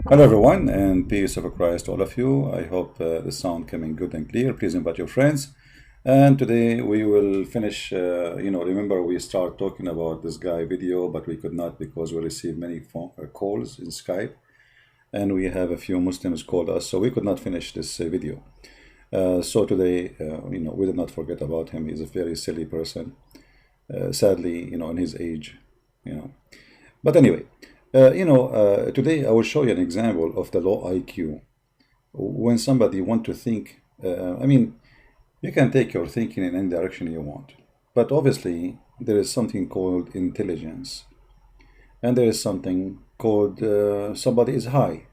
Hello everyone, and peace of Christ to all of you. I hope the sound coming good and clear. Please invite your friends. And today we will finish, remember we start talking about this guy video, but we could not because we received many phone calls in Skype, and we have a few Muslims called us, so we could not finish this video. So today, we did not forget about him. He's a very silly person, sadly, in his age, But anyway, today I will show you an example of the low IQ. When somebody want to think, you can take your thinking in any direction you want. But obviously, there is something called intelligence. And there is something called somebody is high.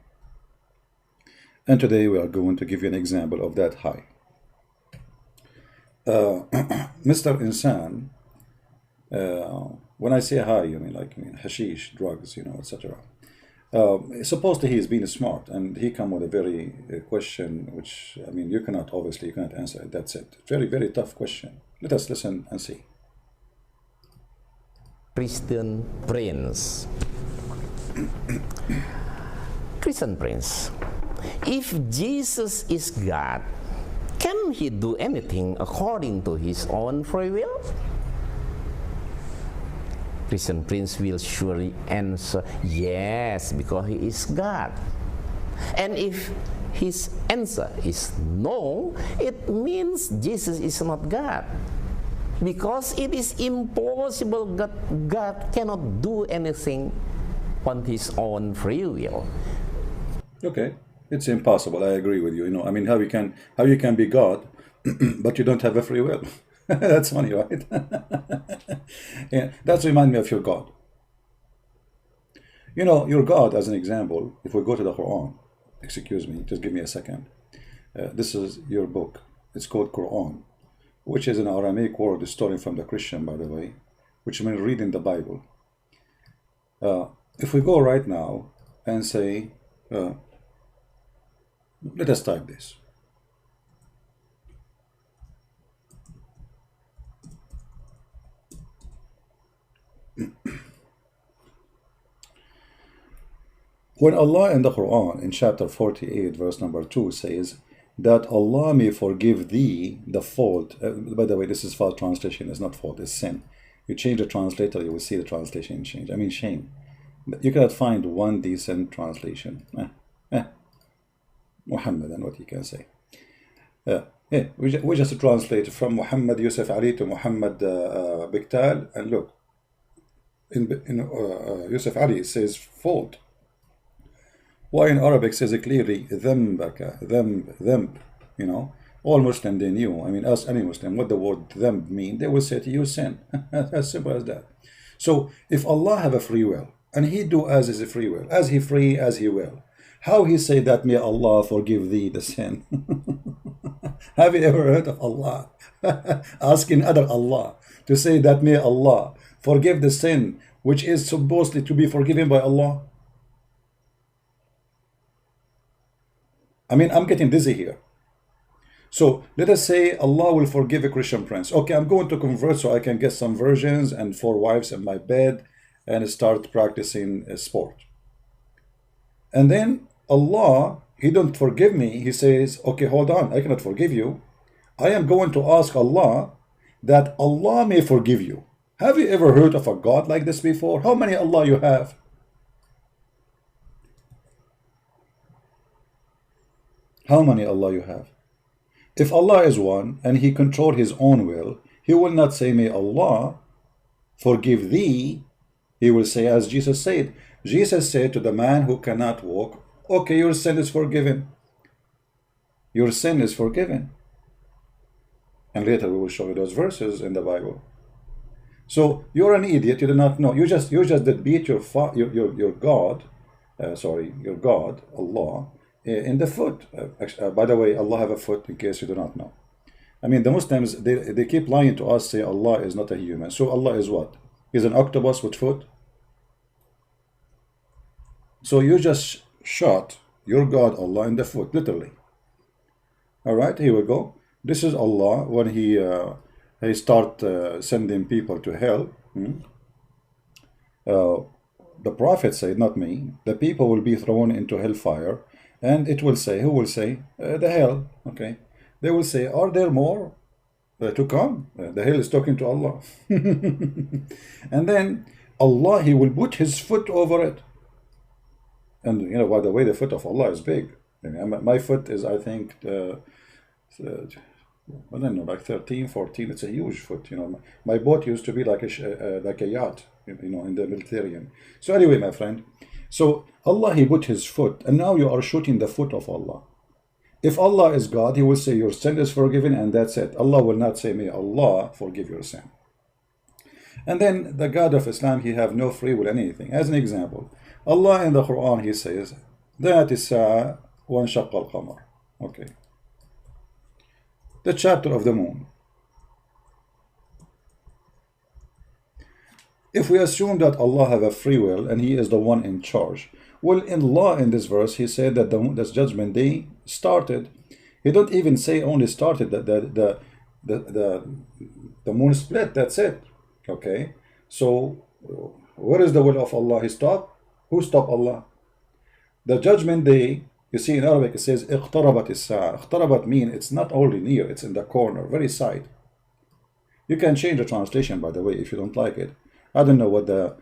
And today we are going to give you an example of that high. Mr. Insan, when I say high, I mean hashish, drugs, etc. Supposedly he is being smart, and he come with a very question, which you cannot answer it. That's it. Very, very tough question. Let us listen and see. Christian Prince. Christian Prince, if Jesus is God, can he do anything according to his own free will? Christian Prince will surely answer yes, because he is God. And if his answer is no, it means Jesus is not God. Because it is impossible that God cannot do anything on his own free will. Okay, it's impossible. I agree with you. How you can be God, but you don't have a free will. That's funny, right? Yeah, that reminds me of your God. Your God, as an example, if we go to the Quran, excuse me, just give me a second. This is your book. It's called Quran, which is an Aramaic word stolen from the Christian, by the way, which means reading the Bible. If we go right now and say, let us type this. When Allah in the Quran, in chapter 48, verse number 2, says that Allah may forgive thee the fault. By the way, this is false translation. It's not fault, it's sin. You change the translator, you will see the translation change. Shame. You cannot find one decent translation. Muhammad, and what you can say. We just translate from Muhammad Yusuf Ali to Muhammad Biktal, and look, in Yusuf Ali it says fault. Why in Arabic says it clearly ذنبك, ذنب. All Muslim they knew. Ask any Muslim what the word ذنب mean. They will say to you sin. As simple as that. So if Allah have a free will, and he do as is a free will, as he free as he will, how he say that may Allah forgive thee the sin? Have you ever heard of Allah asking other Allah to say that may Allah forgive the sin which is supposedly to be forgiven by Allah? I'm getting dizzy here. So let us say Allah will forgive a Christian prince. Okay, I'm going to convert so I can get some virgins and 4 wives in my bed and start practicing sport. And then Allah, he don't forgive me. He says, okay, hold on, I cannot forgive you. I am going to ask Allah that Allah may forgive you. Have you ever heard of a God like this before? How many Allah you have? How many Allah you have? If Allah is one and he control his own will, he will not say, may Allah forgive thee. He will say, as Jesus said. Jesus said to the man who cannot walk, okay, your sin is forgiven. Your sin is forgiven. And later we will show you those verses in the Bible. So you're an idiot, you do not know. You just did beat your God, your God, Allah, in the foot. By the way, Allah have a foot, in case you do not know. The Muslims, they keep lying to us, say Allah is not a human. So Allah is what? He's an octopus with foot? So you just shot your God, Allah, in the foot, literally. All right, here we go. This is Allah when he start sending people to hell. the Prophet said, not me, the people will be thrown into hellfire, and it will say, who will say? The hell, okay? They will say, are there more to come? The hell is talking to Allah. And then Allah, He will put His foot over it. And you know, by the way, the foot of Allah is big. I mean, my foot is, I think, I don't know, like 13, 14. It's a huge foot. You know, my boat used to be like a yacht, you know, in the Mediterranean. So anyway, my friend, so Allah, He put His foot, and now you are shooting the foot of Allah. If Allah is God, He will say your sin is forgiven, and that's it. Allah will not say, may Allah forgive your sin. And then the God of Islam, He have no free will in anything. As an example, Allah in the Quran, He says, that is وانشق القمر. Okay. The chapter of the moon. If we assume that Allah have a free will and He is the one in charge, well, in law, in this verse, He said that this judgment day started. He don't even say only started, the moon split, that's it. Okay, so where is the will of Allah? He stopped. Who stopped Allah? The judgment day, you see in Arabic it says اقتربت الساعة. اقتربت mean it's not only near, it's in the corner, very side. You can change the translation, by the way, if you don't like it. I don't know what the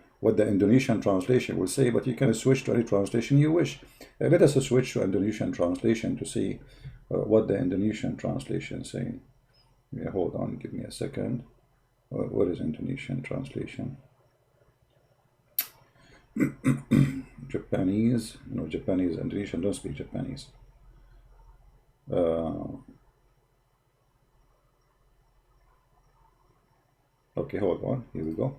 Indonesian translation will say, but you can switch to any translation you wish. Let us switch to Indonesian translation to see what the Indonesian translation is saying. Yeah, hold on, give me a second. What is Indonesian translation? Japanese, no, Japanese, Indonesian don't speak Japanese. Okay, hold on, here we go.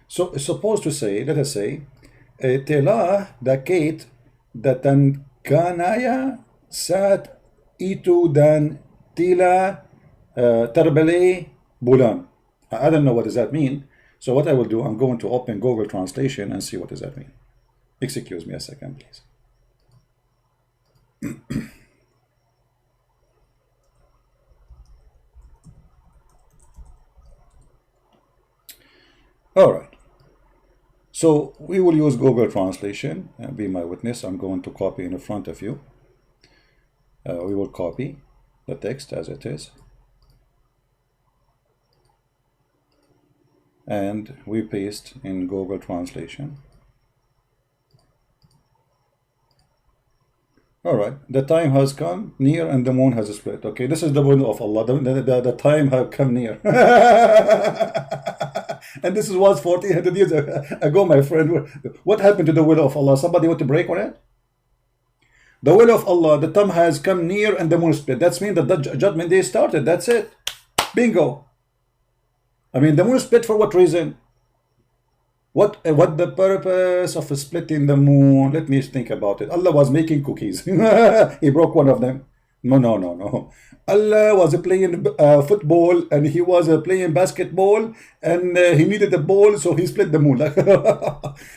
So it's supposed to say, let us say, telah dakit datan kanaya sat itu dan tila terbeli bulan. I don't know what does that mean. So what I will do, I'm going to open Google Translation and see what does that mean. Excuse me a second, please. All right. So we will use Google Translation. Be my witness. I'm going to copy in front of you. We will copy the text as it is. And we paste in Google Translation. All right, the time has come near and the moon has split. Okay, this is the will of Allah. The time have come near. And this was 1400 years ago, my friend. What happened to the will of Allah? Somebody want to break on it? The will of Allah, the time has come near and the moon split. That means that the judgment day started. That's it. Bingo. I mean, the moon split for what reason? What the purpose of splitting the moon? Let me think about it. Allah was making cookies. He broke one of them. No. Allah was playing football and He was playing basketball and He needed the ball, so He split the moon.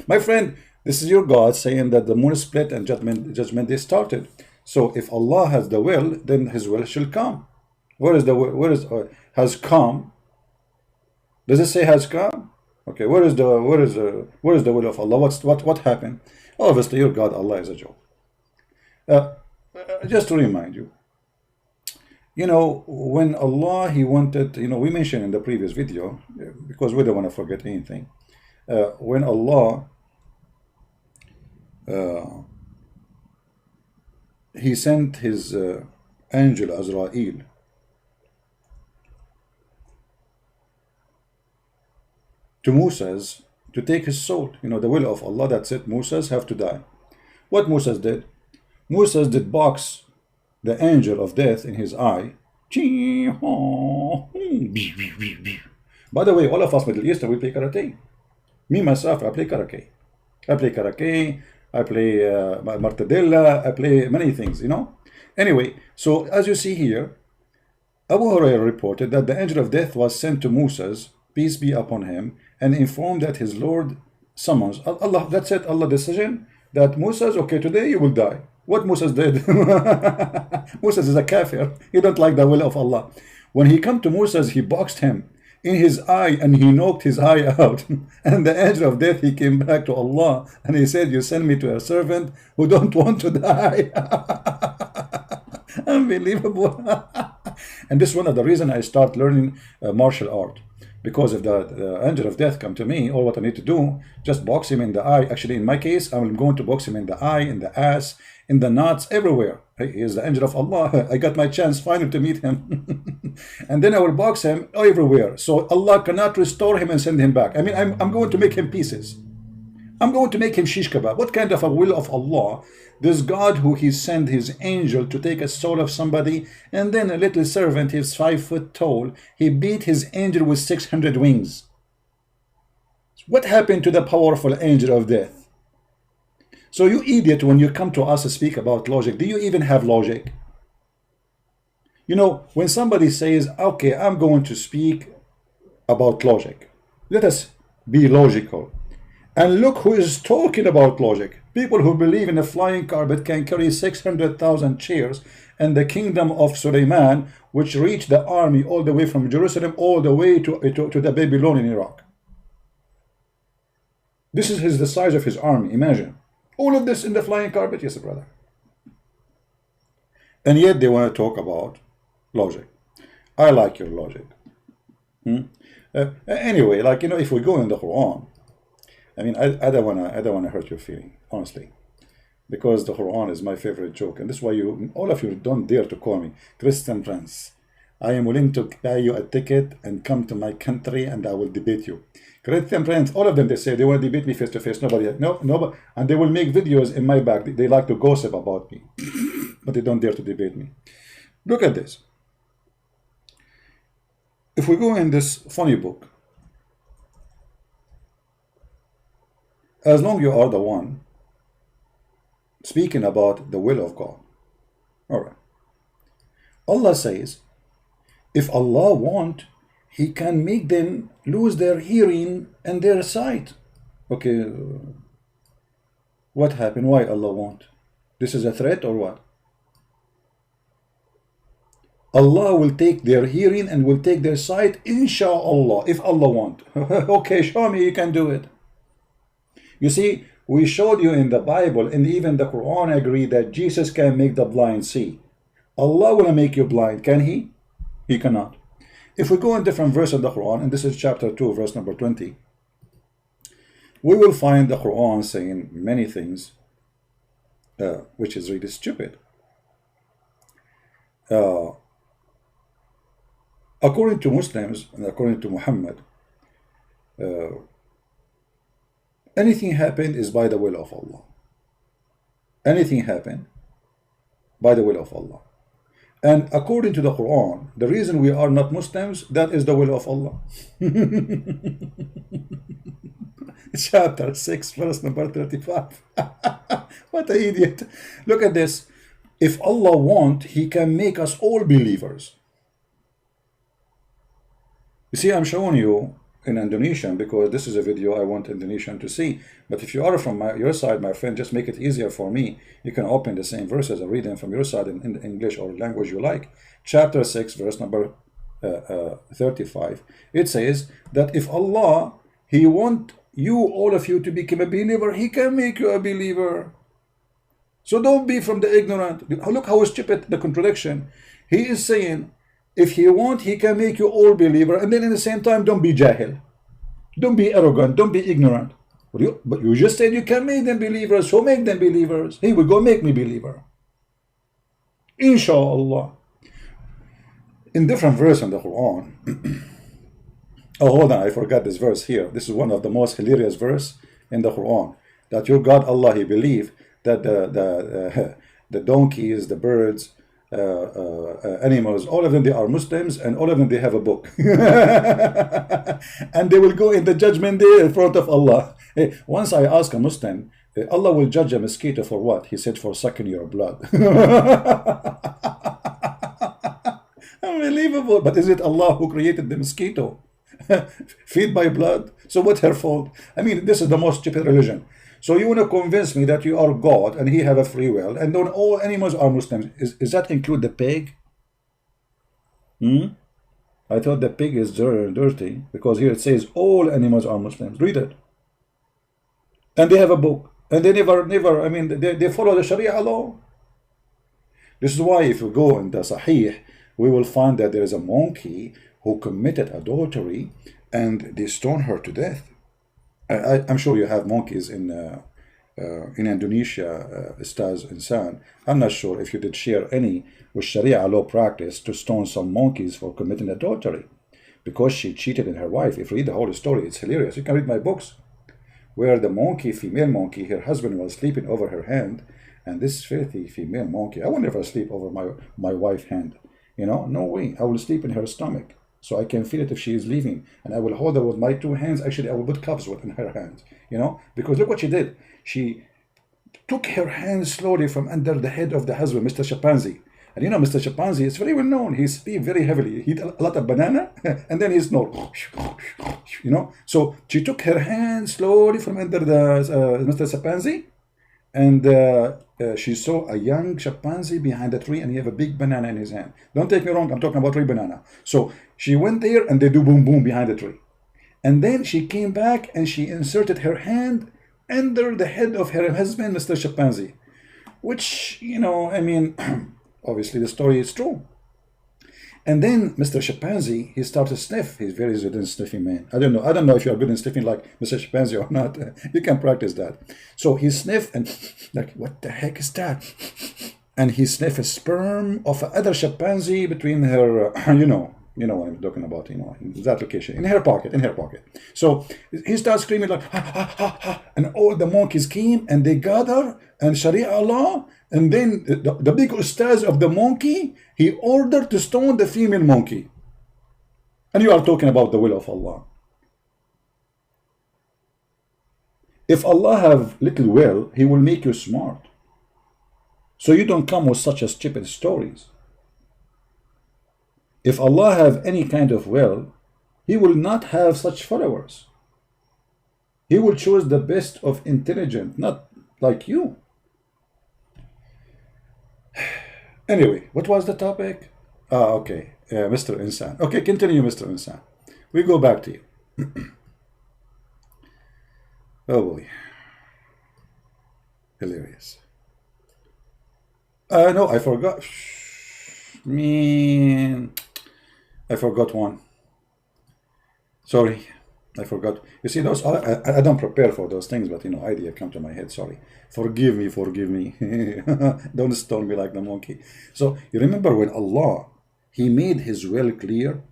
My friend, this is your God saying that the moon split and judgment day started. So if Allah has the will, then His will shall come. Where is the will? Where is has come? Does it say has come? Okay, where is the will of Allah? What happened? Obviously, your God Allah is a joke. Just to remind you, you know, when Allah He wanted, you know, we mentioned in the previous video, because we don't want to forget anything. When Allah He sent His angel Azrael to Moses to take his soul. You know, the will of Allah, that's it. Moses have to die. What Moses did? Moses did box the angel of death in his eye. By the way, all of us Middle Eastern, we play karate. Me, myself, I play karate. I play martadella, I play many things, you know. Anyway, so as you see here, Abu Hurairah reported that the angel of death was sent to Moses, peace be upon him, and informed that his Lord summons. Allah, that's it, Allah decision that Moses, okay, today you will die. What Moses did? Moses is a kafir. He don't like the will of Allah. When he come to Moses, he boxed him. in his eye, and he knocked his eye out. And the angel of death, he came back to Allah and he said, you send me to a servant who don't want to die. Unbelievable. And this is one of the reasons I start learning martial art. Because if the angel of death come to me, all what I need to do, just box him in the eye. Actually, in my case, I'm going to box him in the eye, in the ass, in the nuts, everywhere. He is the angel of Allah. I got my chance finally to meet him. And then I will box him everywhere. So Allah cannot restore him and send him back. I mean, I'm going to make him pieces. I'm going to make him shish kebab. What kind of a will of Allah? This God who he sent his angel to take a soul of somebody, and then a little servant, he's 5 foot tall, he beat his angel with 600 wings. What happened to the powerful angel of death? So you idiot, when you come to us to speak about logic, do you even have logic? You know, when somebody says, okay, I'm going to speak about logic, let us be logical. And look who is talking about logic. People who believe in a flying carpet can carry 600,000 chairs, and the kingdom of Suleiman, which reached the army all the way from Jerusalem all the way to the Babylon in Iraq. This is the size of his army. Imagine. All of this in the flying carpet. Yes, brother. And yet they want to talk about logic. I like your logic. Anyway, like, you know, if we go in the Quran, I mean, I don't wanna hurt your feeling, honestly, because the Quran is my favorite joke, and this is why all of you don't dare to call me Christian Prince. I am willing to buy you a ticket and come to my country, and I will debate you. Christian Prince, all of them, they say they want to debate me face to face. Nobody, and they will make videos in my back. They like to gossip about me, but they don't dare to debate me. Look at this. If we go in this funny book, as long you are the one speaking about the will of God. All right. Allah says, if Allah want, he can make them lose their hearing and their sight. Okay. What happened? Why Allah want? This is a threat or what? Allah will take their hearing and will take their sight, inshallah, if Allah want. Okay, show me you can do it. You see, we showed you in the Bible, and even the Quran agree that Jesus can make the blind see. Allah will make you blind, can he? He cannot. If we go in different verses of the Quran, and this is chapter 2, verse number 20, we will find the Quran saying many things, which is really stupid. According to Muslims, and according to Muhammad, anything happened is by the will of Allah. Anything happened by the will of Allah. And according to the Quran, the reason we are not Muslims, that is the will of Allah. Chapter 6, verse number 35. What an idiot. Look at this. If Allah want, he can make us all believers. You see, I'm showing you in Indonesian because this is a video I want Indonesian to see. But if you are from your side, my friend, just make it easier for me. You can open the same verses and read them from your side in English or language you like. Chapter 6, verse number 35. It says that if Allah, he want you, all of you, to become a believer, he can make you a believer. So don't be from the ignorant. Look how stupid the contradiction. He is saying, if he want, he can make you all believer, and then in the same time, don't be jahil. Don't be arrogant. Don't be ignorant. But you just said you can make them believers. So make them believers. He will go make me believer. Inshallah. In different verse in the Quran. Oh, hold on. I forgot this verse here. This is one of the most hilarious verse in the Quran. That your God, Allah, he believe that the donkeys, the birds, animals, all of them, they are Muslims, and all of them, they have a book. And they will go in the judgment day in front of Allah. Once I asked a Muslim, Allah will judge a mosquito for what? He said, for sucking your blood. Unbelievable. But is it Allah who created the mosquito? Feed by blood? So what's her fault? I mean, this is the most stupid religion. So you want to convince me that you are God and he have a free will, and then all animals are Muslims. Is that include the pig? I thought the pig is dirty because here it says all animals are Muslims. Read it. And they have a book. And they never, I mean, they follow the Sharia law. This is why if you go in the Sahih, we will find that there is a monkey who committed adultery and they stone her to death. I'm sure you have monkeys in Indonesia, Ustadz, Insan. I'm not sure if you did share any with Sharia law practice to stone some monkeys for committing adultery because she cheated on her wife. If you read the whole story, it's hilarious. You can read my books where the monkey, female monkey, her husband was sleeping over her hand, and this filthy female monkey, I will never sleep over my wife's hand. You know, no way. I will sleep in her stomach so I can feel it if she is leaving, and I will hold her with my two hands. Actually, I will put cuffs in her hands, you know, because look what she did. She took her hands slowly from under the head of the husband, Mr. Chimpanzee. And you know, Mr. Chimpanzee is very well known. He sleeps very heavily. He eat a lot of banana, and then he snores. You know, so she took her hand slowly from under the Mr. Chimpanzee, and she saw a young chimpanzee behind the tree, and he have a big banana in his hand. Don't take me wrong, I'm talking about real banana. So she went there, and they do boom boom behind the tree. And then she came back, and she inserted her hand under the head of her husband, Mr. Chimpanzee. Which, you know, I mean, obviously the story is true. And then Mr. Chimpanzee, he started to sniff. He's very good in sniffing, man. I don't know if you're good in sniffing like Mr. Chimpanzee or not. You can practice that. So he sniffed and like, what the heck is that? And he sniffed a sperm of another chimpanzee between her, you know what I'm talking about, you know, in that location, in her pocket. So he starts screaming like, ha, ha, ha, ha, and all the monkeys came and they gather and Sharia law, and then the big ustaz of the monkey, he ordered to stone the female monkey. And you are talking about the will of Allah. If Allah have little will, he will make you smart. So you don't come with such a stupid stories. If Allah have any kind of will, he will not have such followers. He will choose the best of intelligent, not like you. Anyway, what was the topic? Okay, Mr. Insan. Okay, continue, Mr. Insan. We go back to you. Oh boy. Hilarious. No, I forgot. Man, I forgot one. Sorry, I forgot. You see, those I don't prepare for those things, but you know, idea come to my head. Sorry, forgive me. Don't stone me like the monkey. So you remember when Allah, he made his will clear,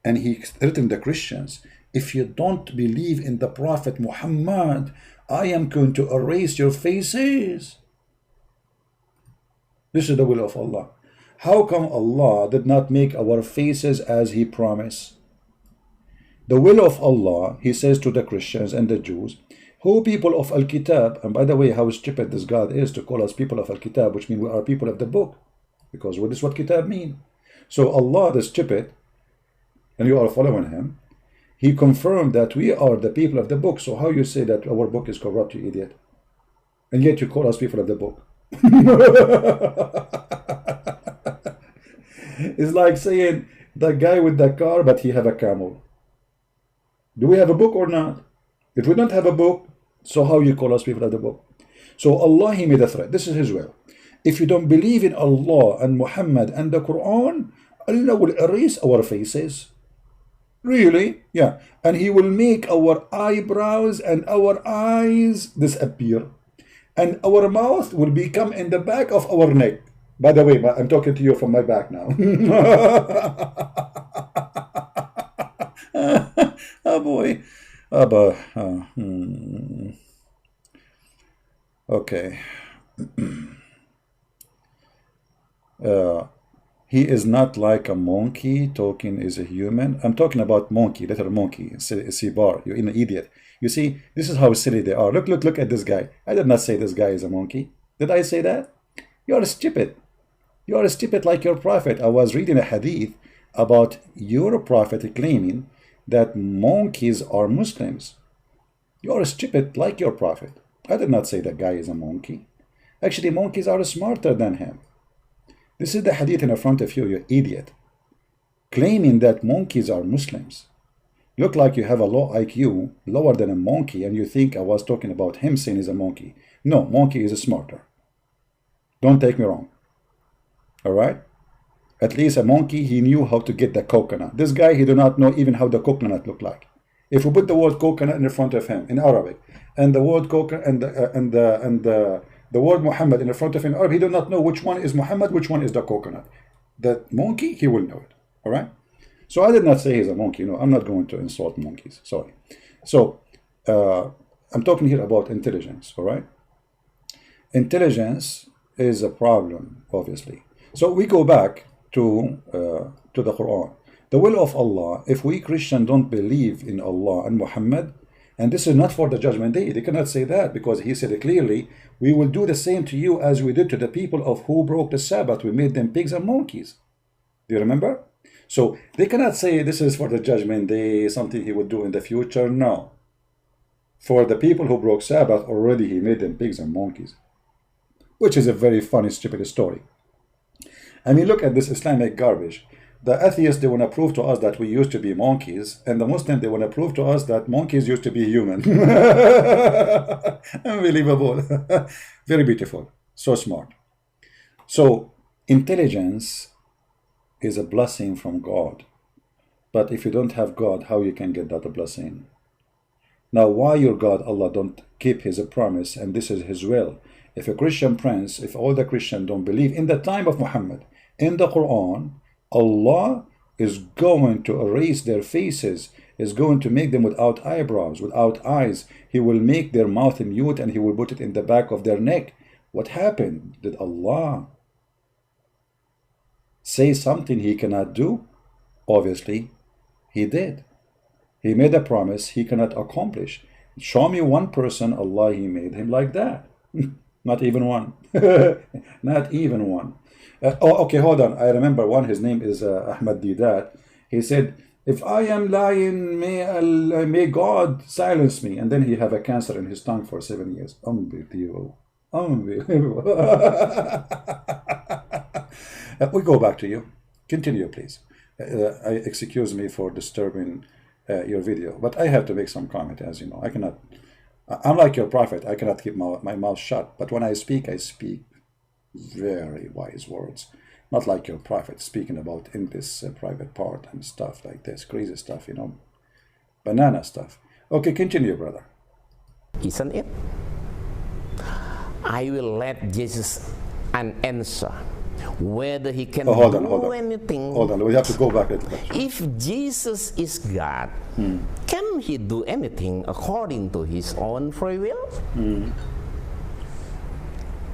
and he threatened the Christians, if you don't believe in the Prophet Muhammad, I am going to erase your faces. This is the will of Allah. How come Allah did not make our faces as he promised? The will of Allah, he says to the Christians and the Jews, who people of Al-Kitab, and by the way, how stupid this God is to call us people of Al-Kitab, which means we are people of the book, because what is what Kitab mean? So Allah, the stupid, and you are following him, he confirmed that we are the people of the book. So how you say that our book is corrupt, you idiot? And yet you call us people of the book. It's like saying the guy with the car, but he have a camel. Do we have a book or not? If we don't have a book, so how you call us people of the book? So Allah, he made a threat. This is his will. If you don't believe in Allah and Muhammad and the Quran, Allah will erase our faces. Really? Yeah. And he will make our eyebrows and our eyes disappear. And our mouth will become in the back of our neck. By the way, I'm talking to you from my back now. Oh boy. Okay. He is not like a monkey, talking is a human. I'm talking about monkey, letter monkey, C-bar. You're an idiot. You see, this is how silly they are. Look at this guy. I did not say this guy is a monkey. Did I say that? You are stupid. You are stupid like your prophet. I was reading a hadith about your prophet claiming that monkeys are Muslims. You are stupid like your prophet. I did not say that guy is a monkey. Actually, monkeys are smarter than him. This is the hadith in front of you, you idiot. claiming that monkeys are Muslims. Look like you have a low IQ, lower than a monkey, and you think I was talking about him saying he's a monkey. No, monkey is smarter. Don't take me wrong. All right? At least a monkey, he knew how to get the coconut. This guy, he do not know even how the coconut look like. If we put the word coconut in front of him in Arabic, and the word coconut and the word Muhammad in front of him in Arabic, he do not know which one is Muhammad, which one is the coconut. The monkey, he will know it. All right? So I did not say he's a monkey. No, I'm not going to insult monkeys. Sorry. So I'm talking here about intelligence. All right? Intelligence is a problem, obviously. So we go back to the Quran. The will of Allah, if we Christians don't believe in Allah and Muhammad, and this is not for the judgment day, they cannot say that, because he said it clearly, we will do the same to you as we did to the people of who broke the Sabbath. We made them pigs and monkeys. Do you remember? So they cannot say this is for the judgment day, something he would do in the future. No. For the people who broke Sabbath, already he made them pigs and monkeys. Which is a very funny, stupid story. I mean, look at this Islamic garbage. The atheists, they want to prove to us that we used to be monkeys, and the Muslims, they want to prove to us that monkeys used to be human. Unbelievable. Very beautiful. So smart. So, intelligence is a blessing from God. But if you don't have God, how you can get that blessing? Now, why your God, Allah, don't keep his promise, and this is his will? If a Christian prince, if all the Christians don't believe in the time of Muhammad, in the Quran, Allah is going to erase their faces, is going to make them without eyebrows, without eyes. He will make their mouth mute, and he will put it in the back of their neck. What happened? Did Allah say something he cannot do? Obviously, he did. He made a promise he cannot accomplish. Show me one person, Allah, he made him like that. Not even one. Not even one. Okay, hold on. I remember one. His name is Ahmad Didat. He said, if I am lying, may God silence me. And then he have a cancer in his tongue for 7 years. Unbelievable. Unbelievable. We go back to you. Continue, please. Excuse me for disturbing your video, but I have to make some comment. As you know, I cannot, unlike your prophet, I cannot keep my mouth shut. But when I speak very wise words, not like your prophet speaking about in this private part and stuff like this, crazy stuff, you know, banana stuff. Okay, continue, brother. Isn't it? I will let Jesus an answer whether he can do anything. Hold on, we have to go back. If Jesus is God, can he do anything according to his own free will?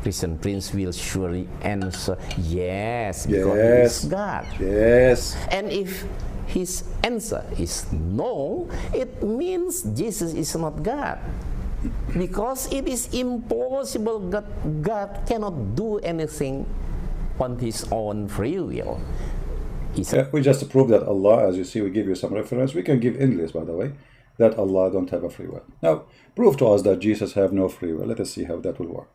Christian Prince will surely answer yes, because he is God. Yes. And if his answer is no, it means Jesus is not God. Because it is impossible that God cannot do anything on his own free will. We just prove that Allah, as you see, we give you some reference. We can give endless, by the way, that Allah don't have a free will. Now, prove to us that Jesus have no free will. Let us see how that will work.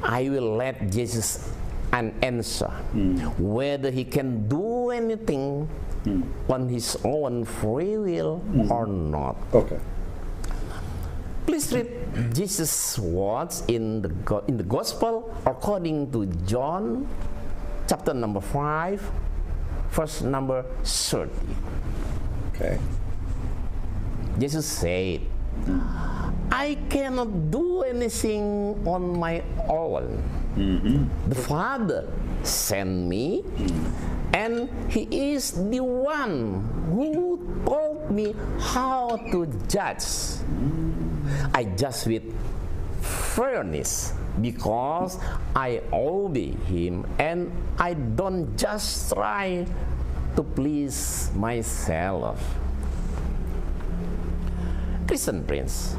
I will let Jesus an answer whether he can do anything on his own free will or not. Okay. Please read Jesus' words in the Gospel according to John, chapter number 5, verse number 30. Okay. Jesus said, I cannot do anything on my own. The Father sent me, and he is the one who told me how to judge. I judge with fairness because I obey him, and I don't just try to please myself. Christian Prince,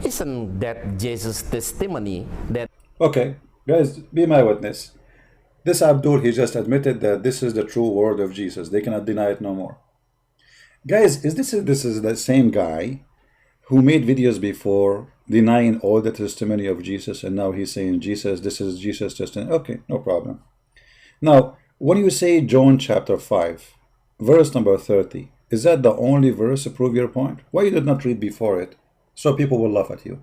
isn't that Jesus' testimony that... Okay, guys, be my witness. This Abdul, he just admitted that this is the true word of Jesus. They cannot deny it no more. Guys, this is the same guy who made videos before denying all the testimony of Jesus, and now he's saying, Jesus, this is Jesus' testimony. Okay, no problem. Now, when you say John chapter 5, verse number 30, is that the only verse to prove your point? Why you did not read before it? So people will laugh at you.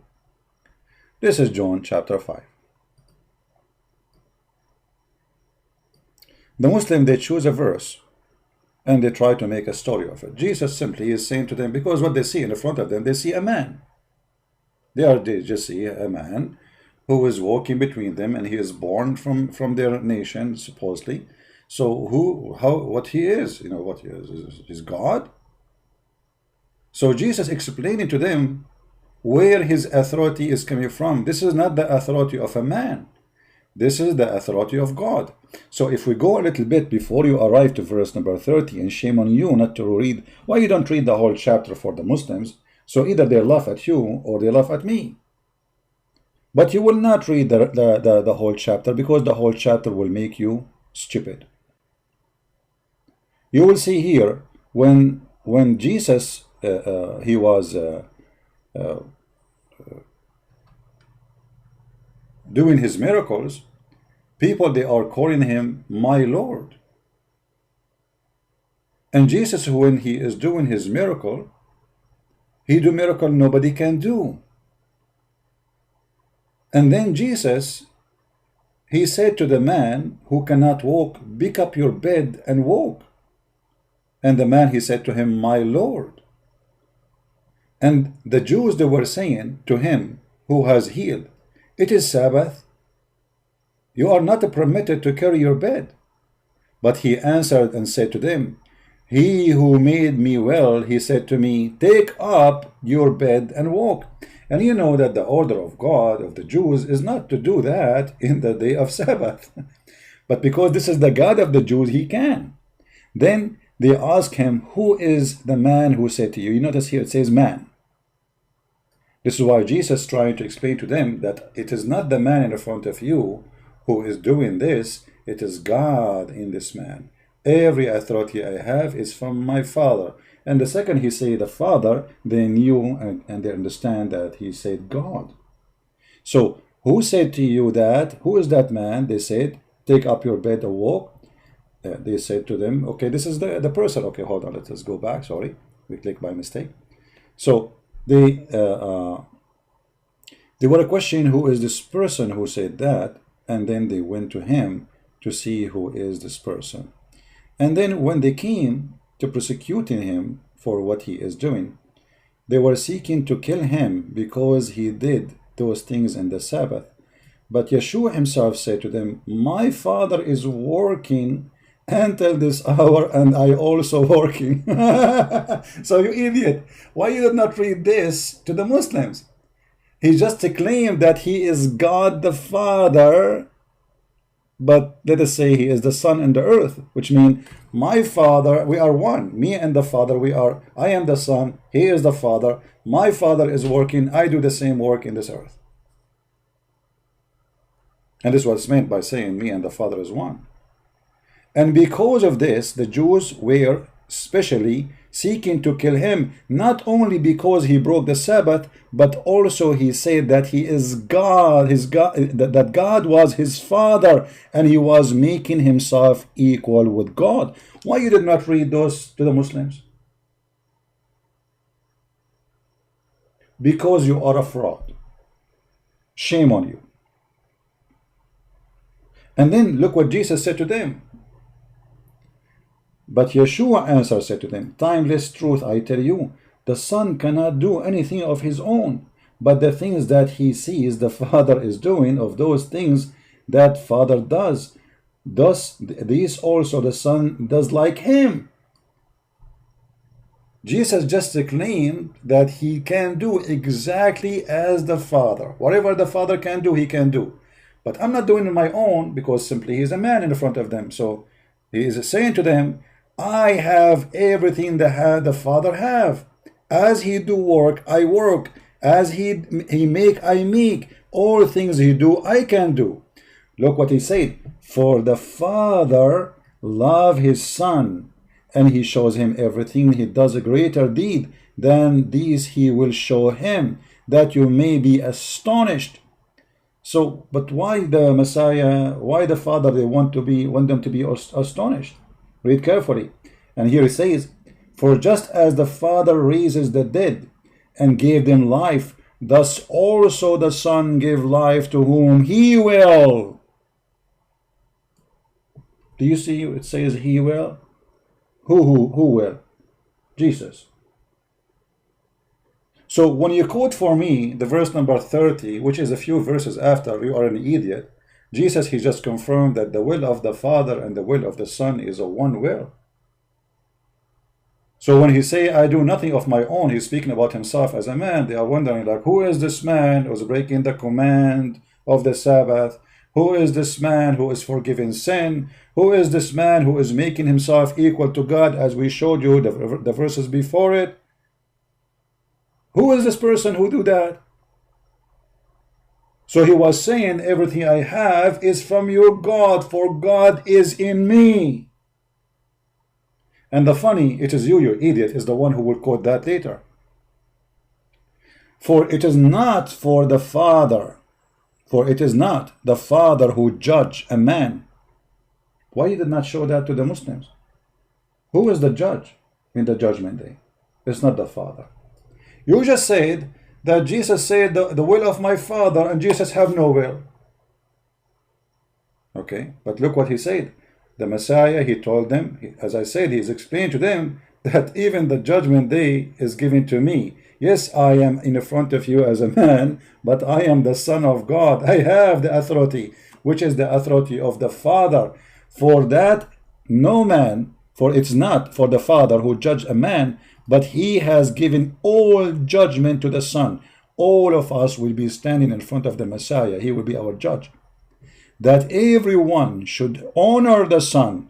This is John chapter 5. The Muslim, they choose a verse and they try to make a story of it. Jesus simply is saying to them, because what they see in the front of them, they see a man. They just see a man who is walking between them, and he is born from their nation, supposedly. So what he is, what he is God. So Jesus explaining to them where his authority is coming from. This is not the authority of a man. This is the authority of God. So if we go a little bit before you arrive to verse number 30, and shame on you not to read, why you don't read the whole chapter for the Muslims? So either they laugh at you or they laugh at me. But you will not read the whole chapter, because the whole chapter will make you stupid. You will see here when Jesus he was doing his miracles, people, they are calling him my Lord. And Jesus, when he is doing his miracle, he do miracle nobody can do. And then Jesus, he said to the man who cannot walk, pick up your bed and walk. And the man, he said to him, my Lord. And the Jews, they were saying to him who has healed, it is Sabbath. You are not permitted to carry your bed. But he answered and said to them, he who made me well, he said to me, take up your bed and walk. And you know that the order of God, of the Jews, is not to do that in the day of Sabbath. But because this is the God of the Jews, he can. Then they ask him, who is the man who said to you? You notice here it says man. This is why Jesus is trying to explain to them that it is not the man in the front of you who is doing this, it is God in this man. Every authority I have is from my Father. And the second he said the Father, they knew and they understand that he said God. So who said to you that? Who is that man? They said, take up your bed and walk. They said to them, okay, this is the person. Okay, hold on, let's go back. Sorry, we clicked by mistake. So they were questioning who is this person who said that, and then they went to him to see who is this person. And then when they came to prosecuting him for what he is doing, they were seeking to kill him because he did those things in the Sabbath. But Yeshua himself said to them, my Father is working until this hour, and I also working. So you idiot, why you did not read this to the Muslims? He just claimed that he is God the Father, but let us say he is the Son in the earth, which means my Father, we are one. Me and the Father, I am the Son, he is the Father, my Father is working, I do the same work in this earth. And this was meant by saying me and the Father is one. And because of this, the Jews were especially seeking to kill him, not only because he broke the Sabbath, but also he said that he is God, that God was his Father, and he was making himself equal with God. Why you did not read those to the Muslims? Because you are a fraud. Shame on you. And then look what Jesus said to them. But Yeshua answered, said to them, timeless truth I tell you, the Son cannot do anything of his own, but the things that he sees the Father is doing, of those things that Father does. Thus, these also the Son does like him. Jesus just claimed that he can do exactly as the Father. Whatever the Father can do, he can do. But I'm not doing it on my own, because simply he's a man in front of them. So he is saying to them, I have everything that the Father have. As he do work, I work. As he make, I make. All things he do, I can do. Look what he said. For the Father love his Son, and he shows him everything. He does a greater deed than these he will show him, that you may be astonished. So, but why the Messiah, why the Father, they want them to be astonished? Read carefully. And here it says, for just as the Father raises the dead and gave them life, thus also the Son gave life to whom he will. Do you see it says he will? Who will? Jesus. So when you quote for me the verse number 30, which is a few verses after, you are an idiot. Jesus, he just confirmed that the will of the Father and the will of the Son is a one will. So when he say, I do nothing of my own, he's speaking about himself as a man. They are wondering, like, who is this man who is breaking the command of the Sabbath? Who is this man who is forgiving sin? Who is this man who is making himself equal to God, as we showed you the verses before it? Who is this person who do that? So he was saying, everything I have is from your God, for God is in me. And the funny, it is you idiot, is the one who will quote that later. For it is not for the Father, for it is not the Father who judge a man. Why you did not show that to the Muslims? Who is the judge in the judgment day? It's not the Father. You just said that Jesus said the will of my Father, and Jesus have no will. Okay, but look what he said. The Messiah, he told them, as I said, he's explained to them that even the judgment day is given to me. Yes, I am in front of you as a man, but I am the Son of God. I have the authority, which is the authority of the Father. For that, no man, for it's not for the Father who judge a man, but he has given all judgment to the Son. All of us will be standing in front of the Messiah. He will be our judge. That everyone should honor the Son,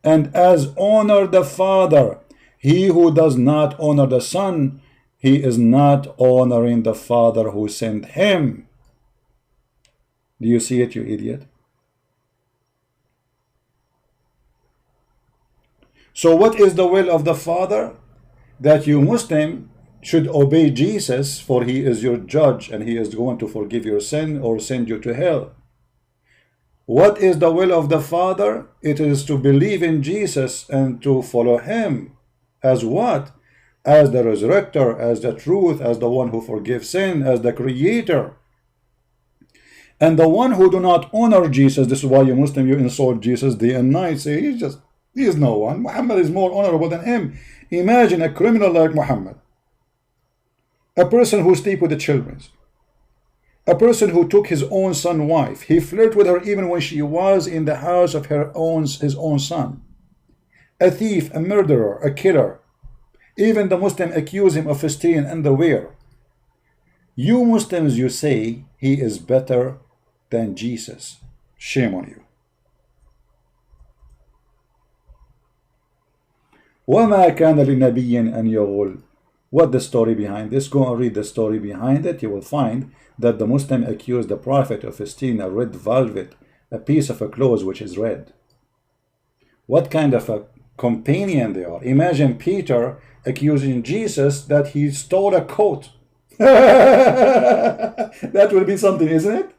and as honor the Father. He who does not honor the Son, he is not honoring the Father who sent him. Do you see it, you idiot? So what is the will of the Father? That you Muslim should obey Jesus, for he is your judge, and he is going to forgive your sin or send you to hell. What is the will of the Father? It is to believe in Jesus and to follow him. As what? As the resurrector, as the truth, as the one who forgives sin, as the creator. And the one who do not honor Jesus, this is why you Muslim, you insult Jesus day and night, say he is no one. Muhammad is more honorable than him. Imagine a criminal like Muhammad, a person who sleep with the children, a person who took his own son's wife. He flirted with her even when she was in the house of his own son. A thief, a murderer, a killer. Even the Muslim accuse him of stealing underwear. You Muslims, you say he is better than Jesus. Shame on you. وَمَا كَانَ لِنَبِيٍّ أَنْ يَغُلْ. What the story behind this? Go and read the story behind it. You will find that the Muslim accused the Prophet of stealing a red velvet, a piece of a clothes which is red. What kind of a companion they are. Imagine Peter accusing Jesus that he stole a coat. That would be something, isn't it?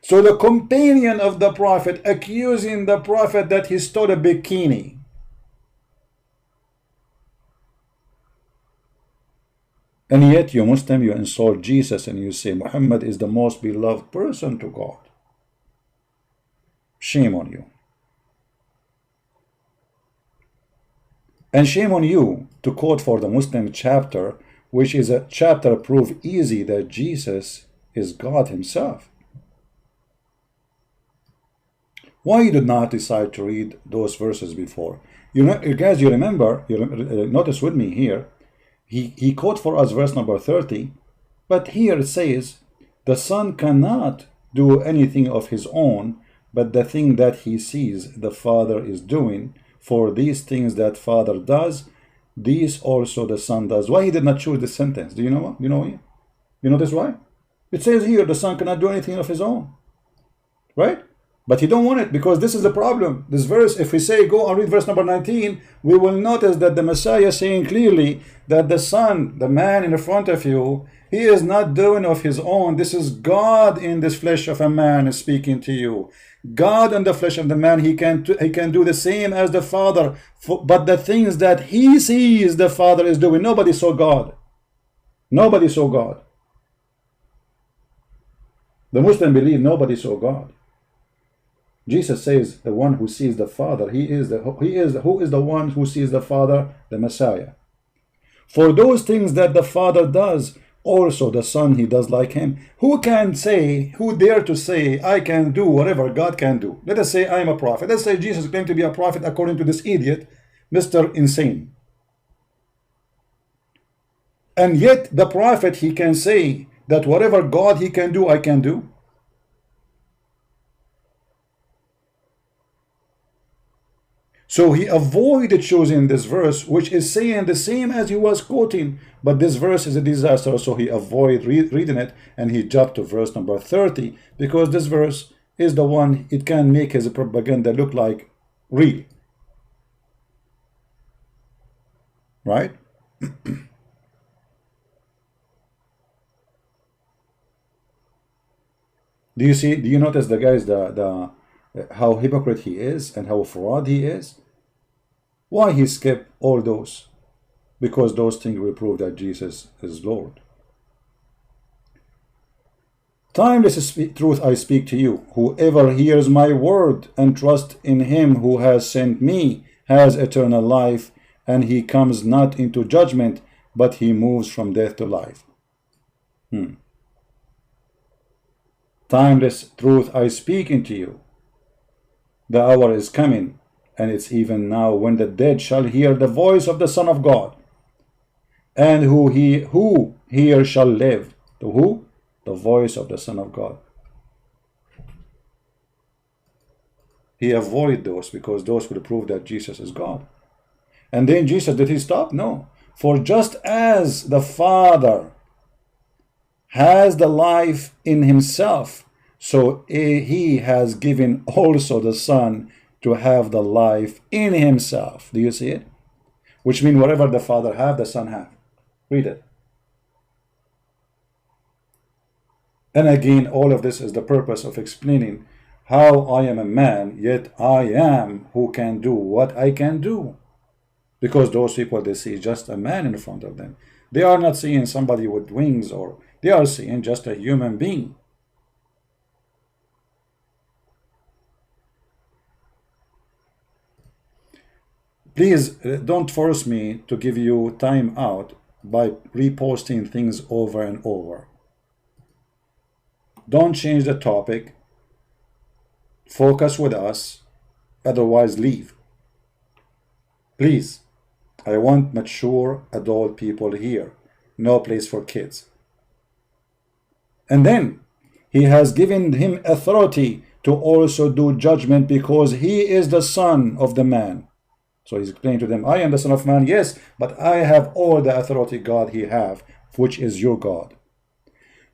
So the companion of the Prophet accusing the Prophet that he stole a bikini. And yet you Muslim, you insult Jesus and you say Muhammad is the most beloved person to God. Shame on you. And shame on you to quote for the Muslim chapter, which is a chapter proof easy that Jesus is God himself. Why you did not decide to read those verses before? You guys, you remember, notice with me here, he quote for us verse number 30, but here it says, the Son cannot do anything of his own, but the thing that he sees the Father is doing, for these things that Father does, these also the Son does. Why he did not choose this sentence? Do you know what? You notice why? It says here, the Son cannot do anything of his own. Right? But you don't want it, because this is the problem. This verse, if we say, go and read verse number 19, we will notice that the Messiah is saying clearly that the Son, the man in front of you, he is not doing of his own. This is God in this flesh of a man is speaking to you. God in the flesh of the man, he can do the same as the Father, but the things that he sees the Father is doing. Nobody saw God. Nobody saw God. The Muslim believe nobody saw God. Jesus says the one who sees the Father, who is the one who sees the Father? The Messiah. For those things that the Father does, also the Son, he does like him. Who dare to say, I can do whatever God can do? Let us say I am a prophet. Let's say Jesus claimed to be a prophet according to this idiot, Mr. Insane. And yet the prophet, he can say that whatever God he can do, I can do. So he avoided choosing this verse, which is saying the same as he was quoting, but this verse is a disaster, so he avoided reading it, and he jumped to verse number 30, because this verse is the one, it can make his propaganda look like real. Right? Do you notice the guys, how hypocrite he is and how fraud he is? Why he skipped all those? Because those things will prove that Jesus is Lord. Timeless truth I speak to you. Whoever hears my word and trusts in him who has sent me has eternal life, and he comes not into judgment, but he moves from death to life. Timeless truth I speak unto you. The hour is coming, and it's even now, when the dead shall hear the voice of the Son of God, and who hear shall live. The who? The voice of the Son of God. He avoided those, because those will prove that Jesus is God. And then Jesus, did he stop? No. For just as the Father has the life in himself, so he has given also the Son to have the life in himself. Do you see it? Which means whatever the Father have, the Son have. Read it. And again, all of this is the purpose of explaining how I am a man, yet I am who can do what I can do. Because those people, they see just a man in front of them. They are not seeing somebody with wings, or they are seeing just a human being. Please don't force me to give you time out by reposting things over and over. Don't change the topic. Focus with us, otherwise leave. Please, I want mature adult people here. No place for kids. And then, he has given him authority to also do judgment, because he is the Son of the man. So he's explaining to them, I am the Son of Man, yes, but I have all the authority God he have, which is your God.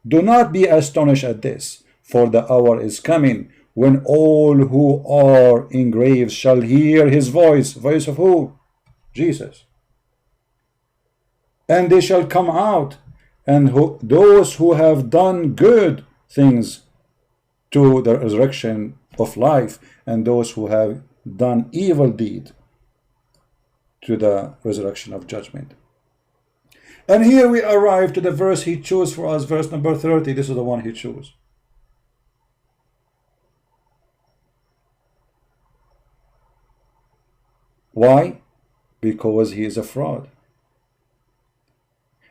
Do not be astonished at this, for the hour is coming when all who are in graves shall hear his voice. Voice of who? Jesus. And they shall come out, and those who have done good things to the resurrection of life, and those who have done evil deed to the resurrection of judgment. And here we arrive to the verse he chose for us, verse number 30. This is the one he chose. Why? Because he is a fraud.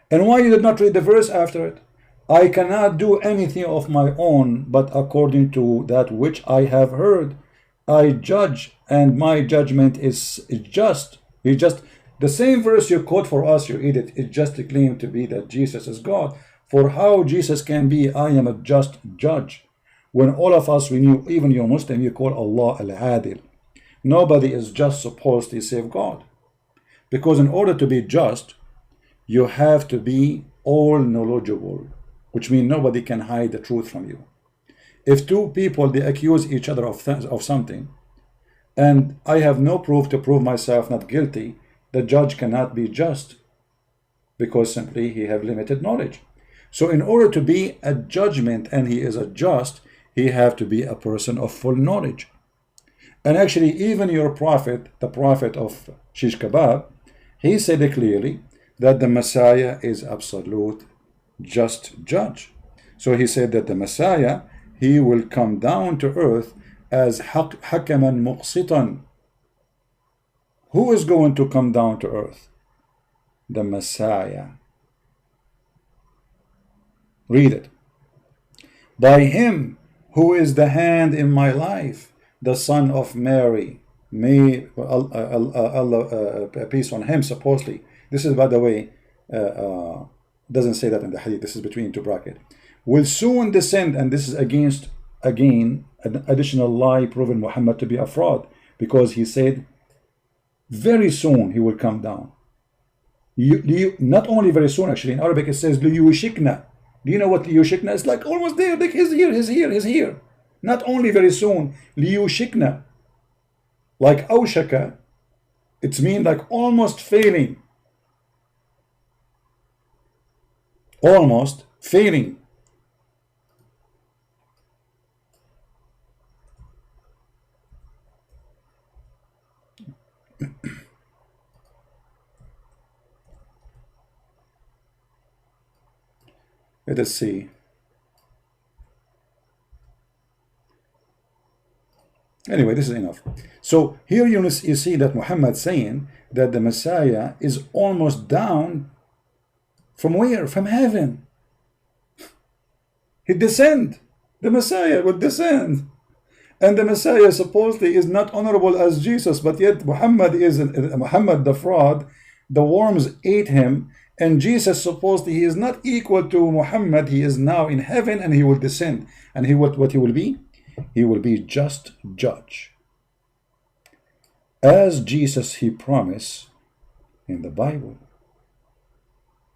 And why you did not read the verse after it? I cannot do anything of my own, but according to that which I have heard, I judge, and my judgment is just. The same verse you quote for us, you idiot, it just claimed to be that Jesus is God. For how Jesus can be, I am a just judge. When all of us, we knew, even you Muslim, you call Allah al-Adil. Nobody is just supposed to save God. Because in order to be just, you have to be all knowledgeable, which means nobody can hide the truth from you. If two people, they accuse each other of something, and I have no proof to prove myself not guilty, the judge cannot be just, because simply he have limited knowledge. So in order to be a judgment, and he is a just, he have to be a person of full knowledge. And actually, even your prophet, the prophet of Shish Kebab, he said clearly that the Messiah is absolute just judge. So he said that the Messiah, he will come down to earth as hakaman muqsitan. Who is going to come down to earth? The Messiah. Read it. By him who is the hand in my life, the son of Mary, may Allah peace on him, supposedly. This is, by the way, doesn't say that in the hadith. This is between two brackets. Will soon descend, and this is against, again, an additional lie proving Muhammad to be a fraud, because he said very soon he will come down. Not only very soon, actually, in Arabic it says liyushikna. Do you know what liyushikna is? Like almost there, like he's here, he's here, he's here. Not only very soon, liyushikna. Like awshaka, it's mean like almost failing. Almost failing. Let us see. Anyway, this is enough. So here you see that Muhammad saying that the Messiah is almost down from where? From heaven. He descend. The Messiah will descend. And the Messiah supposedly is not honorable as Jesus, but yet Muhammad is Muhammad the fraud. The worms ate him, and Jesus supposedly he is not equal to Muhammad. He is now in heaven, and he will descend. And he what he will be? He will be just judge. As Jesus he promised in the Bible.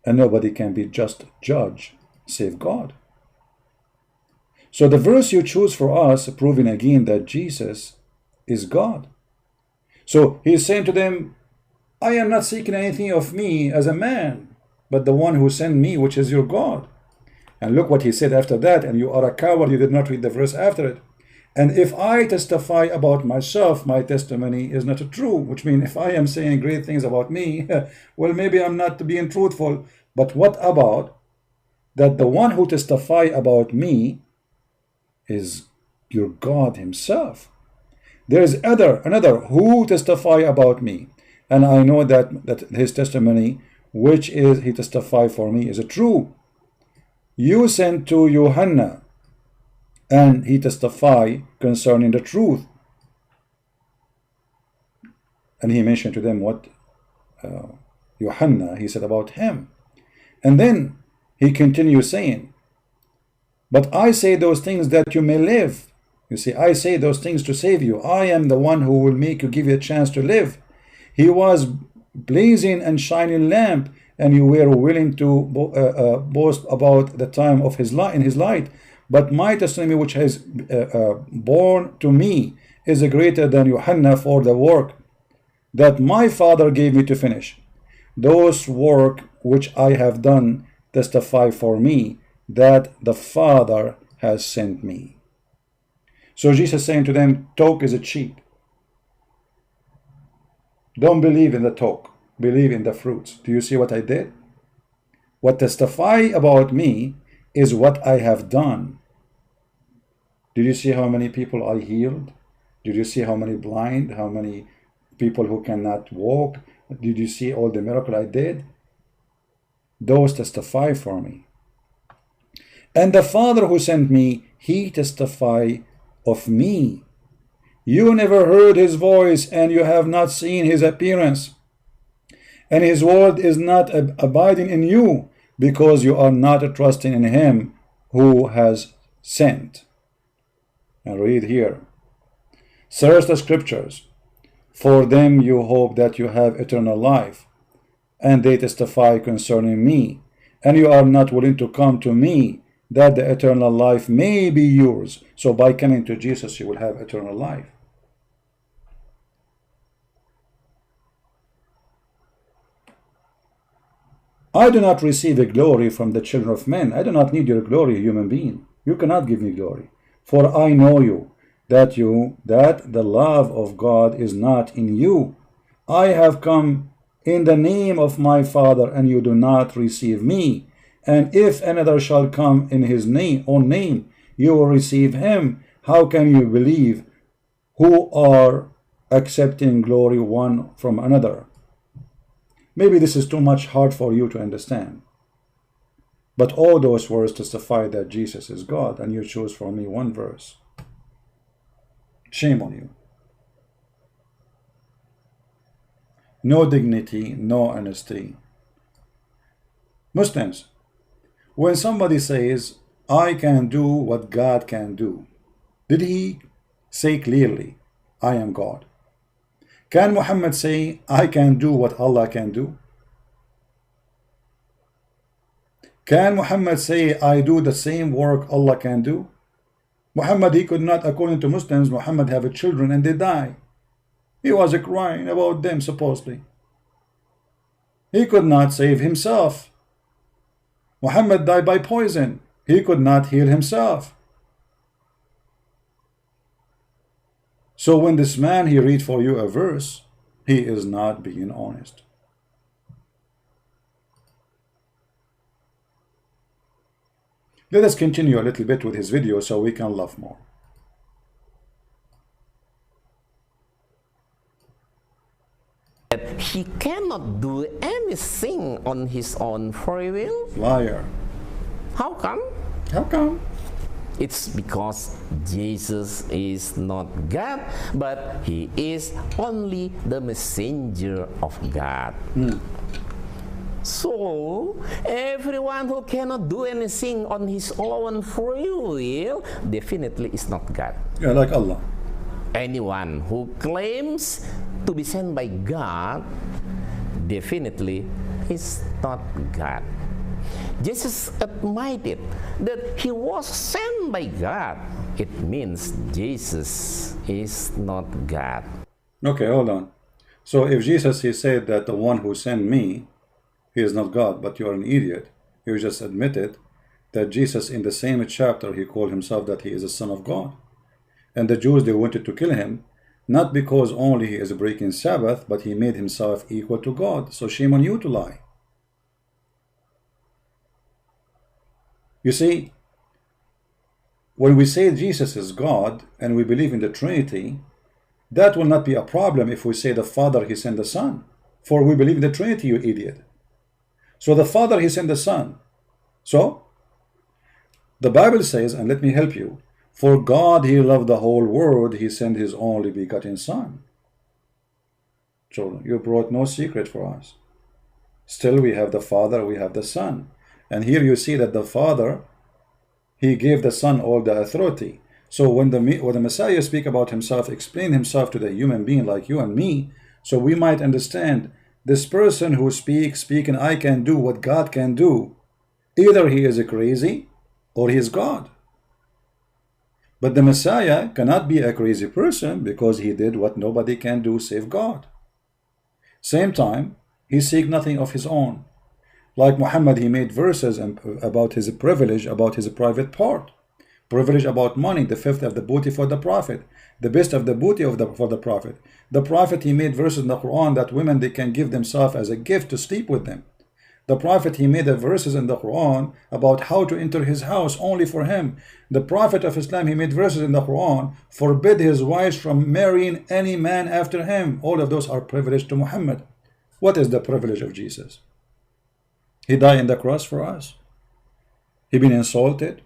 And nobody can be just judge save God. So the verse you choose for us, proving again that Jesus is God. So he's saying to them, I am not seeking anything of me as a man, but the one who sent me, which is your God. And look what he said after that, and you are a coward, you did not read the verse after it. And if I testify about myself, my testimony is not true, which means if I am saying great things about me, well, maybe I'm not being truthful. But what about that the one who testify about me is your God himself? There is another who testify about me, and I know that his testimony, which is he testify for me, is true. You sent to Hanya, and he testify concerning the truth. And he mentioned to them what Hanya, he said about him. And then he continues saying, but I say those things that you may live. You see, I say those things to save you. I am the one who will make you, give you a chance to live. He was blazing and shining lamp, and you were willing to boast about the time of his light in his light. But my testimony, which has born to me, is greater than Hanya for the work that my Father gave me to finish. Those work which I have done testify for me that the Father has sent me. So Jesus saying to them, talk is cheap. Don't believe in the talk, believe in the fruits. Do you see what I did? What testify about me is what I have done. Did you see how many people I healed? Did you see how many blind, how many people who cannot walk? Did you see all the miracle I did? Those testify for me. And the Father who sent me, he testify of me. You never heard his voice, and you have not seen his appearance. And his word is not abiding in you, because you are not trusting in him who has sent. And read here. Search the scriptures. For them you hope that you have eternal life, and they testify concerning me. And you are not willing to come to me, that the eternal life may be yours. So by coming to Jesus, you will have eternal life. I do not receive a glory from the children of men. I do not need your glory, human being. You cannot give me glory. For I know you, that the love of God is not in you. I have come in the name of my Father, and you do not receive me. And if another shall come in his own name, you will receive him. How can you believe who are accepting glory one from another? Maybe this is too much hard for you to understand. But all those words testify that Jesus is God, and you choose for me one verse. Shame on you. No dignity, no honesty. Muslims, when somebody says, I can do what God can do, did he say clearly, I am God? Can Muhammad say, I can do what Allah can do? Can Muhammad say, I do the same work Allah can do? Muhammad, he could not, according to Muslims, Muhammad have children and they die. He was crying about them, supposedly. He could not save himself. Muhammad died by poison. He could not heal himself. So when this man, he read for you a verse, he is not being honest. Let us continue a little bit with his video so we can laugh more. He cannot do anything on his own free will. Liar. How come? How come? It's because Jesus is not God, but he is only the messenger of God. So, everyone who cannot do anything on his own free will definitely is not God. Yeah, like Allah. Anyone who claims to be sent by God definitely is not God. Jesus admitted that he was sent by God. It means Jesus is not God. Okay, hold on. So if Jesus, he said that the one who sent me, he is not God, but you are an idiot. You just admitted that Jesus, in the same chapter, he called himself that he is the Son of God. And the Jews, they wanted to kill him, not because only he is breaking Sabbath, but he made himself equal to God. So shame on you to lie. You see, when we say Jesus is God and we believe in the Trinity, that will not be a problem if we say the Father, he sent the Son. For we believe in the Trinity, you idiot. So the Father, he sent the Son. So, the Bible says, and let me help you, for God, he loved the whole world, he sent his only begotten Son. So you brought no secret for us. Still, we have the Father, we have the Son. And here you see that the Father, he gave the Son all the authority. So when the Messiah speak about himself, explain himself to the human being like you and me, so we might understand this person who speaking, I can do what God can do, either he is crazy or he is God. But the Messiah cannot be a crazy person because he did what nobody can do save God. Same time, he seek nothing of his own. Like Muhammad, he made verses about his privilege, about his private part. Privilege about money, the fifth of the booty for the Prophet, the best of the booty for the Prophet. The Prophet, he made verses in the Quran that women, they can give themselves as a gift to sleep with them. The Prophet, he made verses in the Quran about how to enter his house only for him. The Prophet of Islam, he made verses in the Quran, forbid his wives from marrying any man after him. All of those are privileged to Muhammad. What is the privilege of Jesus? He died on the cross for us. He been insulted.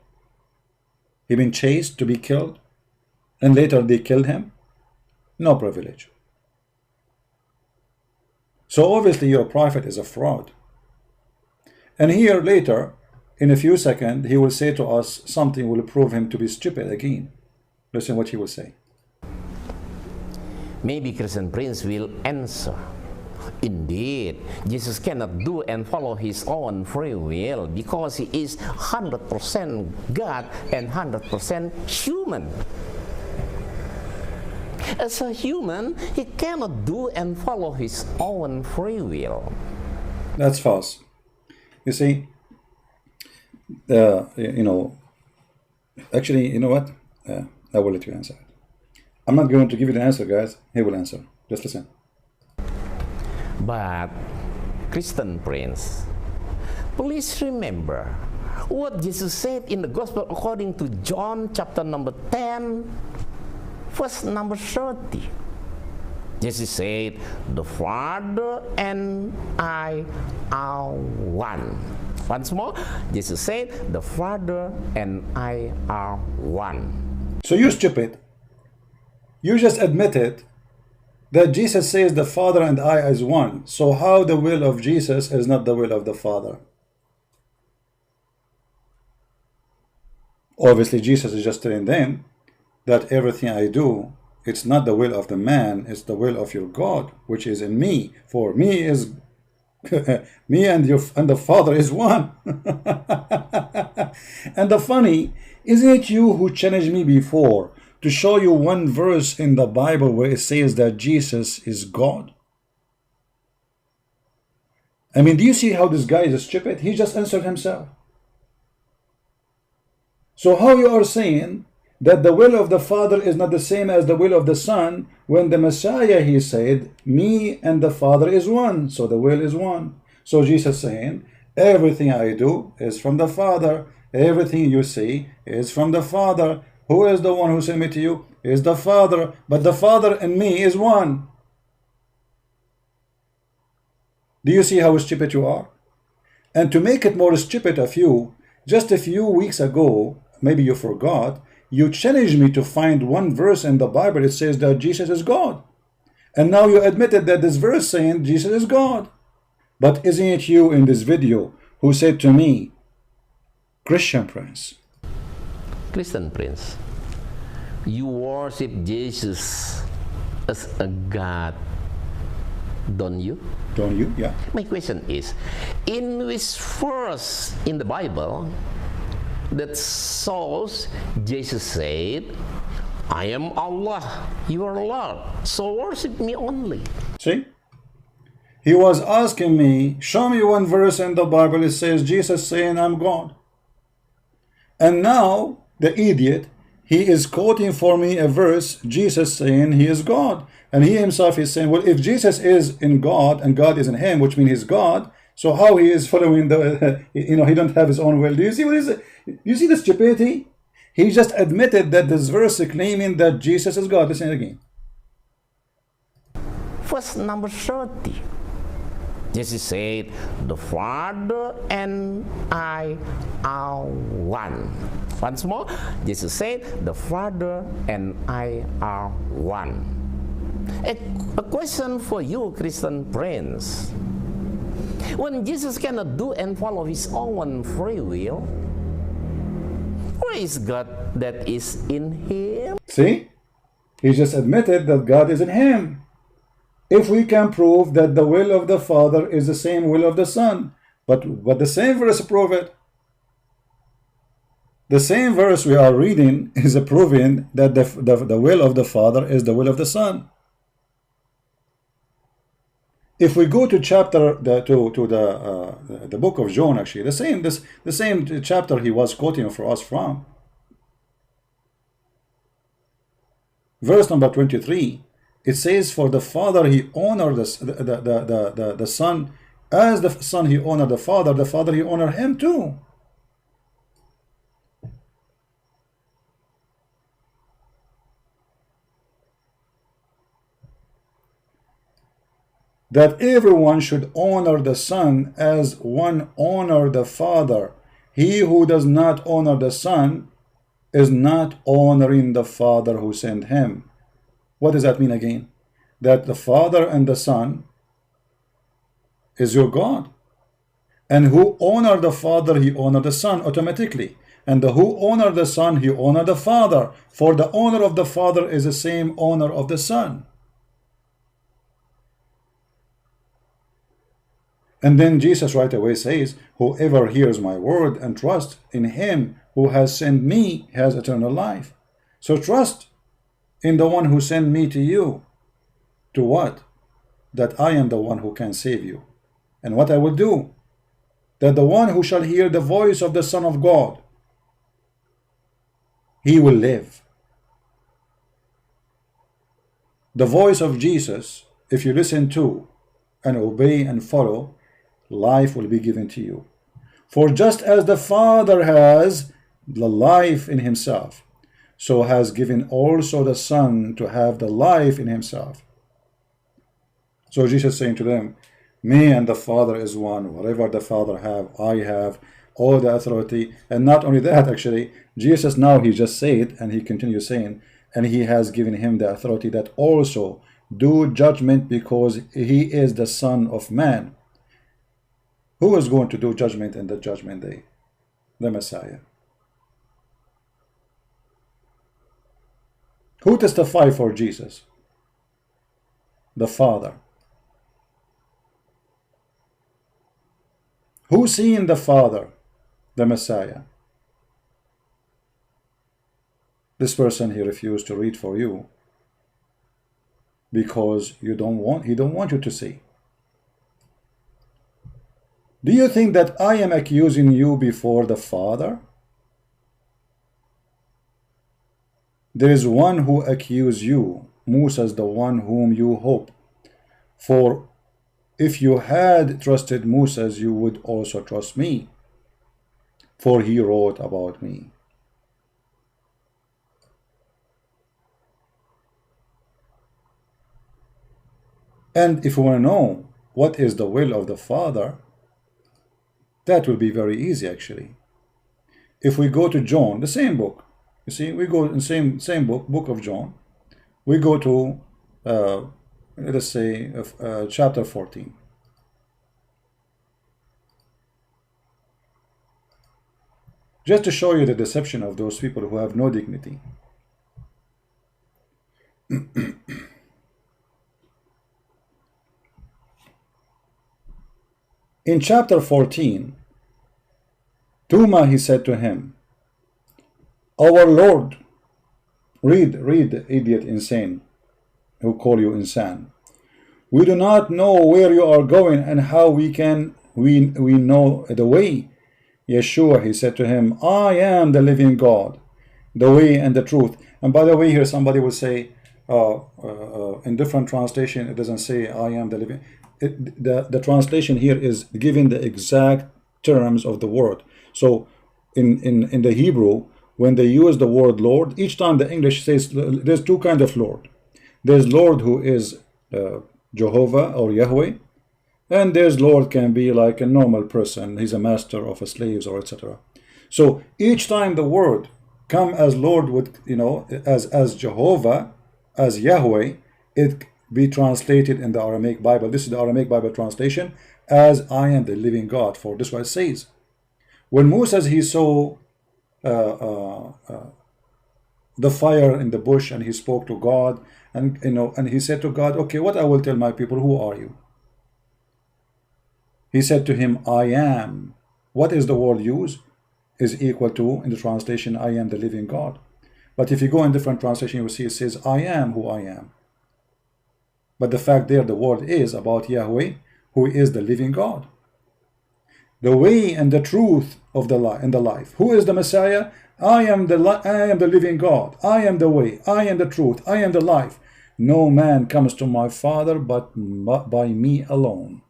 He been chased to be killed. And later they killed him. No privilege. So obviously your prophet is a fraud. And here later, in a few seconds, he will say to us something will prove him to be stupid again. Listen what he will say. Maybe Christian Prince will answer. Indeed, Jesus cannot do and follow his own free will because he is 100% God and 100% human. As a human, he cannot do and follow his own free will. That's false. You see, actually, you know what? I will let you answer. I'm not going to give you the answer, guys. He will answer. Just listen. But, Christian Prince, please remember what Jesus said in the Gospel according to John chapter number 10, verse number 30. Jesus said, "The Father and I are one." Once more, Jesus said, "The Father and I are one." So you stupid. You just admitted that Jesus says the Father and I is one. So how the will of Jesus is not the will of the Father? Obviously, Jesus is just telling them that everything I do, it's not the will of the man, it's the will of your God, which is in me. For me is me and the Father is one. And the funny, isn't it you who challenged me before to show you one verse in the Bible where it says that Jesus is God? I mean, do you see how this guy is stupid? He just answered himself. So how you are saying that the will of the Father is not the same as the will of the Son, when the Messiah, he said, me and the Father is one, so the will is one. So Jesus saying, everything I do is from the Father, everything you see is from the Father. Who is the one who sent me to you? Is the Father, but the Father and me is one. Do you see how stupid you are? And to make it more stupid of you, just a few weeks ago, maybe you forgot, you challenged me to find one verse in the Bible that says that Jesus is God. And now you admitted that this verse saying Jesus is God. But isn't it you in this video who said to me, Christian Prince, you worship Jesus as a God, don't you? Don't you? Yeah. My question is, in which verse in the Bible that shows Jesus said, I am Allah, your Lord, so worship me only? See? He was asking me, show me one verse in the Bible that says Jesus saying I'm God. And now, the idiot, he is quoting for me a verse, Jesus saying he is God. And he himself is saying, well, if Jesus is in God and God is in him, which means he's God, so how he is following the, he don't have his own will. Do you see what is it? You see the stupidity? He just admitted that this verse is claiming that Jesus is God. Listen again. Verse number 30. Jesus said, the Father and I are one. Once more, Jesus said, the Father and I are one. A question for you, Christian Prince. When Jesus cannot do and follow his own free will, where is God that is in him? See? He just admitted that God is in him. If we can prove that the will of the Father is the same will of the Son, but the same verse prove it. The same verse we are reading is proving that the will of the Father is the will of the Son. If we go to the book of John, actually, the same chapter he was quoting for us from, verse number 23. It says, for the Father he honored the Son, as the Son he honored the Father he honored him too. That everyone should honor the Son as one honor the Father. He who does not honor the Son is not honoring the Father who sent him. What does that mean again? That the Father and the Son is your God. And who honor the Father, he honor the Son automatically. And the who honor the Son, he honor the Father. For the honor of the Father is the same honor of the Son. And then Jesus right away says, whoever hears my word and trusts in him who has sent me has eternal life. So trust in the one who sent me to you. To what? That I am the one who can save you. And what I will do? That the one who shall hear the voice of the Son of God, he will live. The voice of Jesus, if you listen to and obey and follow, life will be given to you. For just as the Father has the life in himself, so has given also the Son to have the life in himself. So Jesus saying to them, me and the Father is one. Whatever the Father have, I have all the authority. And not only that, actually, Jesus now, he just said, and he continues saying, and he has given him the authority that also do judgment, because he is the Son of Man. Who is going to do judgment in the judgment day? The Messiah. Who testified for Jesus? The Father. Who seen the Father? The Messiah. This person, he refused to read for you because he don't want you to see. Do you think that I am accusing you before the Father? There is one who accuses you. Musa is the one whom you hope. For if you had trusted Moses, you would also trust me, for he wrote about me. And if you want to know what is the will of the Father, that will be very easy actually. If we go to John, the same book, you see, we go in same book of John, we go to let us say chapter 14. Just to show you the deception of those people who have no dignity. In chapter 14, Tuma, he said to him, our Lord, read, idiot, insane, who call you Insan. We do not know where you are going, and how we know the way. Yeshua, he said to him, I am the living God, the way and the truth. And by the way, here somebody will say, in different translation, it doesn't say I am the living. The translation here is giving the exact terms of the word. So in the Hebrew, when they use the word Lord, each time the English says there's two kinds of Lord. There's Lord who is Jehovah or Yahweh, and there's Lord can be like a normal person. He's a master of slaves or etc. So each time the word come as Lord with, you know, as Jehovah, as Yahweh, it be translated in the Aramaic Bible. This is the Aramaic Bible translation as I am the living God. For this what it says. When Moses, he saw the fire in the bush, and he spoke to God, and and he said to God, okay, what I will tell my people, who are you? He said to him, I am. What is the word used? Is equal to, in the translation, I am the living God. But if you go in different translation, you will see it says, I am who I am. But the fact there, the word is about Yahweh, who is the living God. The way and the truth of the life and the life. Who is the Messiah? I am the living God. I am the way. I am the truth. I am the life. No man comes to my Father but by me alone.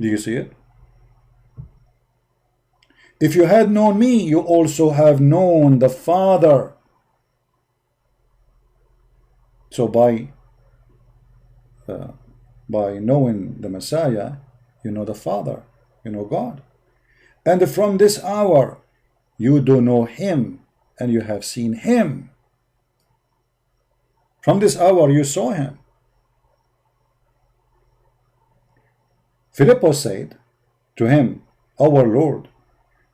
Do you see it? If you had known me, you also have known the Father. So by knowing the Messiah, you know the Father, you know God. And from this hour, you do know him, and you have seen him. From this hour, you saw him. Philip said to him, our Lord,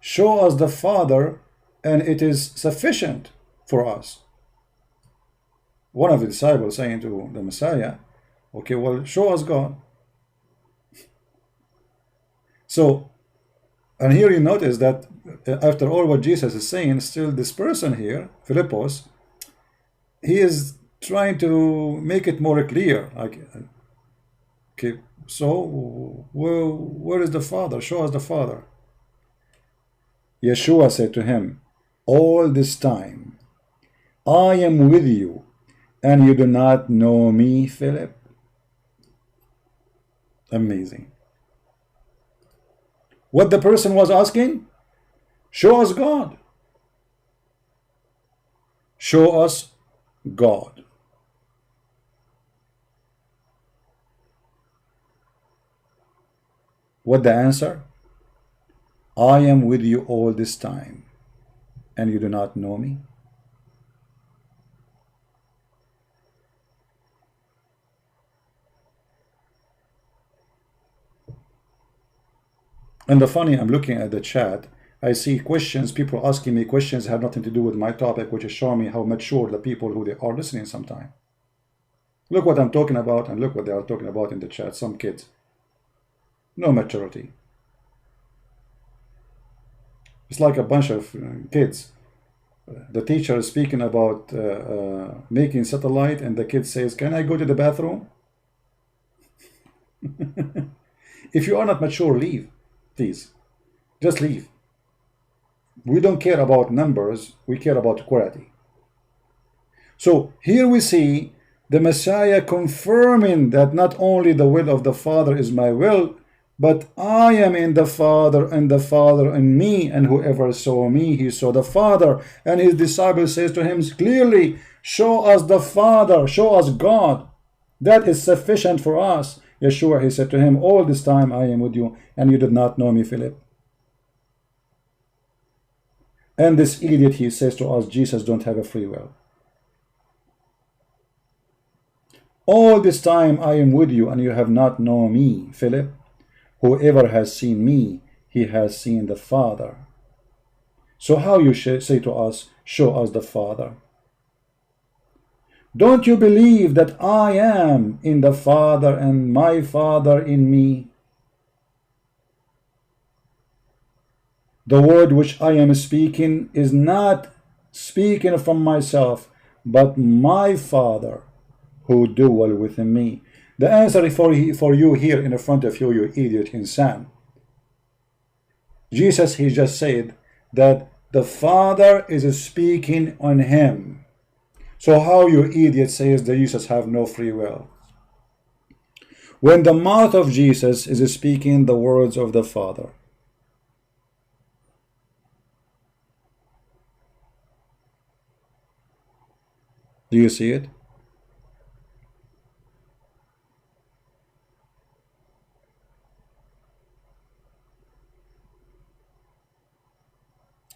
show us the Father, and it is sufficient for us. one of the disciples saying to the Messiah, okay, well, show us God. So, and here you notice that after all what Jesus is saying, still this person here, Philippos, he is trying to make it more clear. Like, okay, so where is the Father? Show us the Father. Yeshua said to him, all this time I am with you, and you do not know me, Philip. Amazing. What the person was asking? Show us God. Show us God. What the answer? I am with you all this time, and you do not know me. And the funny, I'm looking at the chat, I see questions, people asking me questions that have nothing to do with my topic, which is showing me how mature the people who they are listening sometimes. Look what I'm talking about, and look what they are talking about in the chat. Some kids. No maturity. It's like a bunch of kids. The teacher is speaking about making satellite, and the kid says, can I go to the bathroom? If you are not mature, leave. Please, just leave. We don't care about numbers, we care about quality. So here we see the Messiah confirming that not only the will of the Father is my will, but I am in the Father, and the Father in me, and whoever saw me, he saw the Father. And his disciple says to him clearly, show us the Father, show us God. That is sufficient for us. Yeshua, he said to him, all this time I am with you, and you did not know me, Philip. And this idiot, he says to us, Jesus don't have a free will. All this time I am with you, and you have not known me, Philip. Whoever has seen me, he has seen the Father. So how you say to us, show us the Father? Don't you believe that I am in the Father and my Father in me? The word which I am speaking is not speaking from myself, but my Father who dwell within me. The answer for you here in front of you, you idiot, Insan. Jesus, he just said that the Father is speaking on him. So how you idiot says that Jesus have no free will? When the mouth of Jesus is speaking the words of the Father. Do you see it?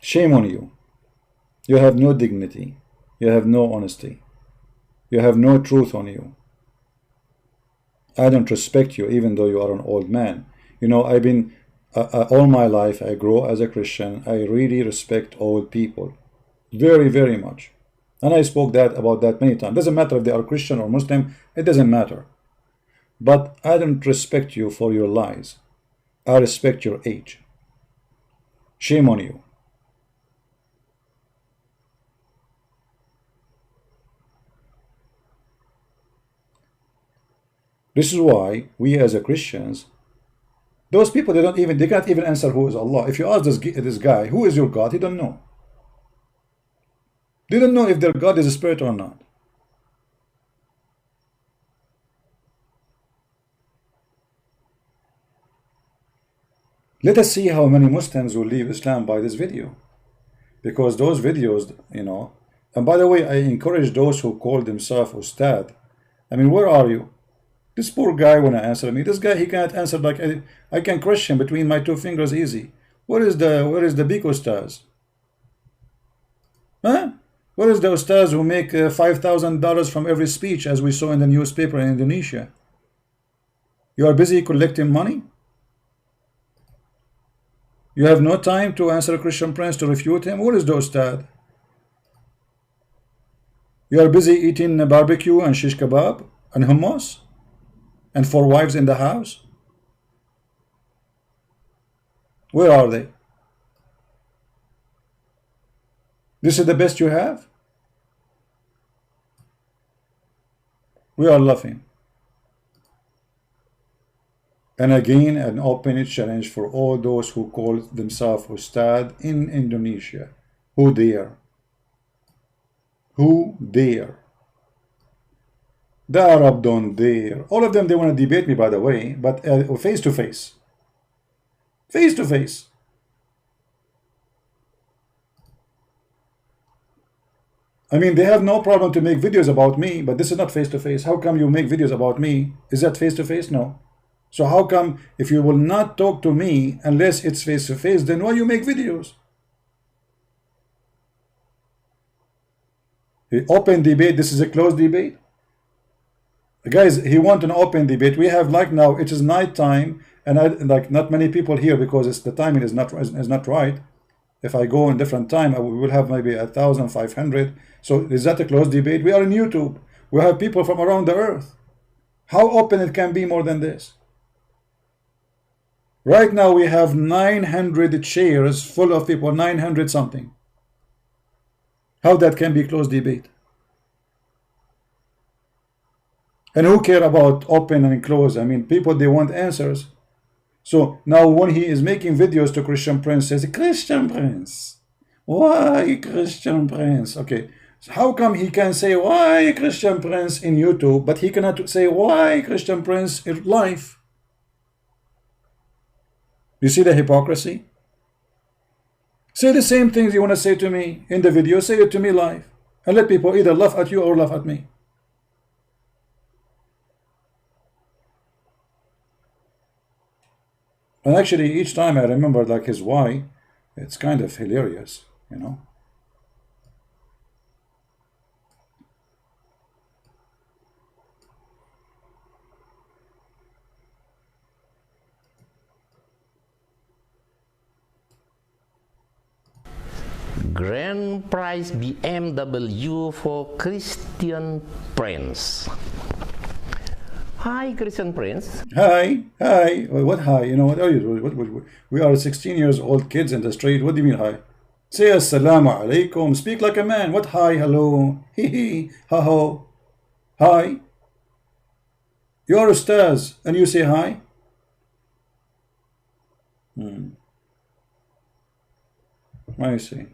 Shame on you. You have no dignity. You have no honesty. You have no truth on you. I don't respect you, even though you are an old man. You know, I've been, all my life, I grow as a Christian. I really respect old people. Very, very much. And I spoke about that many times. Doesn't matter if they are Christian or Muslim. It doesn't matter. But I don't respect you for your lies. I respect your age. Shame on you. This is why we as a Christians, those people, they can't even answer who is Allah. If you ask this guy, who is your God? He don't know. They don't know if their God is a spirit or not. Let us see how many Muslims will leave Islam by this video. Because those videos, you know, and by the way, I encourage those who call themselves Ustadz. I mean, where are you? This poor guy want to answer me. This guy, he can't answer. Like I can crush him between my two fingers easy. Where is the big Ustadz? Huh? Where is the Ustadz who make $5,000 from every speech, as we saw in the newspaper in Indonesia? You are busy collecting money? You have no time to answer a Christian prince to refute him? Where is the Ustadz? You are busy eating barbecue and shish kebab and hummus and 4 wives in the house. Where are they? This is the best you have? We are laughing. And again, an open challenge for all those who call themselves Ustad in Indonesia. Who dare? Who dare? The Arab don't dare. All of them, they want to debate me, by the way, but face to face. Face to face. I mean, they have no problem to make videos about me, but this is not face to face. How come you make videos about me? Is that face to face? No. So how come if you will not talk to me unless it's face to face, then why you make videos? The open debate, this is a closed debate. Guys, he want an open debate. We have, like, now it is night time, and like not many people here because it's the timing is not right. If I go in different time, we will have maybe 1,500. So is that a closed debate? We are on YouTube. We have people from around the earth. How open it can be more than this? Right now we have 900 chairs full of people, 900 something. How that can be closed debate? And who care about open and closed? I mean, people, they want answers. So now when he is making videos to Christian Prince, says, Christian Prince, why Christian Prince? Okay, so how come he can say why Christian Prince in YouTube, but he cannot say why Christian Prince in life? You see the hypocrisy? Say the same things you want to say to me in the video, say it to me live, and let people either laugh at you or laugh at me. And actually, each time I remember like his why, it's kind of hilarious, you know. Grand prize BMW for Christian Prince. Hi, Christian Prince. Hi, hi. What hi? You know, what are you? What, we are 16 years old kids in the street. What do you mean hi? Say assalamu alaikum. Speak like a man. What hi? Hello. Hee hee. Ha ho. Hi. You are Ustadz and you say hi? I see.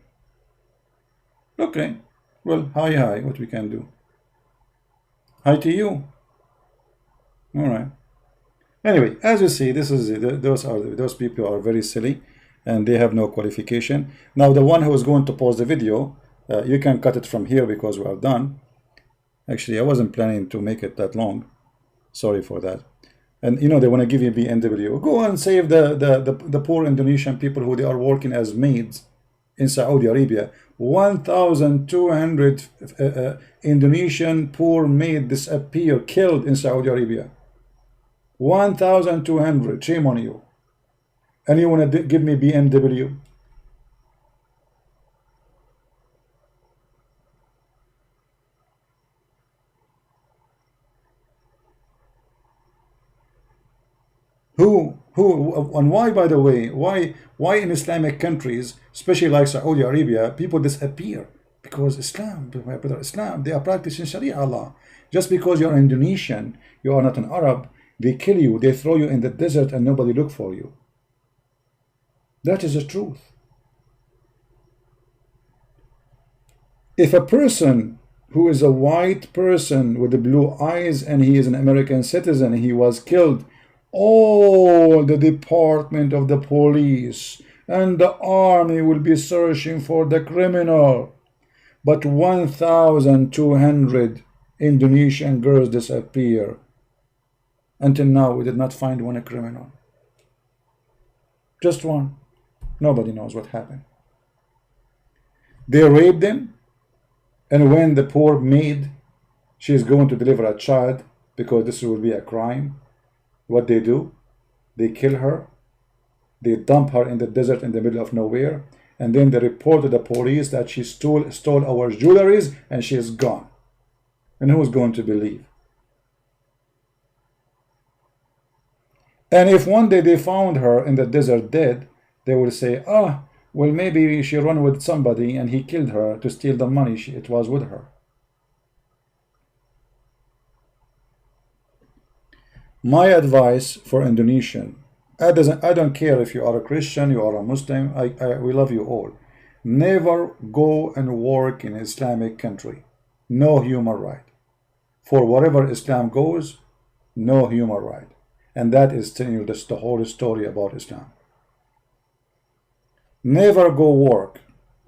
Okay. Well, hi, hi. What we can do? Hi to you. All right. Anyway, as you see, this is those people are very silly, and they have no qualification. Now, the one who is going to pause the video, you can cut it from here because we are done. Actually, I wasn't planning to make it that long. Sorry for that. And you know they want to give you BMW. Go and save the poor Indonesian people who they are working as maids in Saudi Arabia. 1,200 Indonesian poor maid disappear, killed in Saudi Arabia. 1,200. Shame on you. And you want to give me BMW? Who, and why, by the way, why in Islamic countries, especially like Saudi Arabia, people disappear? Because Islam, Islam, they are practicing Sharia law. Just because you're Indonesian, you are not an Arab, they kill you, they throw you in the desert and nobody look for you. That is the truth. If a person who is a white person with the blue eyes and he is an American citizen, he was killed, all the department of the police and the army will be searching for the criminal. But 1,200 Indonesian girls disappear. Until now, we did not find one criminal. Just one. Nobody knows what happened. They raped them, and when the poor maid, she is going to deliver a child, because this will be a crime, what they do? They kill her, they dump her in the desert in the middle of nowhere, and then they report to the police that she stole our jewelries and she is gone. And who's going to believe? And if one day they found her in the desert dead, they will say, ah, well, maybe she ran with somebody and he killed her to steal the money it was with her. My advice for Indonesian, I don't care if you are a Christian, you are a Muslim, we love you all. Never go and work in an Islamic country. No human right. For wherever Islam goes, no human right. And that is telling you just the whole story about Islam. Never go work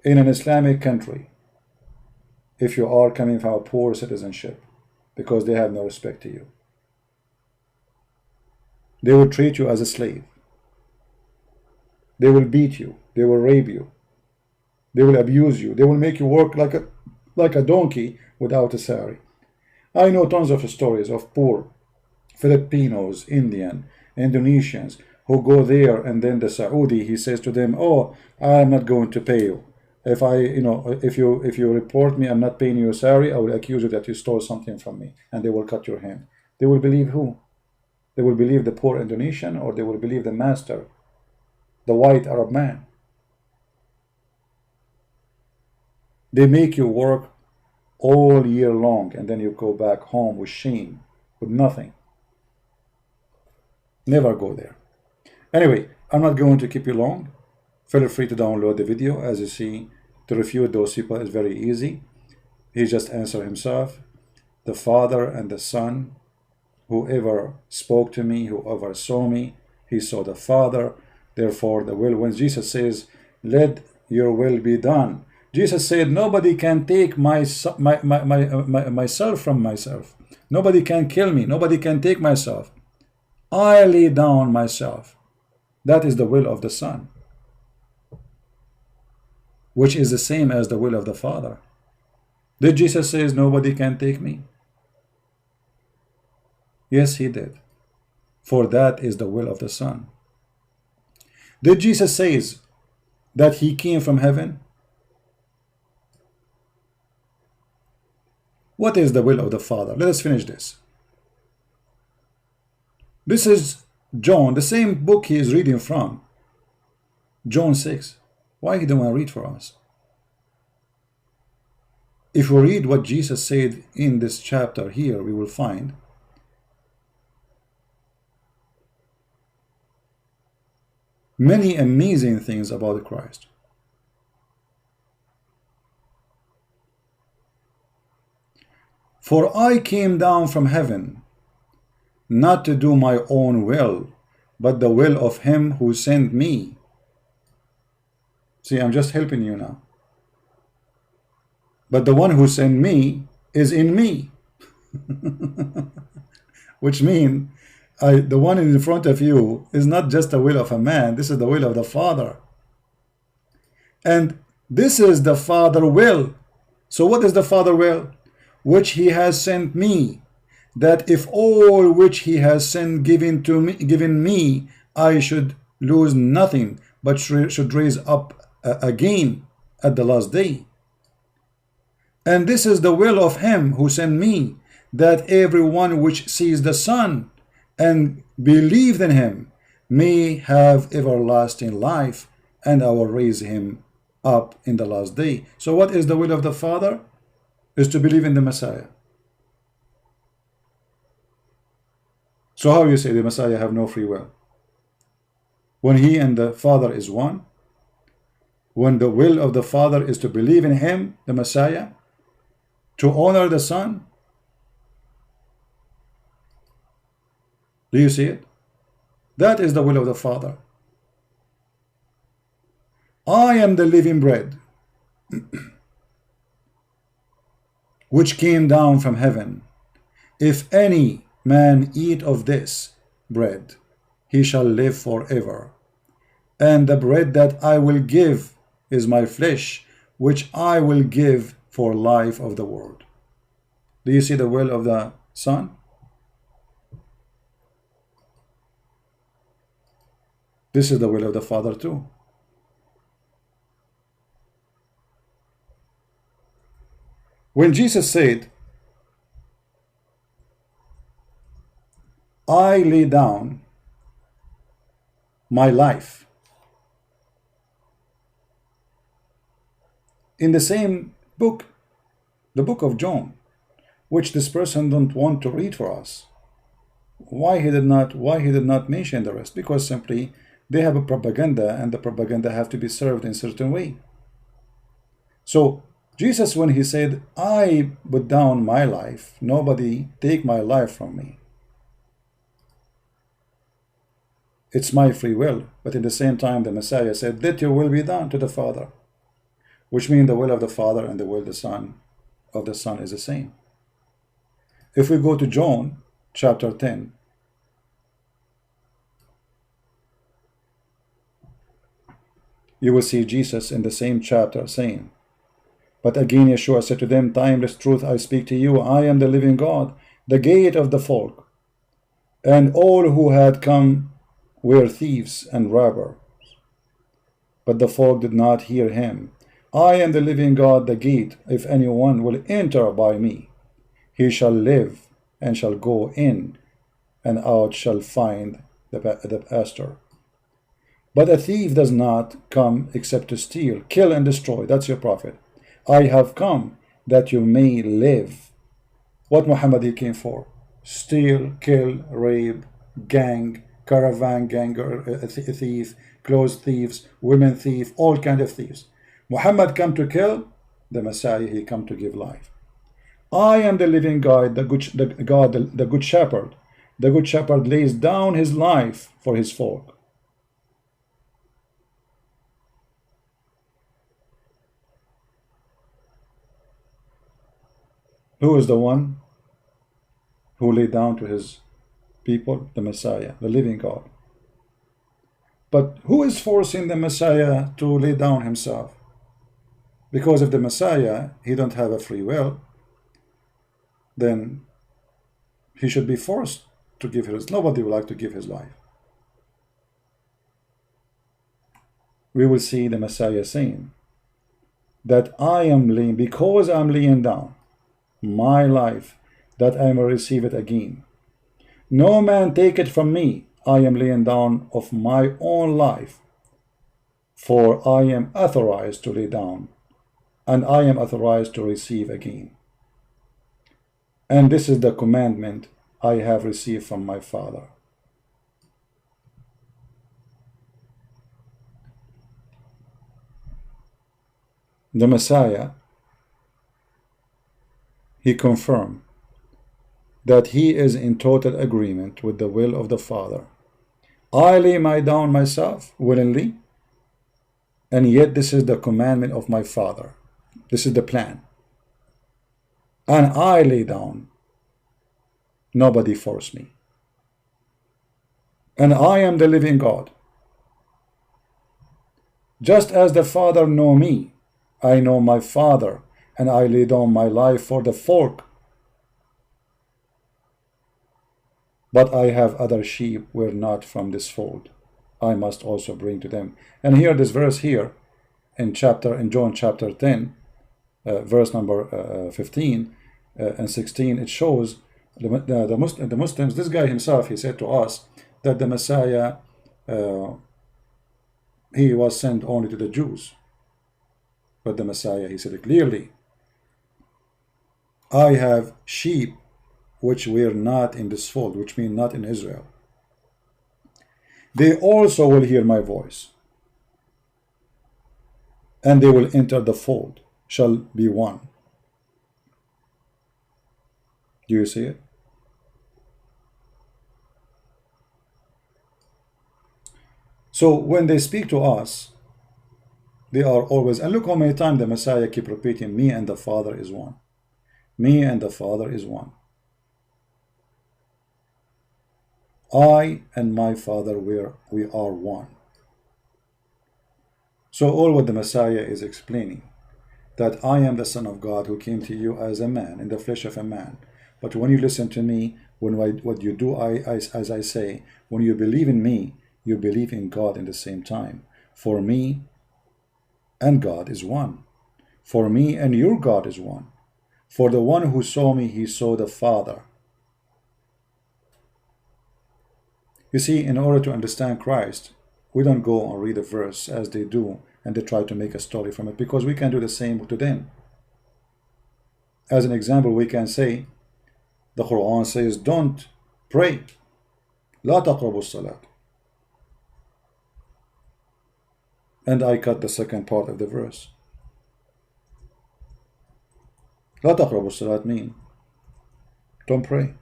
in an Islamic country if you are coming from a poor citizenship, because they have no respect to you. They will treat you as a slave. They will beat you. They will rape you. They will abuse you. They will make you work like a donkey without a salary. I know tons of stories of poor Filipinos, Indian, Indonesians who go there, and then the Saudi, he says to them, oh, I'm not going to pay you. If you report me, I'm not paying you a salary, I will accuse you that you stole something from me, and they will cut your hand. They will believe who? They will believe the poor Indonesian, or they will believe the master, the white Arab man. They make you work all year long, and then you go back home with shame, with nothing. Never go there. Anyway, I'm not going to keep you long. Feel free to download the video. As you see, to refute those people is very easy. He just answered himself. The Father and the Son, whoever spoke to me, whoever saw me, he saw the Father. Therefore, the will, when Jesus says, let your will be done, Jesus said, nobody can take myself from myself. Nobody can kill me. Nobody can take myself. I lay down myself. That is the will of the Son, which is the same as the will of the Father. Did Jesus say nobody can take me? Yes, he did. For that is the will of the Son. Did Jesus say that he came from heaven? What is the will of the Father? Let us finish this. This is John, the same book he is reading from. John 6. Why he don't want to read for us? If we read what Jesus said in this chapter here, we will find many amazing things about Christ. For I came down from heaven, not to do my own will, but the will of him who sent me. See, I'm just helping you now. But the one who sent me is in me. Which means the one in front of you is not just the will of a man. This is the will of the Father. And this is the Father will. So what is the Father will? Which he has sent me, that if all which he has sent given me, I should lose nothing, but should raise up again at the last day. And this is the will of him who sent me, that everyone which sees the Son and believed in him may have everlasting life, and I will raise him up in the last day. So what is the will of the Father? Is to believe in the Messiah. So how you say the Messiah have no free will? When he and the Father is one? When the will of the Father is to believe in him, the Messiah, to honor the Son? Do you see it? That is the will of the Father. I am the living bread, which came down from heaven. If any man eat of this bread, he shall live forever. And the bread that I will give is my flesh, which I will give for life of the world. Do you see the will of the Son? This is the will of the Father too. When Jesus said, I lay down my life. In the same book, the book of John, which this person don't want to read for us. Why he did not mention the rest? Because simply they have a propaganda, and the propaganda have to be served in a certain way. So Jesus, when he said, I put down my life, nobody take my life from me. It's my free will. But at the same time, the Messiah said, let your will be done to the Father, which means the will of the Father and the will of the Son is the same. If we go to John chapter 10, you will see Jesus in the same chapter saying, but again Yeshua said to them, timeless truth I speak to you, I am the living God, the gate of the folk. And all who had come were thieves and robbers, but the folk did not hear him. I am the living God, the gate. If anyone will enter by me, he shall live, and shall go in and out, shall find the pasture. But a thief does not come except to steal, kill, and destroy. That's your prophet. I have come that you may live. What Muhammad he came for? Steal, kill, rape, gang, caravan ganger, thief, clothes thieves, women thief, all kind of thieves. Muhammad come to kill. The Messiah, he come to give life. I am the living God, the good shepherd. The good shepherd lays down his life for his folk. Who is the one who laid down to his people? The Messiah, the living God. But who is forcing the Messiah to lay down himself? Because if the Messiah, he don't have a free will, then he should be forced to give his. Nobody would like to give his life. We will see the Messiah saying that I am laying, because I'm laying down my life, that I may receive it again. No man take it from me. I am laying down of my own life, for I am authorized to lay down, and I am authorized to receive again. And this is the commandment I have received from my Father. The Messiah, he confirmed that he is in total agreement with the will of the Father. I lay my down myself willingly, and yet this is the commandment of my Father. This is the plan. And I lay down. Nobody forced me. And I am the living God. Just as the Father know me, I know my Father, and I lay down my life for the folk. But I have other sheep were not from this fold. I must also bring to them. And here, this verse here, in John chapter 10, verse number 15 and 16, it shows the Muslims, this guy himself, he said to us that the Messiah, he was sent only to the Jews. But the Messiah, he said clearly, I have sheep which were not in this fold, which means not in Israel. They also will hear my voice, and they will enter the fold, shall be one. Do you see it? So when they speak to us, they are always, and look how many times the Messiah keep repeating, me and the Father is one. Me and the Father is one. I and my Father, we are one. So all what the Messiah is explaining, that I am the Son of God who came to you as a man, in the flesh of a man. But when you listen to me, what you do, as I say, when you believe in me, you believe in God in the same time. For me and God is one. For me and your God is one. For the one who saw me, he saw the Father. You see, in order to understand Christ, we don't go and read a verse as they do and they try to make a story from it, because we can do the same to them. As an example, we can say, the Quran says, don't pray. لا تقربوا الصلاة. And I cut the second part of the verse. لا تقربوا الصلاة mean don't pray.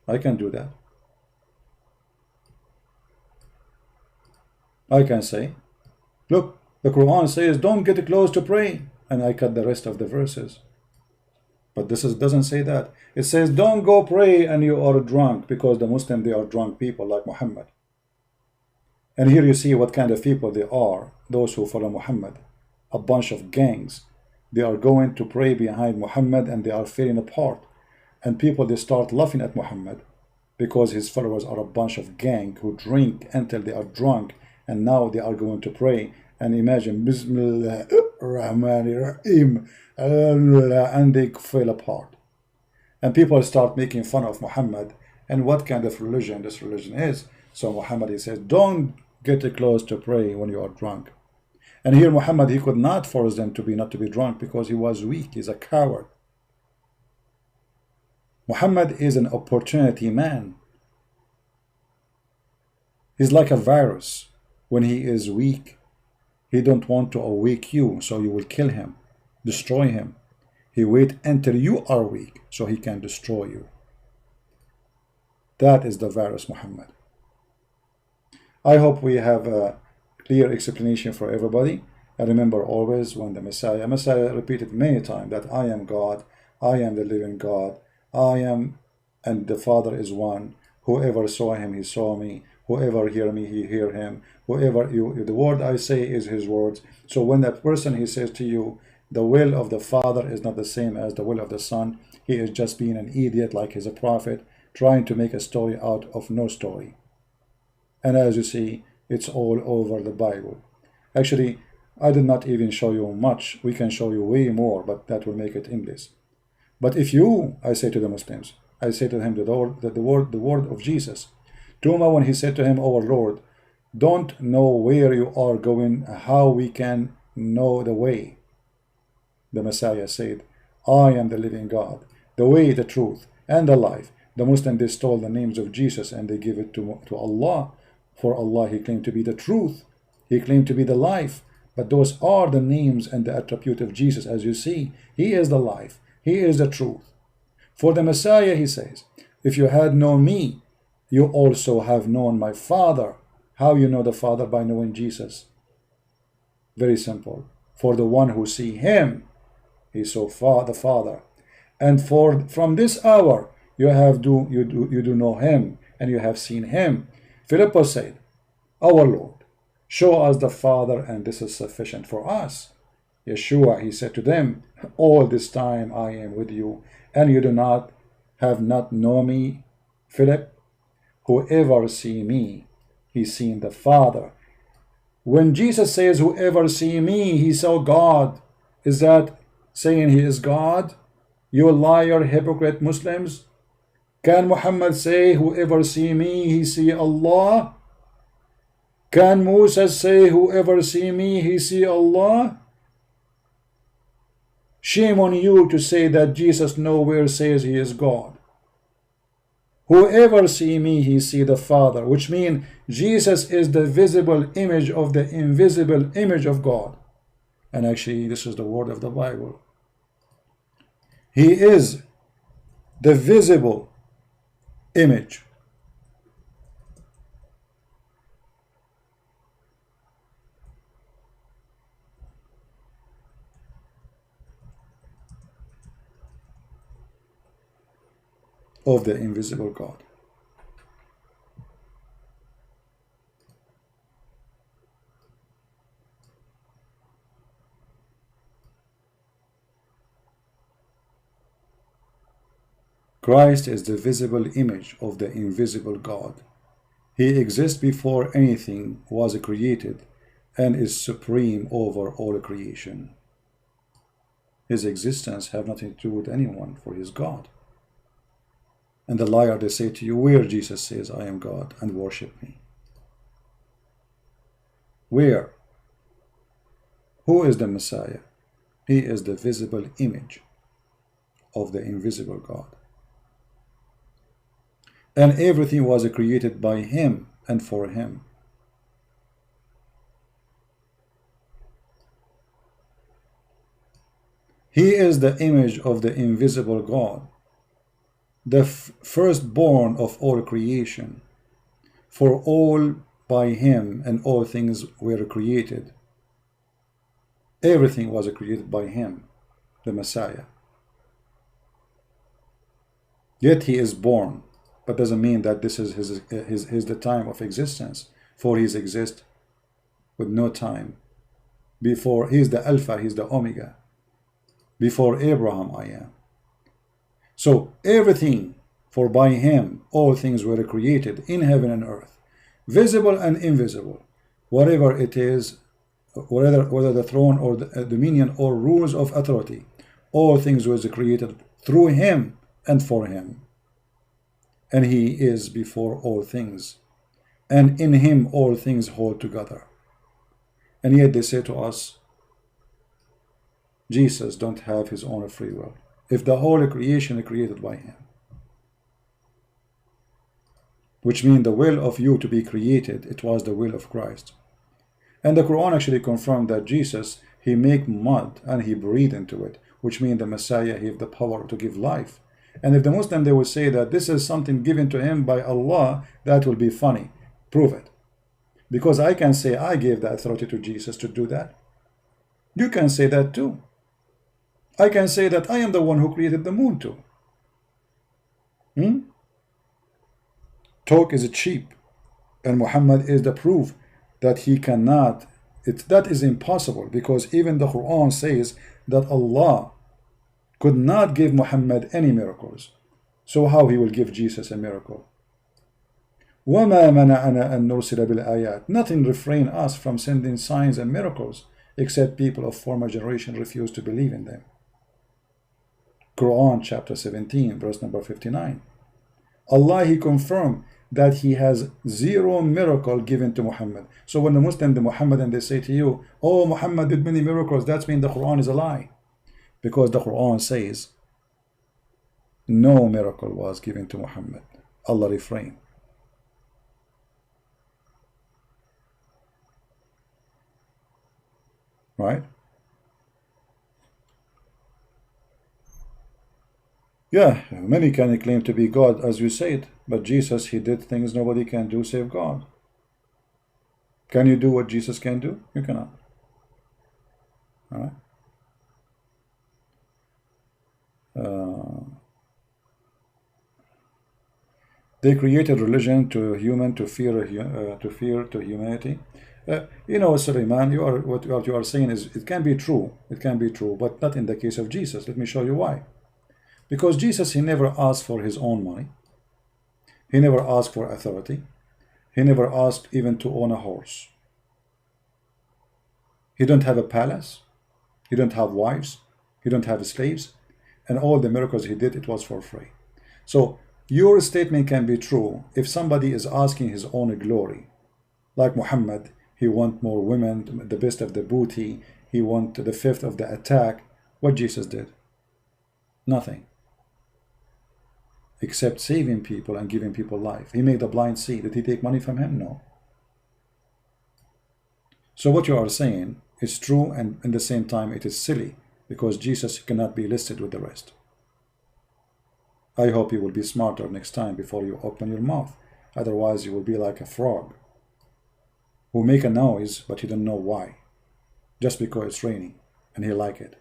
I can do that. I can say, look, the Quran says don't get close to pray, and I cut the rest of the verses. But this doesn't say that. It says don't go pray and you are drunk, because the Muslims, they are drunk people like Muhammad. And here you see what kind of people they are, those who follow Muhammad. A bunch of gangs. They are going to pray behind Muhammad and they are falling apart. And people, they start laughing at Muhammad because his followers are a bunch of gang who drink until they are drunk, and now they are going to pray. And imagine, Bismillah Rahman Rahim, and they fall apart. And people start making fun of Muhammad and what kind of religion this religion is. So Muhammad, he says, don't get close to pray when you are drunk. And here Muhammad, he could not force them to be not to be drunk because he was weak. He's a coward. Muhammad is an opportunity man. He's like a virus. When he is weak, he don't want to awake you, so you will kill him, destroy him. He wait until you are weak so he can destroy you. That is the virus, Muhammad. I hope we have a clear explanation for everybody. And remember always, when the Messiah repeated many times that I am God, I am the living God, I am, and the Father is one. Whoever saw him, he saw me. Whoever hear me, he hear him. Whoever the word I say is his words. So when that person, he says to you, the will of the Father is not the same as the will of the Son, he is just being an idiot like he's a prophet, trying to make a story out of no story. And as you see, it's all over the Bible. Actually, I did not even show you much. We can show you way more, but that will make it English. But if you, I say to the Muslims, I say to him the word of Jesus. Tuma, when he said to him, our Lord, don't know where you are going, how we can know the way. The Messiah said, I am the living God, the way, the truth, and the life. The Muslims, they stole the names of Jesus and they give it to Allah. For Allah, he claimed to be the truth. He claimed to be the life. But those are the names and the attribute of Jesus. As you see, he is the life. He is the truth. For the Messiah, he says, if you had known me, you also have known my Father. How you know the Father? By knowing Jesus. Very simple. For the one who see him, he saw the Father. And from this hour, you do know him, and you have seen him. Philip said, our Lord, show us the Father, and this is sufficient for us. Yeshua, he said to them, all this time I am with you, and you have not known me, Philip. Whoever see me, he seen the Father. When Jesus says, whoever see me, he saw God, is that saying he is God? You liar, hypocrite Muslims. Can Muhammad say, whoever see me, he see Allah? Can Moses say, whoever see me, he see Allah? Shame on you to say that Jesus nowhere says he is God. Whoever see me, he see the Father, which means Jesus is the visible image of the invisible image of God. And actually, this is the word of the Bible. He is the visible image. Of the invisible God. Christ is the visible image of the invisible God. He exists before anything was created and is supreme over all creation. His existence has nothing to do with anyone, for he is God. And the liar, they say to you, where Jesus says, I am God, and worship me. Where? Who is the Messiah? He is the visible image of the invisible God. And everything was created by him and for him. He is the image of the invisible God, the firstborn of all creation. For all by him and all things were created. Everything was created by him, the Messiah. Yet he is born, but doesn't mean that this is his the time of existence, for he exists with no time. Before, he is the Alpha, he is the Omega. Before Abraham I am. So everything, for by him all things were created in heaven and earth, visible and invisible, whatever it is, whether the throne or the dominion or rules of authority, all things was created through him and for him. And he is before all things, and in him all things hold together. And yet they say to us, Jesus don't have his own free will, if the whole creation is created by him. Which means the will of you to be created, it was the will of Christ. And the Quran actually confirmed that Jesus, he make mud and he breathed into it, which means the Messiah, he have the power to give life. And if the Muslim, they will say that this is something given to him by Allah, that will be funny. Prove it. Because I can say I gave the authority to Jesus to do that. You can say that too. I can say that I am the one who created the moon too. Talk is cheap, and Muhammad is the proof that he cannot. That is impossible, because even the Quran says that Allah could not give Muhammad any miracles. So how he will give Jesus a miracle? وَمَا مَنَعَنَا أَن نُرْسِلَ بِالْآيَاتِ. Nothing refrain us from sending signs and miracles, except people of former generation refused to believe in them. Quran chapter 17 verse number 59. Allah, he confirmed that he has zero miracle given to Muhammad. So when the Muslim, the Muhammadan, they say to you, oh, Muhammad did many miracles, that means the Quran is a lie. Because the Quran says no miracle was given to Muhammad. Allah refrain. Right? Yeah, many can claim to be God, as you said, but Jesus, he did things nobody can do save God. Can you do what Jesus can do? You cannot. All right? They created religion to human to fear to humanity. You know, Suleiman, what you are saying is it can be true. It can be true, but not in the case of Jesus. Let me show you why. Because Jesus, he never asked for his own money. He never asked for authority. He never asked even to own a horse. He don't have a palace. He don't have wives. He don't have slaves. And all the miracles he did, it was for free. So your statement can be true if somebody is asking his own glory. Like Muhammad, he want more women, the best of the booty. He want the fifth of the attack. What Jesus did? Nothing. Except saving people and giving people life. He made the blind see. Did he take money from him? No. So what you are saying is true, and at the same time it is silly, because Jesus cannot be listed with the rest. I hope you will be smarter next time before you open your mouth. Otherwise you will be like a frog who make a noise but you don't know why, just because it's raining and he like it.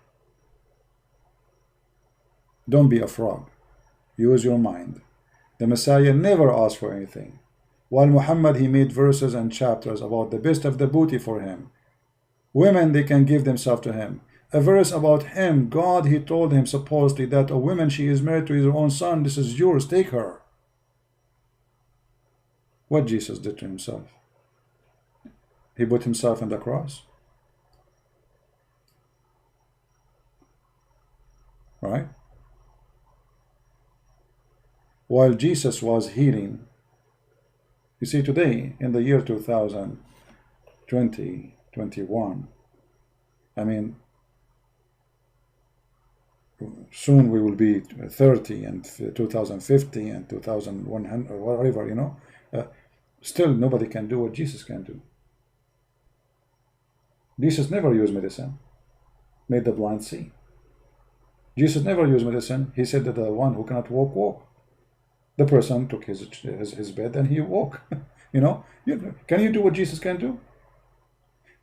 Don't be a frog. Use your mind. The Messiah never asked for anything. While Muhammad, he made verses and chapters about the best of the booty for him. Women, they can give themselves to him. A verse about him, God, he told him supposedly that a woman, she is married to his own son, this is yours, take her. What Jesus did to himself? He put himself on the cross. Right? while Jesus was healing. You see, today, in the year 2020, 21, I mean, soon we will be 30 and 2050 and 2100 or whatever, you know. Still, nobody can do what Jesus can do. Jesus never used medicine, made the blind see. Jesus never used medicine. He said that the one who cannot walk, walk. The person took his bed and he woke. You know, can you do what Jesus can do?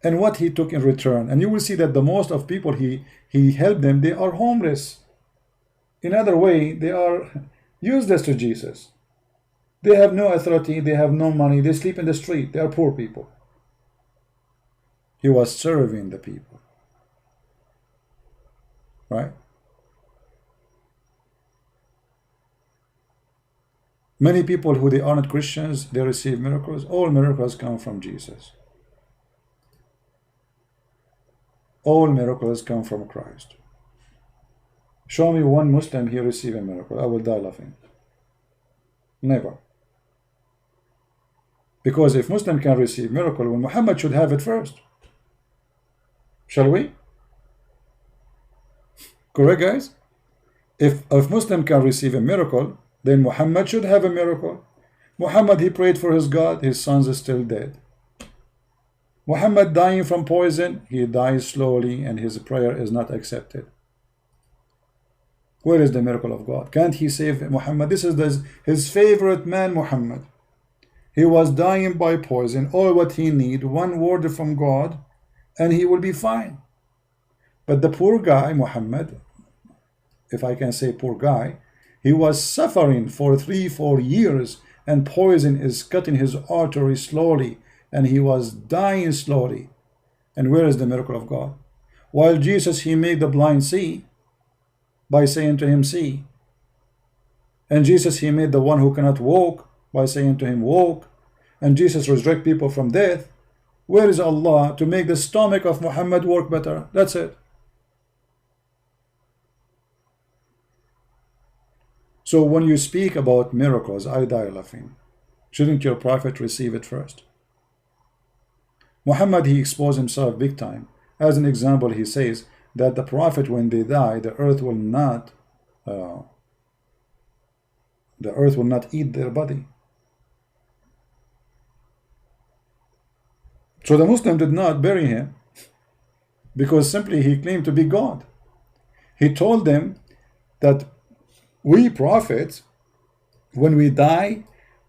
And what he took in return. And you will see that the most of people he helped them, they are homeless. In other way, they are useless to Jesus. They have no authority, they have no money, they sleep in the street, they are poor people. He was serving the people. Right? Many people who they are not Christians, they receive miracles. All miracles come from Jesus. All miracles come from Christ. Show me one Muslim here receive a miracle. I will die laughing. Never. Because if Muslim can receive miracle, well, Muhammad should have it first. Shall we? Correct, guys? If Muslim can receive a miracle, then Muhammad should have a miracle. Muhammad, he prayed for his God, his sons are still dead. Muhammad dying from poison, he dies slowly and his prayer is not accepted. Where is the miracle of God? Can't he save Muhammad? This is his favorite man, Muhammad. He was dying by poison. All what he need, one word from God, and he will be fine. But the poor guy, Muhammad, if I can say poor guy, he was suffering for 3-4 years, and poison is cutting his artery slowly, and he was dying slowly. And where is the miracle of God? While Jesus, he made the blind see by saying to him, see. And Jesus, he made the one who cannot walk by saying to him, walk. And Jesus resurrect people from death. Where is Allah to make the stomach of Muhammad work better? That's it. So when you speak about miracles, I die laughing. Shouldn't your prophet receive it first? Muhammad, he exposed himself big time. As an example, he says that the prophet, when they die, the earth will not eat their body. So the Muslim did not bury him because simply he claimed to be God. He told them that we prophets, when we die,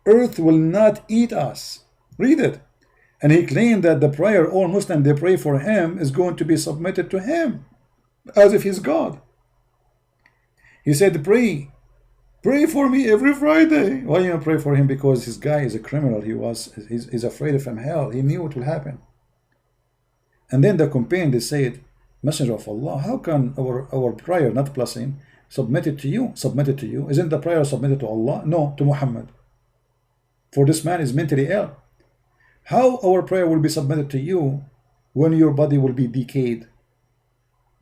earth will not eat us. Read it. And he claimed that the prayer all Muslims they pray for him is going to be submitted to him as if he's God. He said, pray for me every Friday. Why you pray for him? Because his guy is a criminal. He's afraid of him hell. He knew what will happen. And then the companion, they said, Messenger of Allah, how can our prayer, not blessing, submitted to you? Submitted to you? Isn't the prayer submitted to Allah? No, to Muhammad. For this man is mentally ill. How our prayer will be submitted to you when your body will be decayed?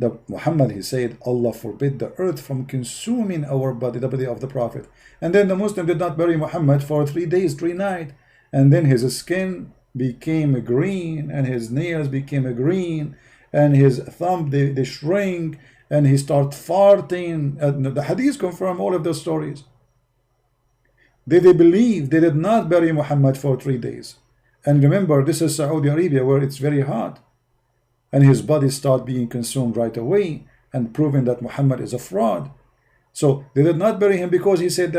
The Muhammad, he said, Allah forbid the earth from consuming our body, the body of the Prophet. And then the Muslim did not bury Muhammad for 3 days, 3 nights. And then his skin became green, and his nails became green, and his thumb, they shrink, and he started farting. The hadith confirm all of those stories. They believe they did not bury Muhammad for 3 days. And remember, this is Saudi Arabia where it's very hot. And his body started being consumed right away and proving that Muhammad is a fraud. So they did not bury him because he said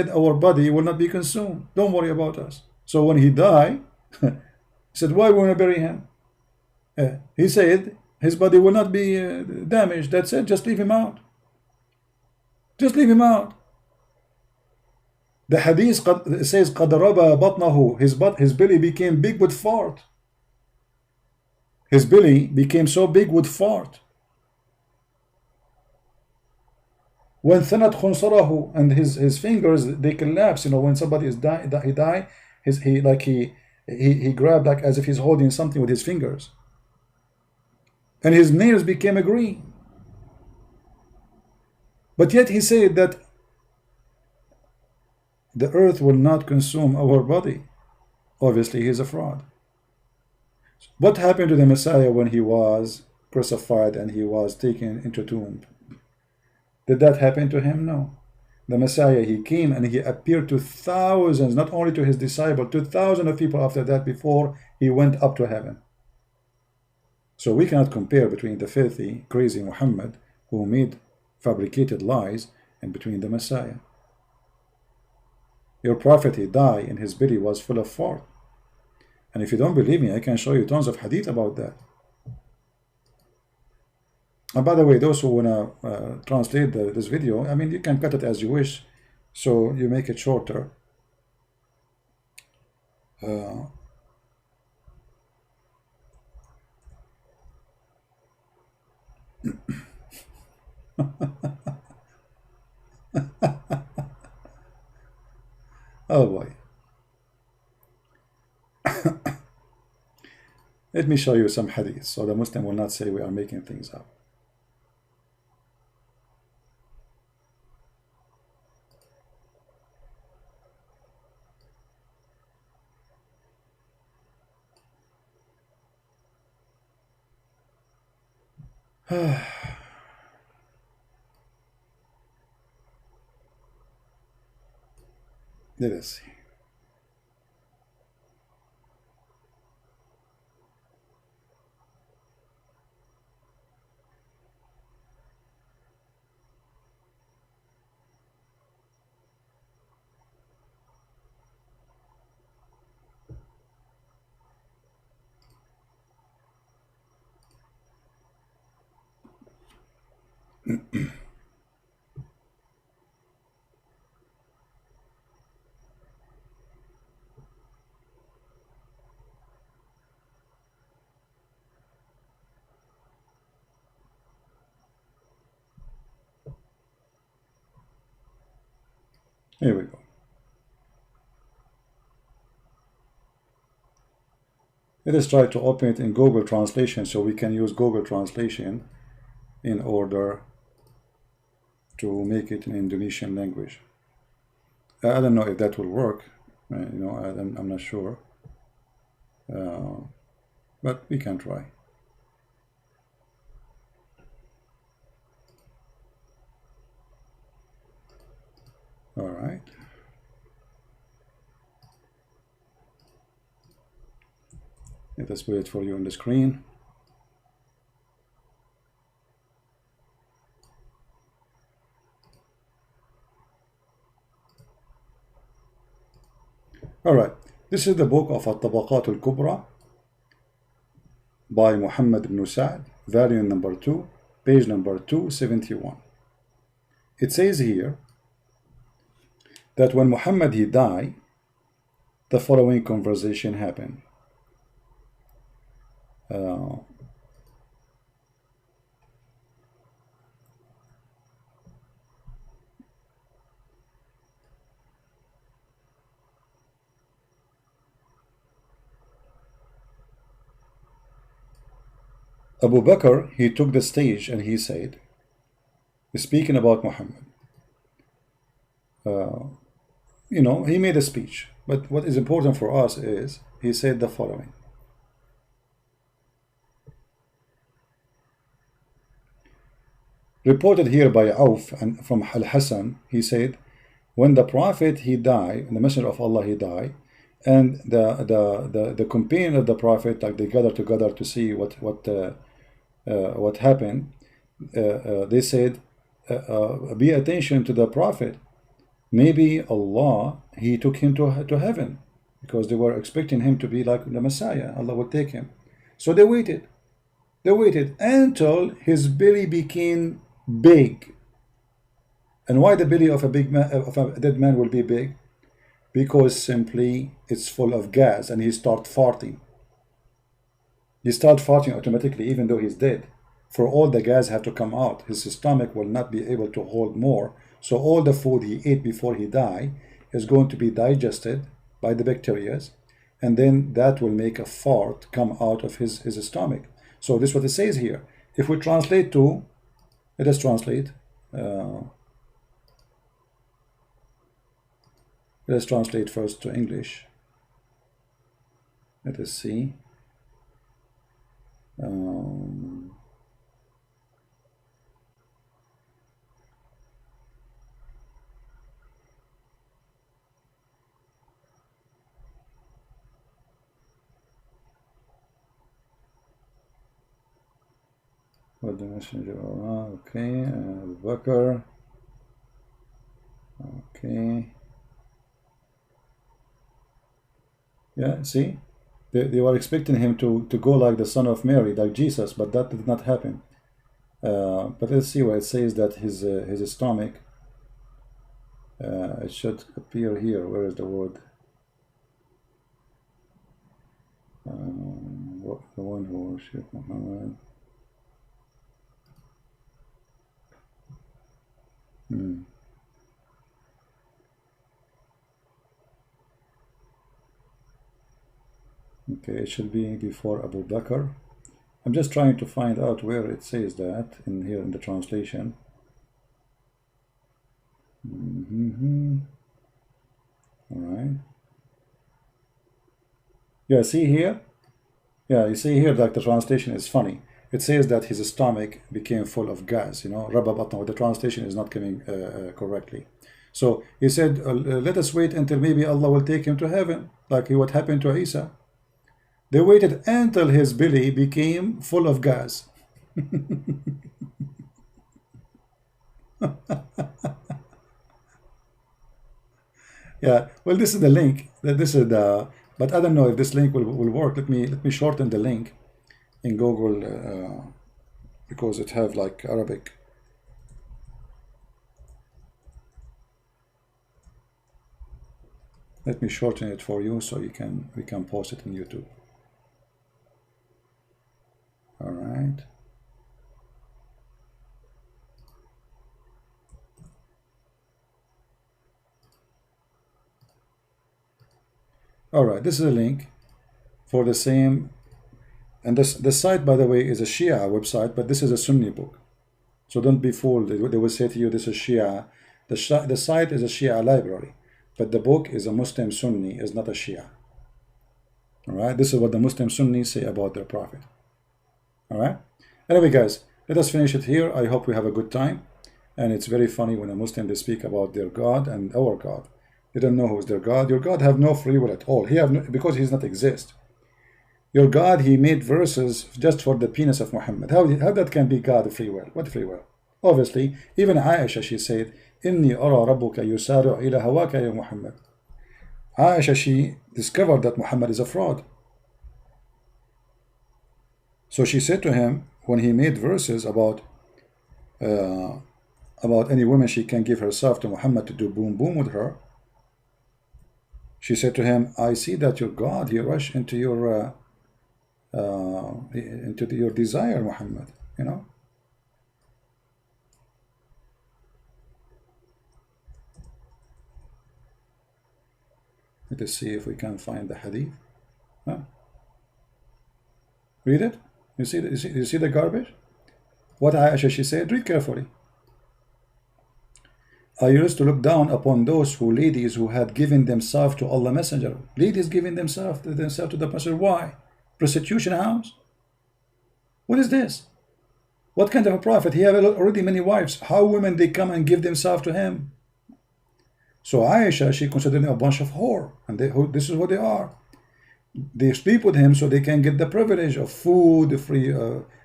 our body will not be consumed. Don't worry about us. So when he died, he said, why won't I bury him? He said his body will not be damaged. That's it. Just leave him out. Just leave him out. The hadith says قَدْ رَبَى بَطْنَهُ. His belly became big with fart. His belly became so big with fart. When ثَنَتْ خُنْصَرَهُ, and his fingers, they collapse. You know, when somebody is he died, he grabbed like as if he's holding something with his fingers. And his nails became green. But yet he said that the earth will not consume our body. Obviously, he's a fraud. What happened to the Messiah when he was crucified and he was taken into tomb? Did that happen to him? No. The Messiah, he came and he appeared to thousands, not only to his disciples, to thousands of people after that, before he went up to heaven. So we cannot compare between the filthy, crazy Muhammad who made fabricated lies and between the Messiah. Your prophet, he died and his belly was full of fart. And if you don't believe me, I can show you tons of hadith about that. And by the way, those who want to translate this video, I mean, you can cut it as you wish, so you make it shorter. Oh boy. Let me show you some hadith so the Muslim will not say we are making things up. Let us see. Here we go. Let us try to open it in Google Translation so we can use Google Translation in order to make it in Indonesian language. I don't know if that will work. You know, I'm not sure. But we can try. All right. Let us put it for you on the screen. All right. This is the book of At-Tabaqat al-Kubra by Muhammad ibn Sa'd, volume number 2, page number 271. It says here that when Muhammad he died, the following conversation happened. Abu Bakr, he took the stage and he said, speaking about Muhammad, you know, he made a speech, but what is important for us is he said the following. Reported here by Auf and from Al-Hasan, he said, when the Prophet he died, and the Messenger of Allah he died, and the companion of the Prophet, like they gathered together to see what happened, they said, be attention to the Prophet. Maybe Allah, he took him to heaven, because they were expecting him to be like the Messiah. Allah would take him. So they waited. They waited until his belly became big. And why the belly of a dead man will be big? Because simply it's full of gas and he starts farting. He starts farting automatically even though he's dead. For all the gas have to come out. His stomach will not be able to hold more. So all the food he ate before he died is going to be digested by the bacteria, and then that will make a fart come out of his stomach. So this is what it says here. If we translate to, let us translate. Let's translate first to English. Let us see. What the messenger? Okay, Abu Bakr. Okay. Yeah, see, they were expecting him to go like the son of Mary, like Jesus, but that did not happen. But let's see where it says that his stomach. It should appear here. Where is the word? The one who worshipped Muhammad. Okay, it should be before Abu Bakr. I'm just trying to find out where it says that in here in the translation. All right. Yeah, see here? Yeah, you see here that the translation is funny. It says that his stomach became full of gas, you know, the translation is not coming correctly. So he said, let us wait until maybe Allah will take him to heaven, like what happened to Isa. They waited until his belly became full of gas. Yeah, well, this is the link. This is the, but I don't know if this link will work. Let me shorten the link in Google because it have like Arabic. Let me shorten it for you so we can post it on YouTube. All right. All right, this is a link for the same, and this site, by the way, is a Shia website, but this is a Sunni book. So don't be fooled. They will say to you, this is Shia. The site is a Shia library, but the book is a Muslim Sunni, is not a Shia. All right, this is what the Muslim Sunnis say about their prophet. All right. Anyway, guys, let us finish it here. I hope we have a good time. And it's very funny when a Muslim they speak about their God and our God. They don't know who is their God. Your God have no free will at all. He have no, because he does not exist. Your God, he made verses just for the penis of Muhammad. How that can be God free will? What free will? Obviously, even Aisha, she said, "Inni ara rabbuka yusari'u ila hawaka ya Muhammad." Aisha, she discovered that Muhammad is a fraud. So she said to him, when he made verses about any woman she can give herself to Muhammad to do boom boom with her, she said to him, I see that your God, he rushed into your desire, Muhammad, you know. Let us see if we can find the hadith. Huh? Read it. You see the garbage? What Aisha, she said, read carefully. I used to look down upon those ladies who had given themselves to Allah Messenger. Ladies giving themselves to the Messenger. Why? Prostitution house? What is this? What kind of a prophet? He had already many wives. How women they come and give themselves to him? So Aisha, she considered them a bunch of whore. And this is what they are. They sleep with him so they can get the privilege of food, free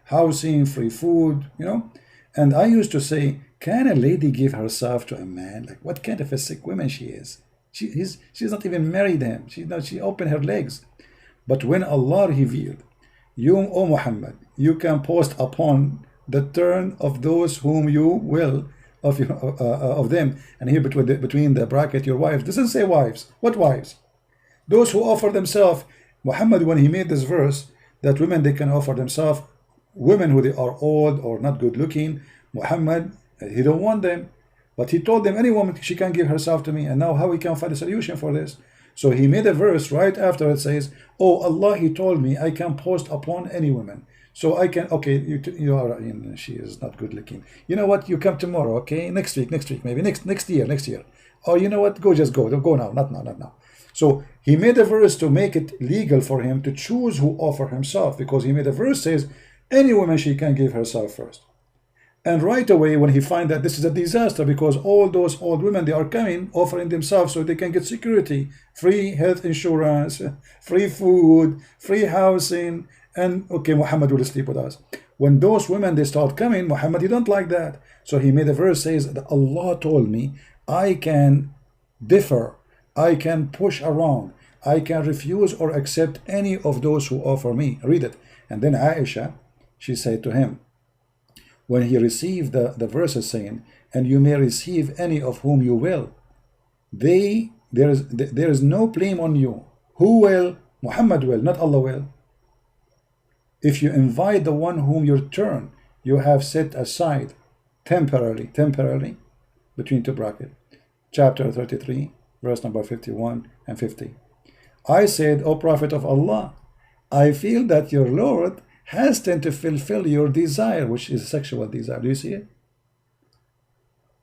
housing, free food, you know. And I used to say, can a lady give herself to a man? Like, what kind of a sick woman she is? She's not even married him. She opened her legs. But when Allah revealed, you, O Muhammad, you can post upon the turn of those whom you will of them, and here between the bracket your wives. Doesn't say wives. What wives? Those who offer themselves. Muhammad, when he made this verse that women they can offer themselves, women who they are old or not good looking, Muhammad, he don't want them, but he told them any woman she can give herself to me. And now how we can find a solution for this? So he made a verse right after it says, oh Allah, he told me I can post upon any woman. So I can, okay, you are, she is not good looking. You know what? You come tomorrow, okay? Next week, maybe next year. Oh, you know what? Go, just go. Go now. Not now, not now. So he made a verse to make it legal for him to choose who offer himself, because he made a verse says, any woman, she can give herself first. And right away, when he find that this is a disaster, because all those old women, they are coming, offering themselves so they can get security, free health insurance, free food, free housing, and okay, Muhammad will sleep with us. When those women, they start coming, Muhammad, he don't like that. So he made a verse says that Allah told me, I can differ, I can push around, I can refuse or accept any of those who offer me. Read it. And then Aisha, she said to him, when he received the verses saying, and you may receive any of whom you will, there is no blame on you. Who will? Muhammad will, not Allah will. If you invite the one whom your turn you have set aside temporarily, between two brackets, chapter 33, verse number 51 and 50. I said, O Prophet of Allah, I feel that your Lord hasten to fulfill your desire, which is sexual desire. Do you see it?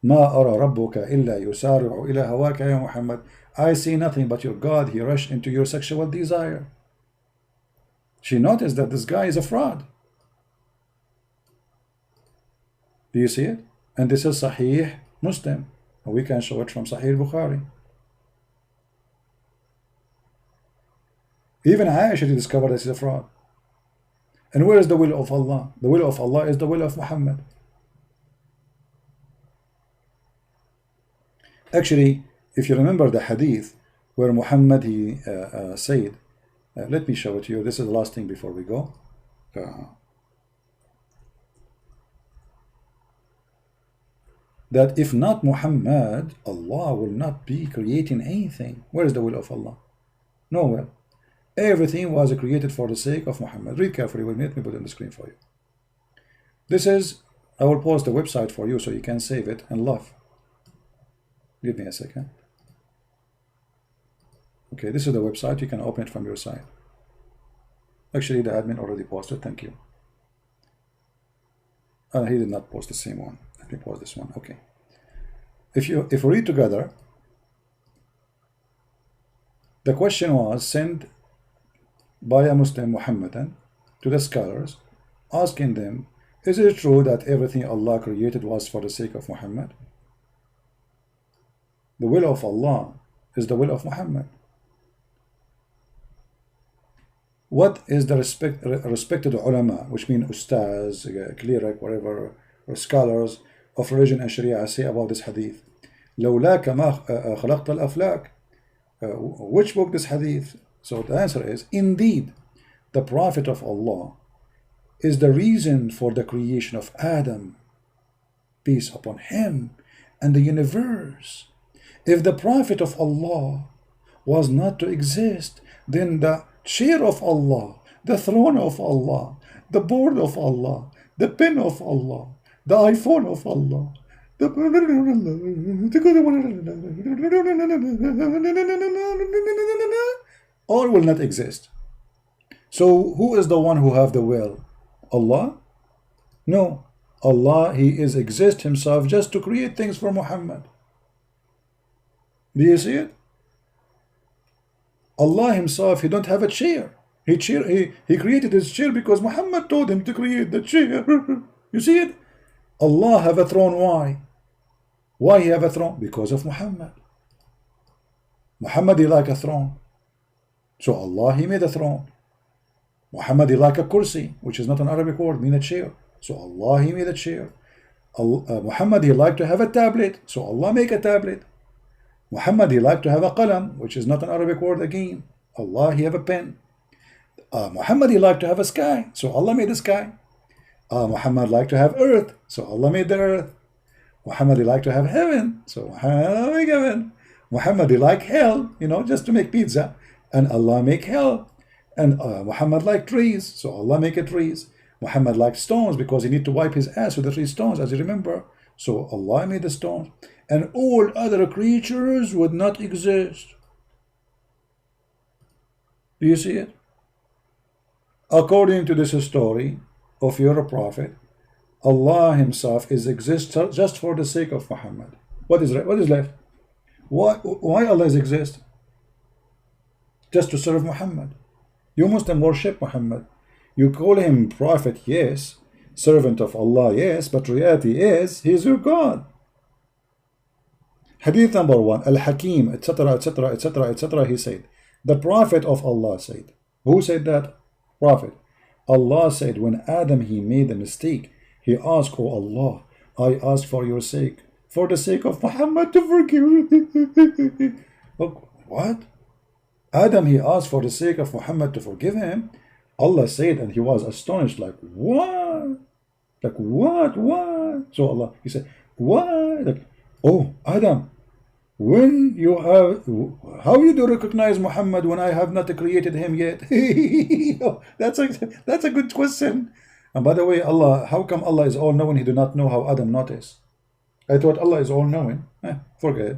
ما أرى ربك إلا يسارع إلى هواك يا محمد. I see nothing but your God, he rushed into your sexual desire. She noticed that this guy is a fraud. Do you see it? And this is Sahih Muslim. We can show it from Sahih Bukhari. Even Aisha discovered this is a fraud. And where is the will of Allah? The will of Allah is the will of Muhammad. Actually, if you remember the hadith where Muhammad he said, let me show it to you. This is the last thing before we go. That if not Muhammad, Allah will not be creating anything. Where is the will of Allah? Nowhere. Everything was created for the sake of Muhammad. Read carefully with me. Let me put it on the screen for you. This is, I will post the website for you so you can save it and love. Give me a second. Okay, this is the website. You can open it from your side. Actually, the admin already posted. Thank you. He did not post the same one. Let me post this one. Okay. If we read together, the question was sent by a Muslim Muhammadan to the scholars, asking them, is it true that everything Allah created was for the sake of Muhammad? The will of Allah is the will of Muhammad. What is the respected ulama, which mean Ustadz, cleric, whatever, or scholars of religion and Sharia say about this hadith? لولاك ما خلقت الأفلاك. Which book this hadith? So the answer is, indeed, the Prophet of Allah is the reason for the creation of Adam, peace upon him, and the universe. If the Prophet of Allah was not to exist, then the chair of Allah, the throne of Allah, the board of Allah, the pen of Allah, the iPhone of Allah, all will not exist. So who is the one who have the will? Allah? No. Allah, he is exist himself just to create things for Muhammad. Do you see it? Allah himself, he don't have a chair. He created his chair because Muhammad told him to create the chair. You see it? Allah have a throne. Why? Why he have a throne? Because of Muhammad. Muhammad, he like a throne. So Allah, he made a throne. Muhammad, he like a kursi, which is not an Arabic word, mean a chair. So Allah, he made a chair. Muhammad, he like to have a tablet. So Allah make a tablet. Muhammad, he like to have a qalam, which is not an Arabic word again. Allah, he have a pen. Muhammad, he like to have a sky. So Allah made the sky. Muhammad like to have earth. So Allah made the earth. Muhammad, he like to have heaven. So Muhammad make heaven. Muhammad, he like hell, just to make pizza. And Allah make hell. And Muhammad like trees. So Allah make trees. Muhammad like stones because he need to wipe his ass with the 3 stones, as you remember. So Allah made the stones. And all other creatures would not exist. Do you see it? According to this story of your prophet, Allah himself is exist just for the sake of Muhammad. What is left? Why Allah exists? Just to serve Muhammad. You Muslim worship Muhammad. You call him prophet, yes. Servant of Allah, yes. But reality is, he is your God. Hadith number 1, Al-Hakim, etc., etc., etc., etc., he said, the Prophet of Allah said. Who said that? Prophet. Allah said, when Adam, he made a mistake, he asked, oh Allah, I ask for your sake, for the sake of Muhammad to forgive me. Look, what? Adam, he asked for the sake of Muhammad to forgive him. Allah said, and he was astonished, like, what? Like, what? So Allah, he said, what? Like, oh, Adam, when you have, how you do recognize Muhammad when I have not created him yet? That's a good question. And by the way, Allah, how come Allah is all-knowing? He do not know how Adam noticed. I thought Allah is all-knowing. Forget it.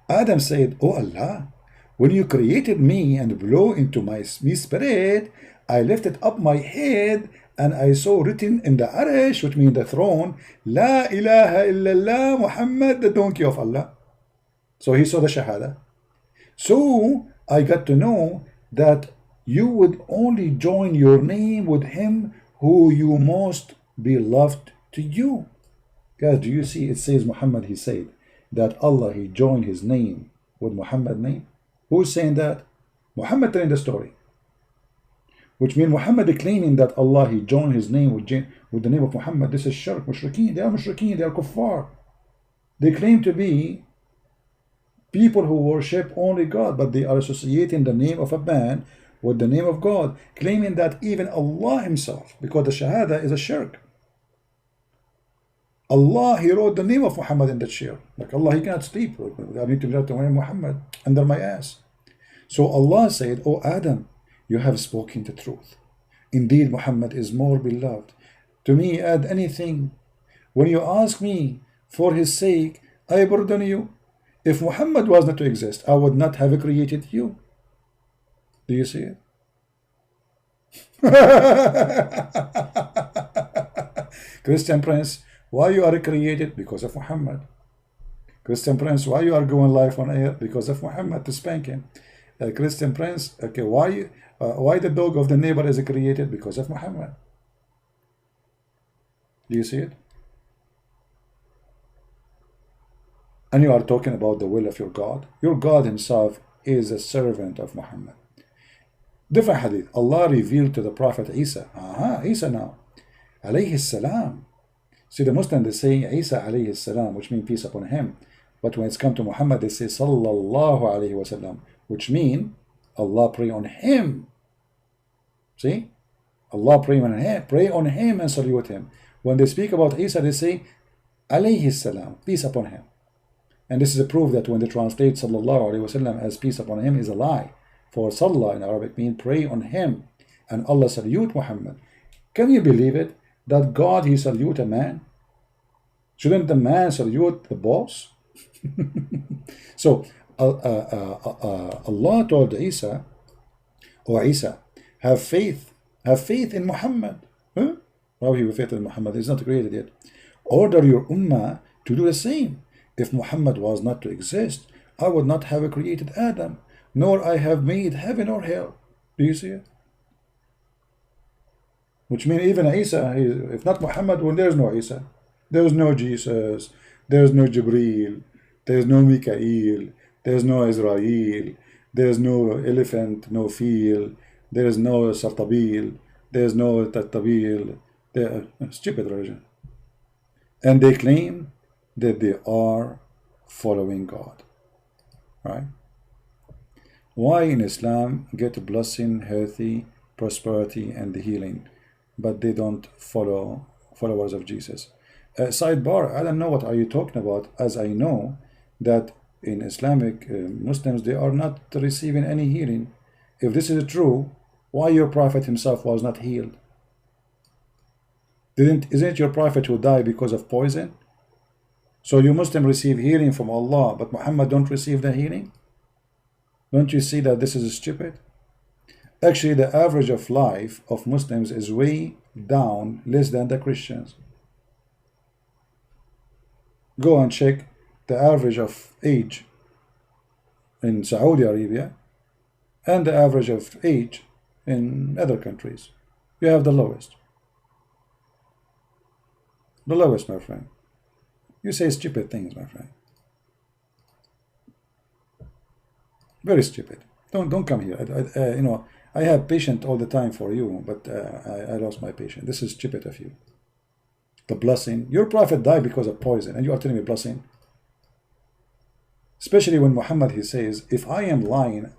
Adam said, oh Allah, when you created me and blew into my spirit, I lifted up my head and I saw written in the Arish, which means the throne, La ilaha illallah Muhammad, the donkey of Allah. So he saw the Shahada. So I got to know that you would only join your name with him who you most beloved to you. Guys, do you see it says Muhammad, he said that Allah, he joined his name with Muhammad's name. Who's saying that? Muhammad telling the story. Which means Muhammad claiming that Allah, he joined his name with the name of Muhammad. This is shirk, mushrikeen. They are mushrikeen, they are kuffar. They claim to be people who worship only God, but they are associating the name of a man with the name of God, claiming that even Allah himself, because the Shahada is a shirk. Allah, he wrote the name of Muhammad in the chair. Like Allah, he cannot sleep. I need to write the name Muhammad under my ass. So Allah said, oh Adam, you have spoken the truth. Indeed, Muhammad is more beloved. To me, add anything. When you ask me for his sake, I burden you. If Muhammad was not to exist, I would not have created you. Do you see it? Christian Prince, why you are created? Because of Muhammad. Christian Prince, why you are going live on air? Because of Muhammad, to spank him. Christian Prince, okay, why the dog of the neighbor is created? Because of Muhammad. Do you see it? And you are talking about the will of your God. Your God himself is a servant of Muhammad. Different hadith. Allah revealed to the Prophet Isa. Isa now. Alayhi salam. See, the Muslims, they say Isa alayhi salam, which means peace upon him. But when it's come to Muhammad, they say sallallahu alayhi wasallam, which means Allah pray on him. See? Allah pray on him and salute him. When they speak about Isa, they say alayhi salam, peace upon him. And this is a proof that when they translate sallallahu alayhi wasallam as peace upon him is a lie. For sallah in Arabic means pray on him. And Allah salute Muhammad. Can you believe it? That God, he salute a man? Shouldn't the man salute the boss? So Allah told Isa, oh Isa, have faith in Muhammad. Huh? How he have faith in Muhammad? He's not created yet. Order your ummah to do the same. If Muhammad was not to exist, I would not have created Adam, nor I have made heaven or hell. Do you see it? Which means even Isa, if not Muhammad, well, there's no Isa. There's no Jesus. There's no Jibreel. There's no Mikael. There's no Israel. There's no elephant, no field. There's no Sartabil. There's no Tattabil. They're a stupid religion. And they claim that they are following God. Right? Why in Islam get blessing, healthy, prosperity, and the healing, but they don't follow followers of Jesus? Sidebar, I don't know what are you talking about, as I know that in Islamic Muslims, they are not receiving any healing. If this is true, why your prophet himself was not healed? Isn't it your prophet who died because of poison? So you Muslim receive healing from Allah, but Muhammad don't receive the healing? Don't you see that this is stupid? Actually, the average of life of Muslims is way down, less than the Christians. Go and check the average of age in Saudi Arabia and the average of age in other countries. You have the lowest. The lowest, my friend. You say stupid things, my friend. Very stupid. Don't come here. You know, I have patience all the time for you, but I lost my patience. This is stupid of you. The blessing. Your prophet died because of poison, and you are telling me blessing? Especially when Muhammad, he says, if I am lying,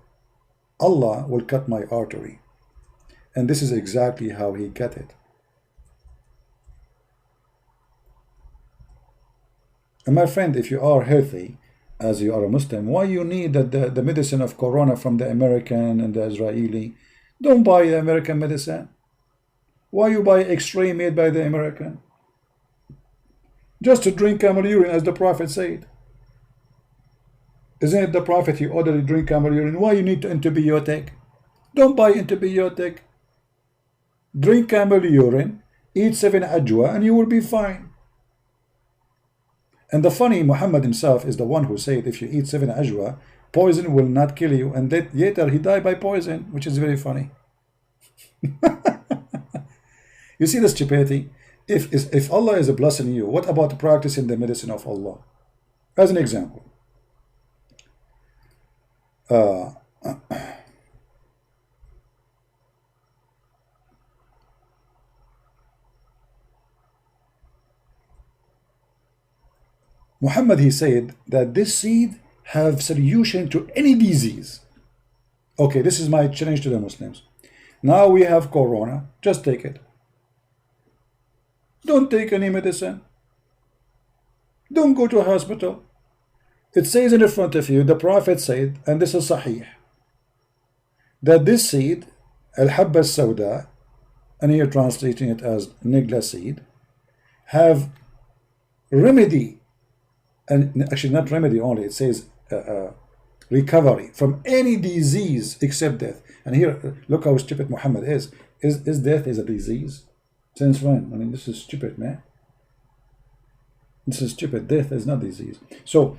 Allah will cut my artery. And this is exactly how he cut it. And my friend, if you are healthy, as you are a Muslim, why you need the medicine of Corona from the American and the Israeli? Don't buy the American medicine. Why you buy X-ray made by the American? Just to drink camel urine, as the Prophet said. Isn't it the Prophet, he ordered to drink camel urine? Why you need antibiotic? Don't buy antibiotic. Drink camel urine, eat 7 ajwa, and you will be fine. And the funny, Muhammad himself is the one who said, if you eat 7 ajwa, poison will not kill you. And that later he died by poison, which is very funny. You see the stupidity? If Allah is blessing you, what about practicing the medicine of Allah? As an example, Muhammad, he said that this seed have solution to any disease. Okay, this is my challenge to the Muslims. Now we have Corona, just take it. Don't take any medicine. Don't go to a hospital. It says in front of you, the Prophet said, and this is Sahih, that this seed, al-habba al-sawda, and here translating it as nigla seed, have remedy, and actually not remedy only, it says recovery from any disease except death. And here, look how stupid Muhammad is. Is death is a disease? Since when? I mean, this is stupid, man. This is stupid. Death is not disease. So,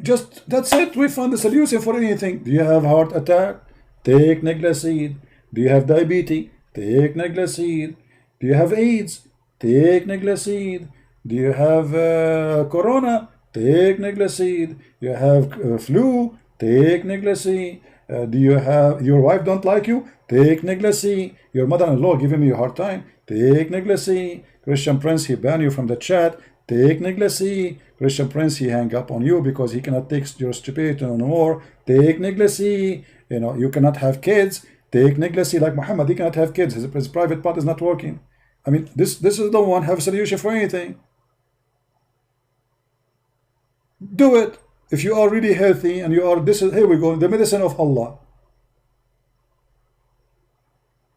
just, that's it. We found the solution for anything. Do you have heart attack? Take nigla seed. Do you have diabetes? Take nigla seed. Do you have AIDS? Take nigla seed. Do you have corona? Take nigla seed. Do you have flu? Take nigla seed. Do you have, your wife don't like you? Take nigla seed. Your mother-in-law giving you a hard time? Take nigla seed. Christian Prince, he banned you from the chat. Take nigla seed. Christian Prince, he hang up on you because he cannot take your stupidity no more. Take nigla seed. You know, you cannot have kids. Take nigla seed. Like Muhammad, he cannot have kids. His private part is not working. I mean, this is the one have a solution for anything. Do it. If you are really healthy and you are, this is, here we go, the medicine of Allah.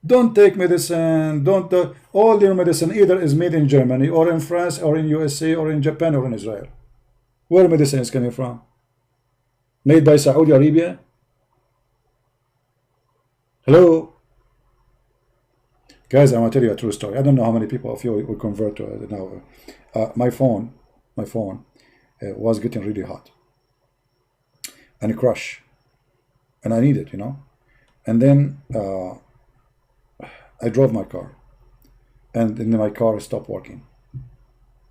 Don't take medicine, don't, all your medicine either is made in Germany or in France or in USA or in Japan or in Israel. Where medicine is coming from? Made by Saudi Arabia? Hello? Guys, I want to tell you a true story. I don't know how many people of you will convert to it now. My phone was getting really hot and crash, and I need it, you know. And then I drove my car, and then my car stopped working,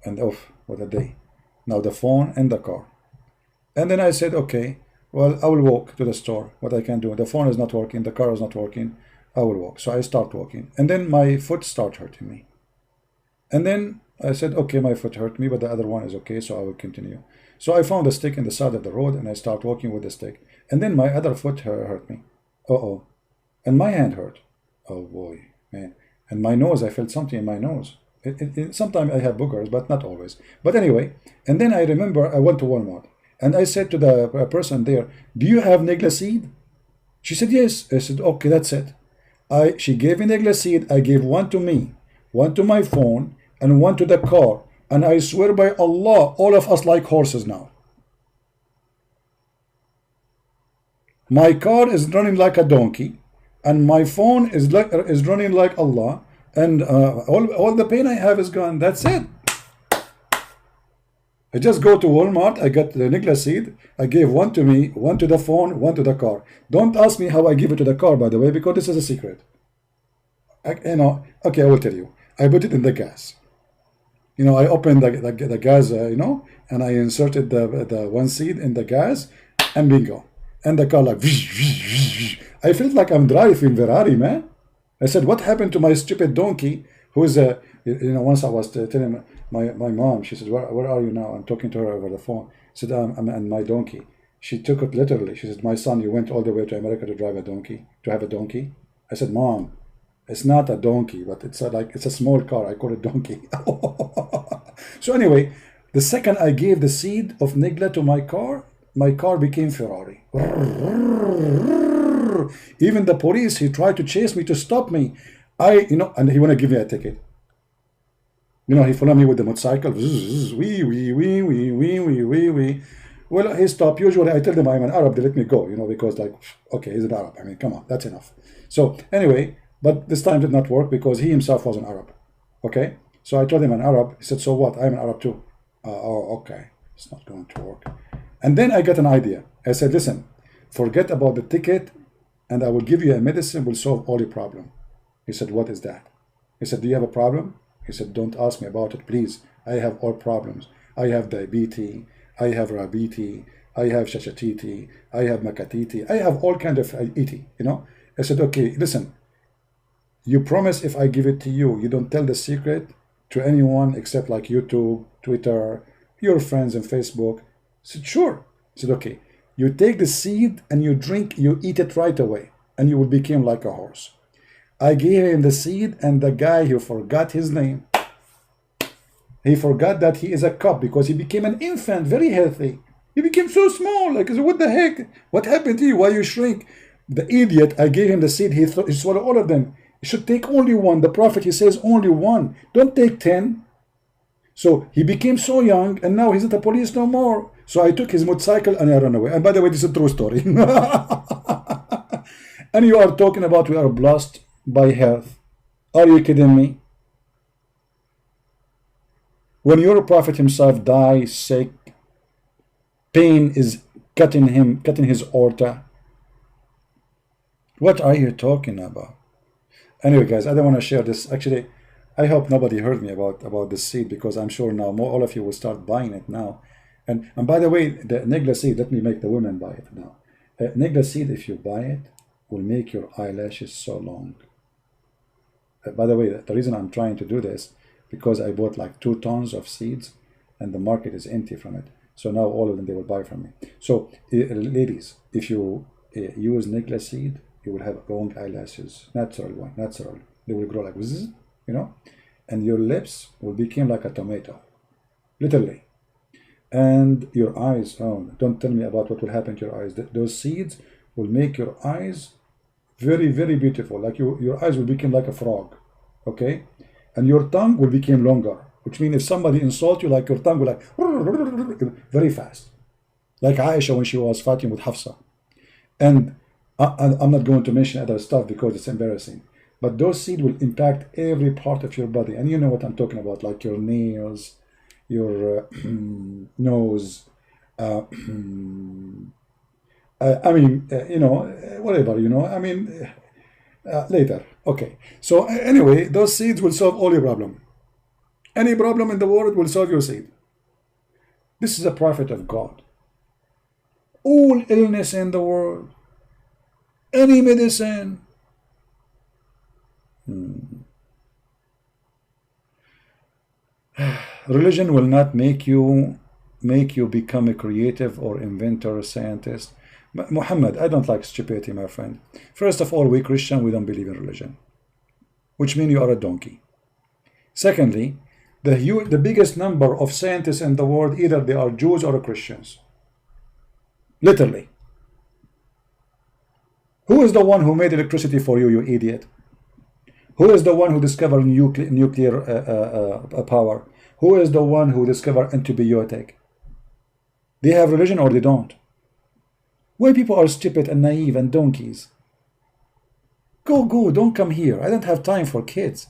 and off, what a day. Now the phone and the car. And then I said, okay, well, I will walk to the store. What I can do, the phone is not working, the car is not working, I will walk. So I start walking, and then my foot started hurting me. And then I said, okay, my foot hurt me, but the other one is okay, so I will continue. So I found a stick in the side of the road, and I start walking with the stick. And then my other foot hurt me. Uh-oh. And my hand hurt. Oh, boy, man. And my nose, I felt something in my nose. Sometimes I have boogers, but not always. But anyway, and then I remember I went to Walmart, and I said to the person there, do you have nigla seed? She said, yes. I said, okay, that's it. She gave me nigla seed. I gave one to me, one to my phone, and one to the car. And I swear by Allah, all of us like horses now. My car is running like a donkey, and my phone is running like Allah, and all the pain I have is gone. That's it. I just go to Walmart, I got the Nigla seed, I gave one to me, one to the phone, one to the car. Don't ask me how I give it to the car, by the way, because this is a secret. Okay, I will tell you. I put it in the gas. I opened the gas, and I inserted the one seed in the gas, and bingo. And the car like, I felt like I'm driving Ferrari, man. I said, what happened to my stupid donkey? Who's once I was telling my mom, she said, where are you now? I'm talking to her over the phone. I said, I'm on my donkey. She took it literally. She said, my son, you went all the way to America to drive a donkey, to have a donkey. I said, Mom, it's not a donkey, but it's a small car. I call it donkey. So anyway, the second I gave the seed of Nigla to my car became Ferrari. Even the police, he tried to chase me to stop me. And he want to give me a ticket. He followed me with the motorcycle. Well, he stopped. Usually I tell them I'm an Arab, they let me go, because okay, he's an Arab. I mean, come on, that's enough. So anyway, but this time did not work because he himself was an Arab. Okay? So I told him I'm an Arab. He said, so what? I'm an Arab too. Oh, okay. It's not going to work. And then I got an idea. I said, listen, forget about the ticket and I will give you a medicine will solve all your problem. He said, what is that? He said, do you have a problem? He said, don't ask me about it, please. I have all problems. I have diabetes. I have rabiti. I have shashatiti. I have makatiti. I have all kind of iti, I said, okay, listen. You promise if I give it to you, you don't tell the secret to anyone except like YouTube, Twitter, your friends and Facebook. I said, sure. I said, okay. You take the seed and you eat it right away, and you will become like a horse. I gave him the seed, and the guy who forgot his name, he forgot that he is a cub because he became an infant, very healthy. He became so small, like, what the heck? What happened to you? Why you shrink? The idiot, I gave him the seed, he swallowed all of them. You should take only one. The prophet, he says only one. Don't take 10. So he became so young, and now he's at the police no more. So I took his motorcycle and I ran away. And by the way, this is a true story. And you are talking about we are blessed by health. Are you kidding me? When your prophet himself dies sick, pain is cutting his aorta. What are you talking about? Anyway, guys, I don't want to share this. Actually, I hope nobody heard me about this seed, because I'm sure now all of you will start buying it now. And by the way, the Nigla seed, let me make the women buy it now. Nigla seed, if you buy it, will make your eyelashes so long. By the way, the reason I'm trying to do this, because I bought like 2 tons of seeds and the market is empty from it. So now all of them, they will buy from me. So ladies, if you use Nigla seed, you will have long eyelashes, natural. They will grow like this, and your lips will become like a tomato, literally. And your eyes, oh, don't tell me about what will happen to your eyes. Those seeds will make your eyes very, very beautiful. Like your eyes will become like a frog, okay? And your tongue will become longer, which means if somebody insults you, like your tongue will like very fast, like Aisha when she was fighting with Hafsa. And I'm not going to mention other stuff because it's embarrassing. But those seeds will impact every part of your body, and you know what I'm talking about, like your nails, your nose, I mean, whatever, I mean, later. Okay. So anyway, those seeds will solve all your problem. Any problem in the world will solve your seed. This is a prophet of God. All illness in the world, any medicine. Religion will not make you become a creative or inventor or scientist. Muhammad, I don't like stupidity, my friend. First of all, we Christian, we don't believe in religion, which means you are a donkey. Secondly, the biggest number of scientists in the world, either they are Jews or Christians. Literally. Who is the one who made electricity for you, you idiot? Who is the one who discovered nuclear power? Who is the one who discovered antibiotic? They have religion or they don't? Why people are stupid and naive and donkeys? Go, don't come here. I don't have time for kids.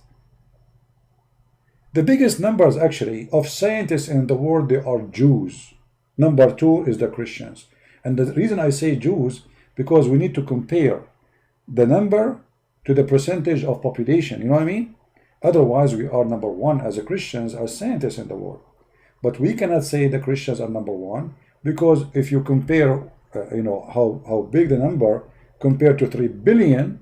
The biggest numbers actually of scientists in the world, they are Jews. Number 2 is the Christians. And the reason I say Jews, because we need to compare the number to the percentage of population. You know what I mean? Otherwise, we are number 1 as a Christians, as scientists in the world. But we cannot say the Christians are number 1, because if you compare, how big the number compared to 3 billion,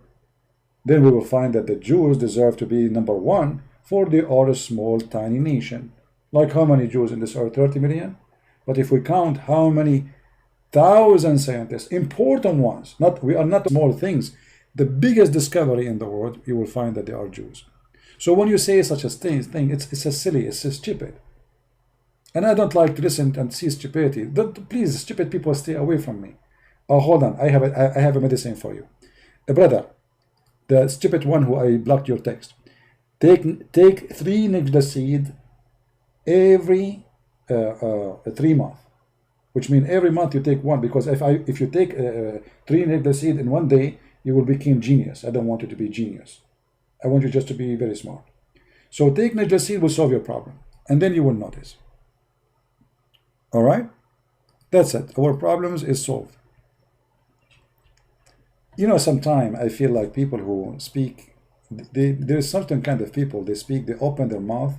then we will find that the Jews deserve to be number 1, for they are a small, tiny nation. Like how many Jews in this earth? 30 million? But if we count how many thousand scientists, important ones, we are not small things, the biggest discovery in the world, you will find that they are Jews. So when you say such a thing, it's a silly, it's a stupid. And I don't like to listen and see stupidity. Please, stupid people, stay away from me. Oh, hold on, I have a medicine for you. Brother, the stupid one who I blocked your text. Take 3 nigla seed every 3 months. Which means every month you take 1, because if you take 3 nigla seed in 1 day, you will become genius. I don't want you to be genius. I want you just to be very smart. So take nigla seed will solve your problem, and then you will notice. All right, that's it. Our problems is solved. Sometimes I feel like people who speak, there's certain kind of people, they speak, they open their mouth,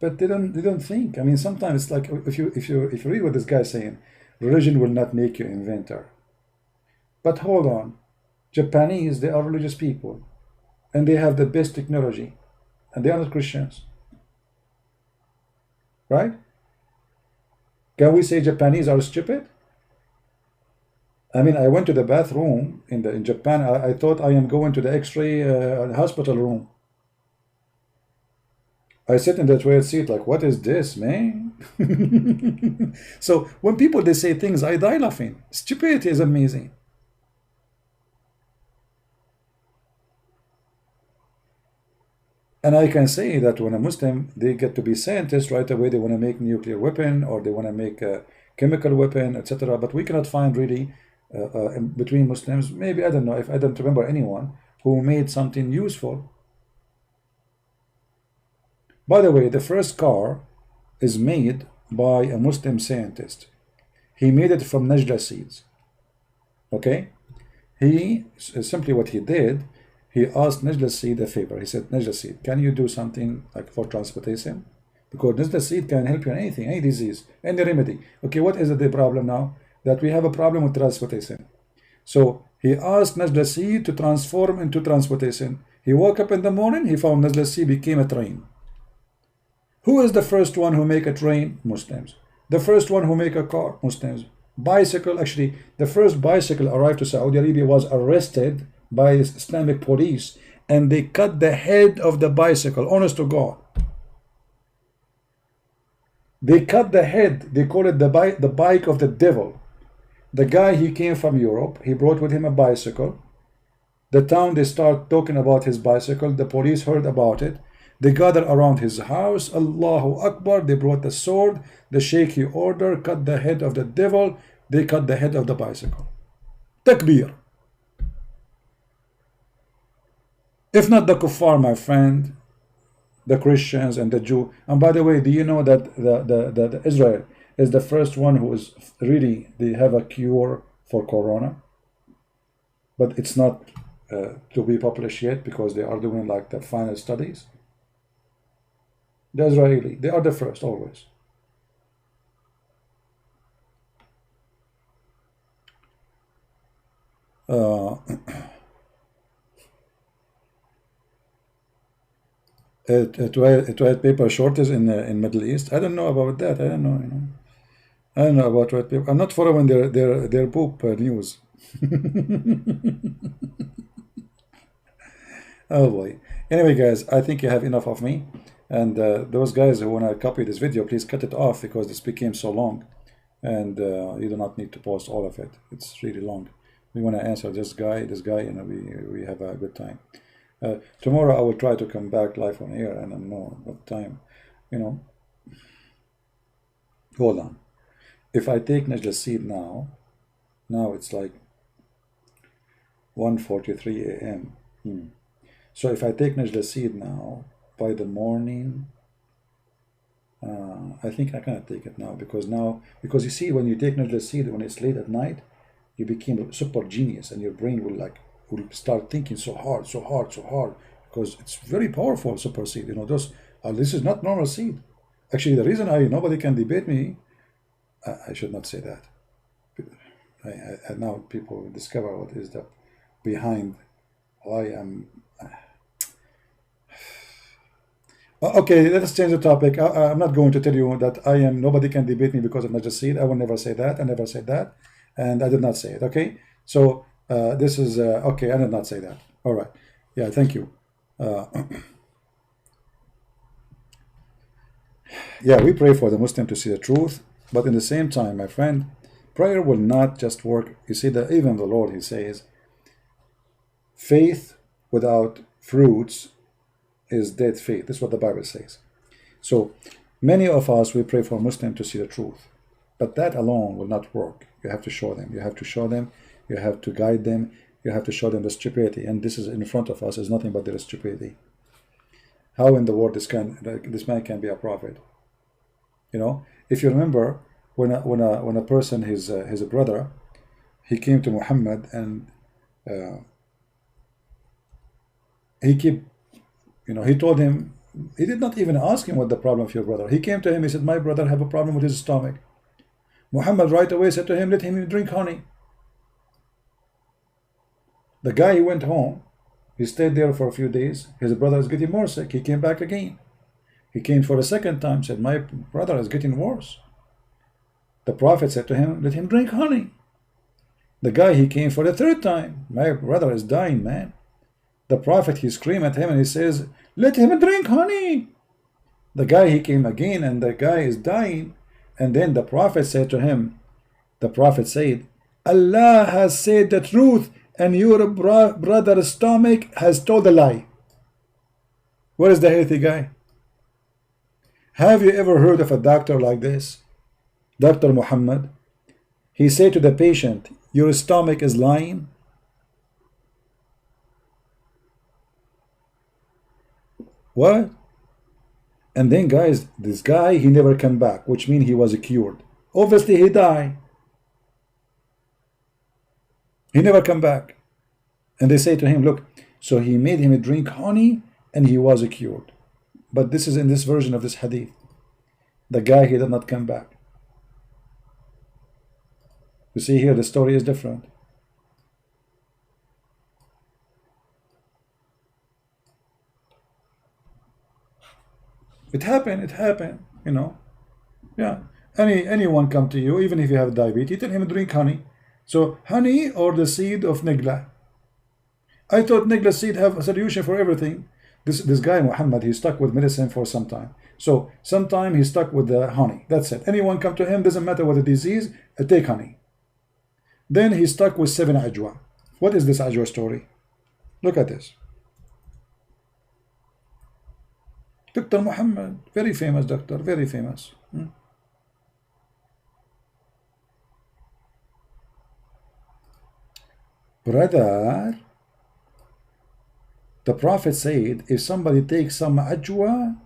but they don't think. I mean, sometimes it's like if you read what this guy is saying, religion will not make you inventor. But hold on, Japanese, they are religious people, and they have the best technology, and they are not Christians, right? Can we say Japanese are stupid? I mean, I went to the bathroom in Japan. I thought I am going to the X-ray hospital room. I sit in the toilet seat like, what is this, man? So when people, they say things, I die laughing. Stupidity is amazing. And I can say that when a Muslim, they get to be scientists right away, they want to make nuclear weapon, or they want to make a chemical weapon, etc. But we cannot find really between Muslims, maybe, I don't know, if I don't remember anyone who made something useful. By the way, the first car is made by a Muslim scientist. He made it from najla seeds. Okay? He simply what he did, he asked najla seed a favor. He said, najla seed, can you do something like for transportation? Because najla seed can help you in anything, any disease, any remedy. Okay, what is the problem now? That we have a problem with transportation. So he asked najla seed to transform into transportation. He woke up in the morning, he found najla seed became a train. Who is the first one who make a train? Muslims. The first one who make a car? Muslims. Bicycle, actually, the first bicycle arrived to Saudi Arabia was arrested by Islamic police, and they cut the head of the bicycle, honest to God. They cut the head, they call it the bike of the devil. The guy, he came from Europe, he brought with him a bicycle. The town, they start talking about his bicycle, the police heard about it. They gathered around his house, Allahu Akbar, they brought the sword, the sheikh he ordered, cut the head of the devil, they cut the head of the bicycle. Takbir. If not the kuffar, my friend, the Christians and the Jew. And by the way, do you know that the Israel is the first one who is really, they have a cure for corona? But it's not to be published yet, because they are doing like the final studies. The Israeli, they are the first always. Toilet paper shortage in Middle East. I don't know about that. I don't know. I don't know about toilet paper. I'm not following their poop news. Oh boy. Anyway, guys, I think you have enough of me. And those guys who want to copy this video, please cut it off, because this became so long, and you do not need to post all of it. It's really long. We want to answer this guy, and we have a good time. Tomorrow I will try to come back live on air, and I don't know what time. Hold on. If I take najla seed now it's like 1:43 a.m. So if I take najla seed now, by the morning I think I cannot take it now, because you see, when you take Najla seed when it's late at night, you become a super genius, and your brain will start thinking so hard, because it's very powerful super seed. You know, this is not normal seed. Actually, the reason nobody can debate me, I should not say that. Now people will discover what is the behind why I'm. Okay, let us change the topic. I'm not going to tell you that nobody can debate me because of Najla seed. I will never say that. I never said that, and I did not say it. Okay, so this is okay. I did not say that. All right. Yeah, thank you. Yeah, we pray for the Muslim to see the truth, but in the same time, my friend, prayer will not just work. You see that even the Lord, he says, faith without fruits is dead faith. This is what the Bible says. So many of us, we pray for Muslims to see the truth, but that alone will not work. You have to show them. You have to show them. You have to guide them. You have to show them the stupidity. And this is in front of us is nothing but their stupidity. How in the world this man can be a prophet? You know, if you remember, when a person, his brother, he came to Muhammad, and he told him, he did not even ask him what the problem of your brother. He came to him, he said, my brother have a problem with his stomach. Muhammad right away said to him, let him drink honey. The guy, he went home, he stayed there for a few days. His brother is getting more sick. He came back again. He came for a second time, said, my brother is getting worse. The Prophet said to him, let him drink honey. The guy, he came for the third time. My brother is dying, man. The Prophet, he screamed at him and he says, let him drink honey. The guy, he came again, and the guy is dying. And then the Prophet said to him, Allah has said the truth, and your brother's stomach has told a lie. Where is the healthy guy? Have you ever heard of a doctor like this? Dr. Muhammad, he said to the patient, your stomach is lying. What? And then, guys, this guy, he never came back, which means he was cured. Obviously, he died. He never come back. And they say to him, look, so he made him drink honey, and he was cured. But this is in this version of this hadith. The guy, he did not come back. You see here, the story is different. It happened, you know. Yeah. Anyone come to you, even if you have diabetes, tell him drink honey. So honey or the seed of Nigla. I thought Nigla seed have a solution for everything. This guy Muhammad, he stuck with medicine for some time. So sometime he stuck with the honey. That's it. Anyone come to him, doesn't matter what the disease, take honey. Then he stuck with 7 ajwa. What is this ajwa story? Look at this. Dr. Muhammad, very famous doctor, very famous. Brother, the Prophet said, if somebody takes some ajwa,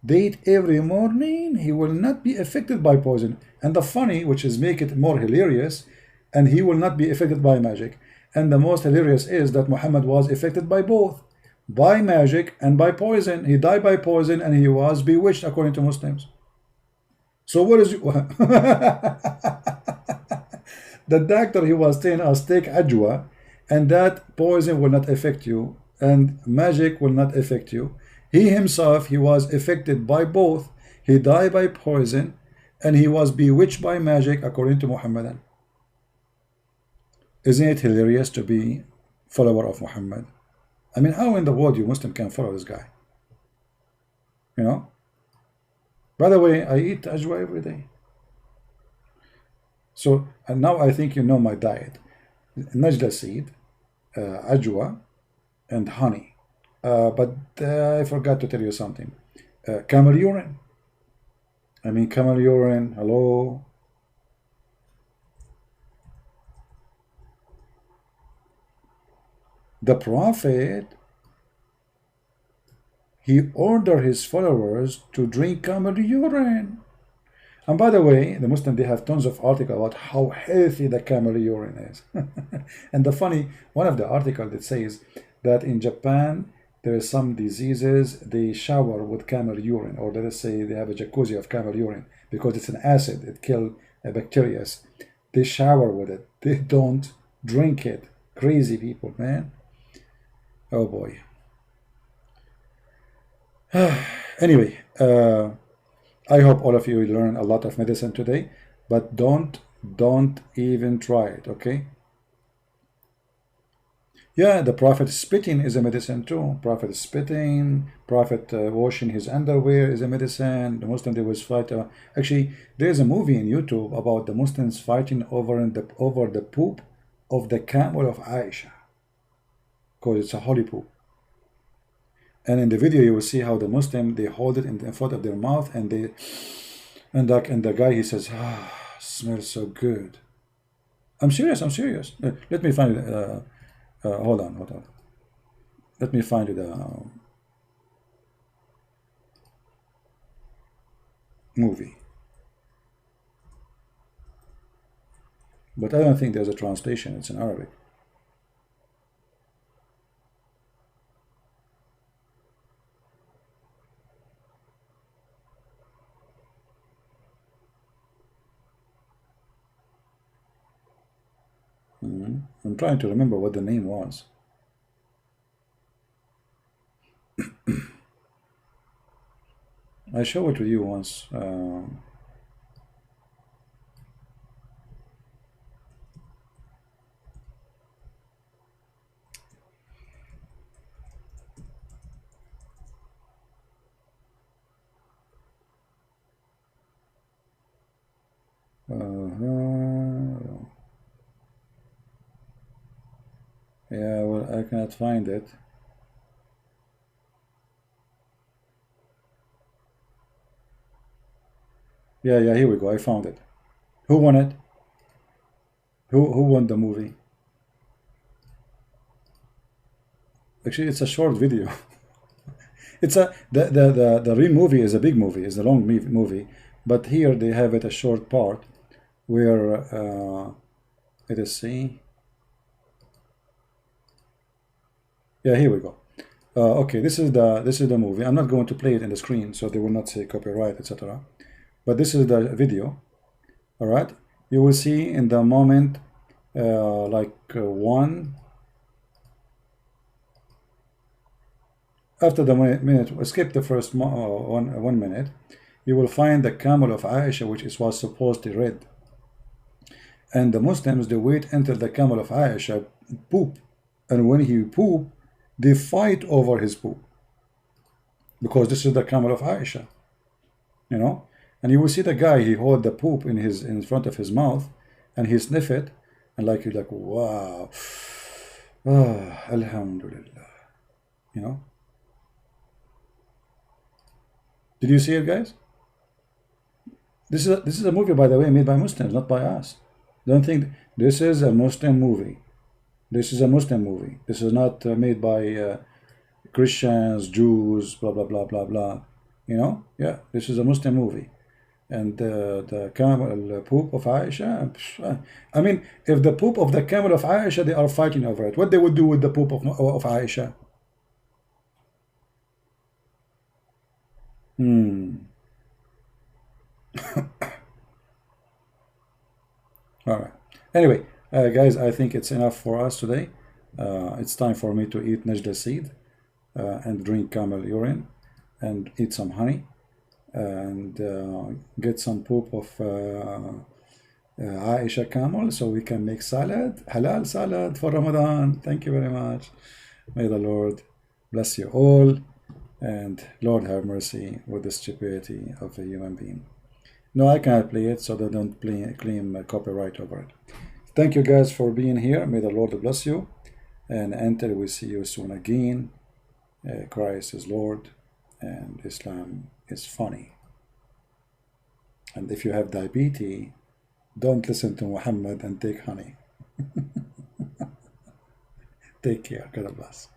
date every morning, he will not be affected by poison. And the funny, which is make it more hilarious, and he will not be affected by magic. And the most hilarious is that Muhammad was affected by both, by magic and by poison. He died by poison, and he was bewitched according to Muslims. So what is the doctor, he was telling us, take ajwa, and that poison will not affect you, and magic will not affect you. He himself, he was affected by both. He died by poison, and he was bewitched by magic according to Muhammadan. Isn't it hilarious to be follower of Muhammad? I mean, how in the world you Muslim can follow this guy? You know? By the way, I eat ajwa every day. So, and now I think you know my diet. Najla seed, ajwa, and honey. But I forgot to tell you something. Camel urine. I mean, camel urine, hello? The Prophet, he ordered his followers to drink camel urine. And by the way, the Muslim, they have tons of articles about how healthy the camel urine is. And the funny, one of the articles that says that in Japan, there are some diseases, they shower with camel urine, or let us say they have a jacuzzi of camel urine, because it's an acid, it kills bacteria. They shower with it. They don't drink it. Crazy people, man. Oh boy. Anyway, I hope all of you will learn a lot of medicine today, but don't even try it, okay? Yeah, the Prophet spitting is a medicine too. Prophet spitting, Prophet washing his underwear is a medicine. The Muslim, they was fight. Actually, there's a movie in YouTube about the Muslims fighting over the poop of the camel of Aisha, because it's a holy poop. And in the video, you will see how the Muslim, they hold it in front of their mouth, and the guy, he says, ah, smells so good. I'm serious. Let me find it. Hold on. Let me find the movie. But I don't think there's a translation. It's in Arabic. I'm trying to remember what the name was. I showed it to you once. Yeah, well, I cannot find it. Yeah, here we go. I found it. Who won it? Who won the movie? Actually, it's a short video. It's the real movie is a big movie, is a long movie, but here they have it a short part where let us see. Yeah, here we go. Okay, this is the movie. I'm not going to play it in the screen, so they will not say copyright, etc. But this is the video. All right, you will see in the moment, one. After the minute, skip the first 1 minute, you will find the camel of Aisha, which was supposedly red. And the Muslims, they wait until the camel of Aisha poop. And when he poop, they fight over his poop. Because this is the camel of Aisha. You know? And you will see the guy, he hold the poop in front of his mouth, and he sniff it, and you're like, wow. Ah, alhamdulillah. You know? Did you see it, guys? This is a movie, by the way, made by Muslims, not by us. Don't think this is a Muslim movie. This is a Muslim movie. This is not made by Christians, Jews, blah blah blah blah blah. You know? Yeah, this is a Muslim movie. And the camel poop of Aisha. I mean, if the poop of the camel of Aisha, they are fighting over it. What they would do with the poop of Aisha? All right. Anyway, guys, I think it's enough for us today. It's time for me to eat najda seed and drink camel urine and eat some honey and get some poop of Aisha camel so we can make salad, halal salad for Ramadan. Thank you very much. May the Lord bless you all, and Lord have mercy with the stupidity of a human being. No, I cannot play it, so they don't claim copyright over it. Thank you guys for being here. May the Lord bless you. And until we see you soon again, Christ is Lord and Islam is funny. And if you have diabetes, don't listen to Muhammad and take honey. Take care. God bless.